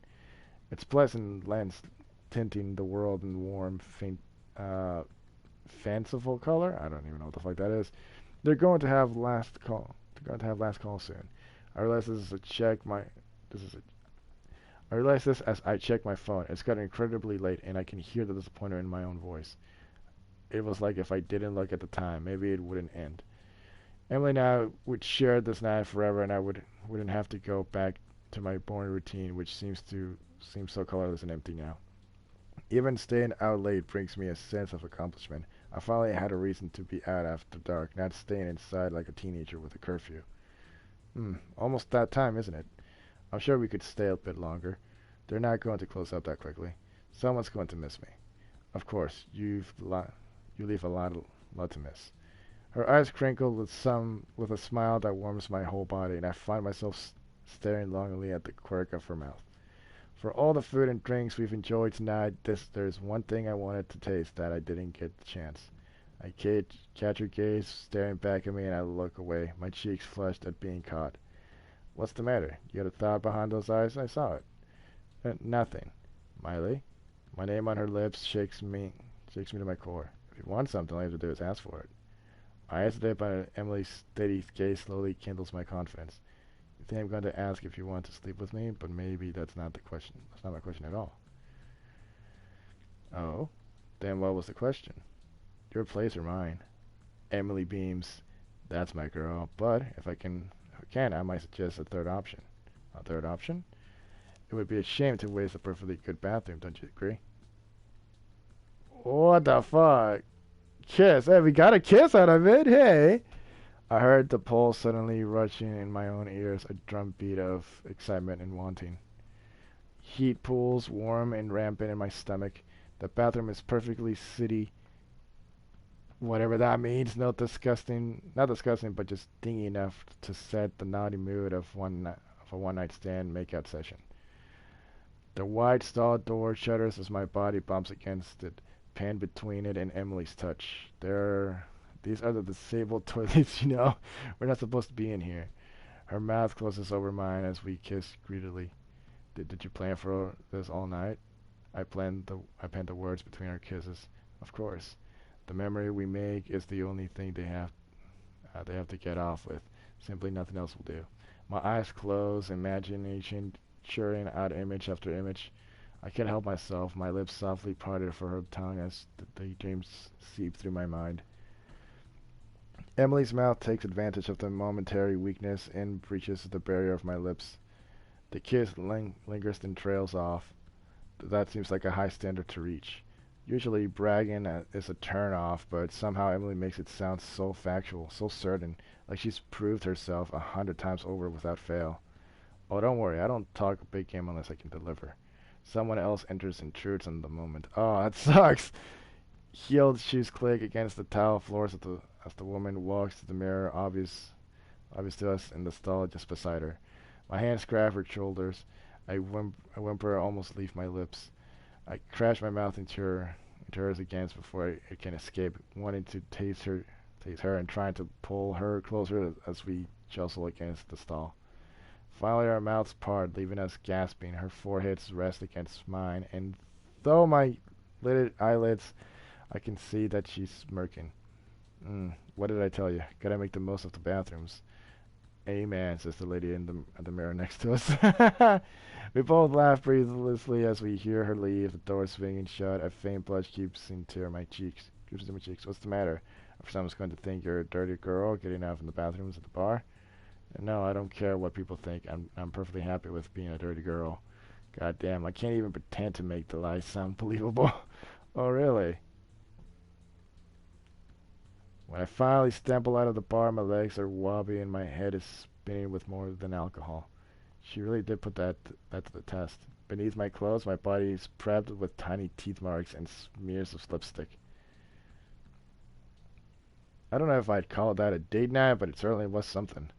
Its pleasant lens tinting the world in warm, uh, fanciful color. I don't even know what the fuck that is. They're going to have last call. They're going to have last call soon. I realize this is a check my. This is a. I realize this as I check my phone. It's gotten incredibly late, and I can hear the disappointment in my own voice. It was like if I didn't look at the time, maybe it wouldn't end. Emily and I would share this night forever, and I wouldn't have to go back to my boring routine, which seem so colorless and empty now. Even staying out late brings me a sense of accomplishment. I finally had a reason to be out after dark, not staying inside like a teenager with a curfew. Almost that time, isn't it? I'm sure we could stay a bit longer. They're not going to close up that quickly. Someone's going to miss me. Of course, you leave a lot to miss. Her eyes crinkle with a smile that warms my whole body, and I find myself staring longingly at the quirk of her mouth. For all the food and drinks we've enjoyed tonight, there's one thing I wanted to taste that I didn't get the chance. I catch her gaze staring back at me, and I look away, my cheeks flushed at being caught. What's the matter? You had a thought behind those eyes? I saw it. Nothing. Miley? My name on her lips shakes me to my core. If you want something, all you have to do is ask for it. I hesitate, but Emily's steady gaze slowly kindles my confidence. You think I'm going to ask if you want to sleep with me, but maybe that's not the question. That's not my question at all. Oh? Then what was the question? Your place or mine? Emily beams. That's my girl. But if I can, I might suggest a third option. A third option? It would be a shame to waste a perfectly good bathroom, don't you agree? What the fuck? Kiss. Hey, we got a kiss out of it. Hey. I heard the pulse suddenly rushing in my own ears, a drumbeat of excitement and wanting. Heat pools warm and rampant in my stomach. The bathroom is perfectly city, whatever that means. Not disgusting, but just stingy enough to set the naughty mood of a one-night stand makeout session. The wide stall door shudders as my body bumps against it, pinned between it and Emily's touch. These are the disabled toilets, you know. We're not supposed to be in here. Her mouth closes over mine as we kiss greedily. Did you plan for this all night? I penned the words between our kisses. Of course. The memory we make is the only thing they have to get off with. Simply nothing else will do. My eyes close, imagination churning out image after image. I can't help myself. My lips softly parted for her tongue as the daydreams seep through my mind. Emily's mouth takes advantage of the momentary weakness and breaches the barrier of my lips. The kiss lingers and trails off. That seems like a high standard to reach. Usually bragging is a turn off, but somehow Emily makes it sound so factual, so certain, like she's proved herself 100 times over without fail. Oh, don't worry, I don't talk a big game unless I can deliver. Someone else enters and intrudes on the moment. Oh, that sucks! Heeled shoes click against the tile floors as the woman walks to the mirror, obvious to us in the stall just beside her. My hands grab her shoulders. I whimper almost leave my lips. I crash my mouth into hers again before I can escape, wanting to taste her and trying to pull her closer as we jostle against the stall. Finally, our mouths part, leaving us gasping. Her foreheads rest against mine, and though my lidded eyelids, I can see that she's smirking. What did I tell you? Gotta make the most of the bathrooms. Amen, says the lady in the mirror next to us. We both laugh breathlessly as we hear her leave, the door swinging shut. A faint blush creeps into my cheeks. What's the matter? If someone's going to think you're a dirty girl getting out from the bathrooms at the bar? No, I don't care what people think. I'm perfectly happy with being a dirty girl. God damn, I can't even pretend to make the lie sound believable. Oh, really? When I finally stumble out of the bar, my legs are wobbly and my head is spinning with more than alcohol. She really did put that to the test. Beneath my clothes, my body is prepped with tiny teeth marks and smears of lipstick. I don't know if I'd call that a date night, but it certainly was something.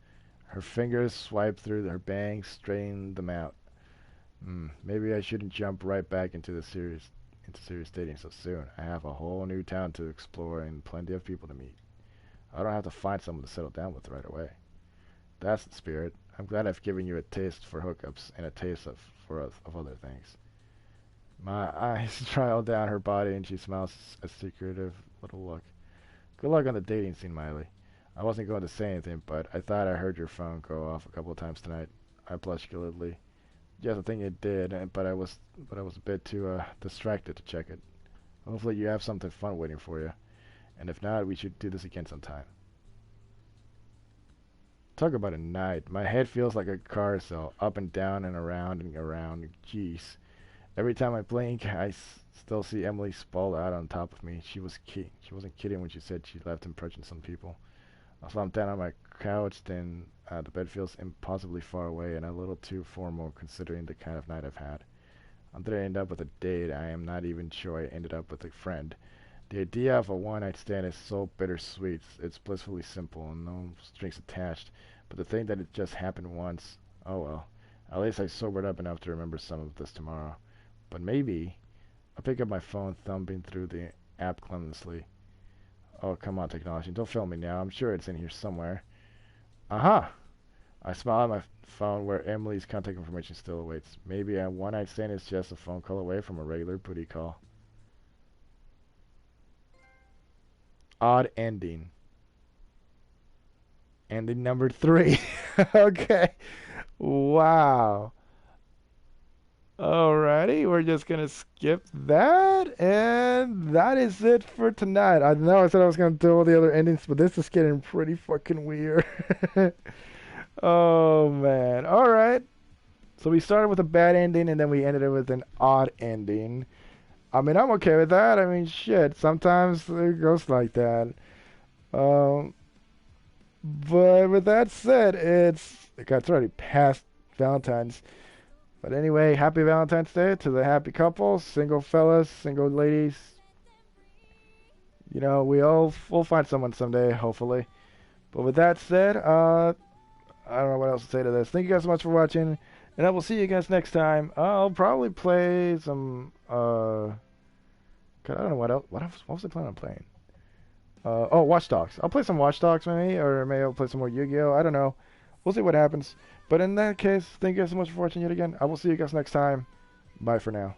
Her fingers swiped through her bangs, straightening them out. Maybe I shouldn't jump right back into serious dating so soon. I have a whole new town to explore and plenty of people to meet. I don't have to find someone to settle down with right away. That's the spirit. I'm glad I've given you a taste for hookups and a taste of other things. My eyes trail down her body and she smiles a secretive little look. Good luck on the dating scene, Miley. I wasn't going to say anything, but I thought I heard your phone go off a couple of times tonight. I blushed guiltily. Yes, I think it did, but I was a bit too distracted to check it. Hopefully you have something fun waiting for you. And if not, we should do this again sometime. Talk about a night. My head feels like a carousel, up and down and around and around. Jeez. Every time I blink, still see Emily sprawled out on top of me. She wasn't kidding when she said she left impressions on people. I slumped down on my couch, then the bed feels impossibly far away and a little too formal considering the kind of night I've had. I didn't end up with a date. I am not even sure I ended up with a friend. The idea of a one-night stand is so bittersweet. It's blissfully simple and no strings attached. But the thing that it just happened once, oh well. At least I sobered up enough to remember some of this tomorrow. But maybe I'll pick up my phone, thumbing through the app clumsily. Oh, come on, technology. Don't film me now. I'm sure it's in here somewhere. Aha! I smile at my phone where Emily's contact information still awaits. Maybe a one-night stand is just a phone call away from a regular booty call. Odd ending. Ending number 3. Okay. Wow. Alrighty, we're just gonna skip that, and that is it for tonight. I know I said I was gonna do all the other endings, but this is getting pretty fucking weird. Oh man. Alright. So we started with a bad ending, and then we ended it with an odd ending. I mean, I'm okay with that. I mean, shit, sometimes it goes like that. Um, but with that said, it's already past Valentine's. But anyway, happy Valentine's Day to the happy couples, single fellas, single ladies. You know, we'll find someone someday, hopefully. But with that said, I don't know what else to say to this. Thank you guys so much for watching, and I will see you guys next time. I'll probably play some, God, I don't know what else. What was I planning on playing? Oh, Watch Dogs. I'll play some Watch Dogs maybe, or maybe I'll play some more Yu-Gi-Oh! I don't know. We'll see what happens. But in that case, thank you guys so much for watching yet again. I will see you guys next time. Bye for now.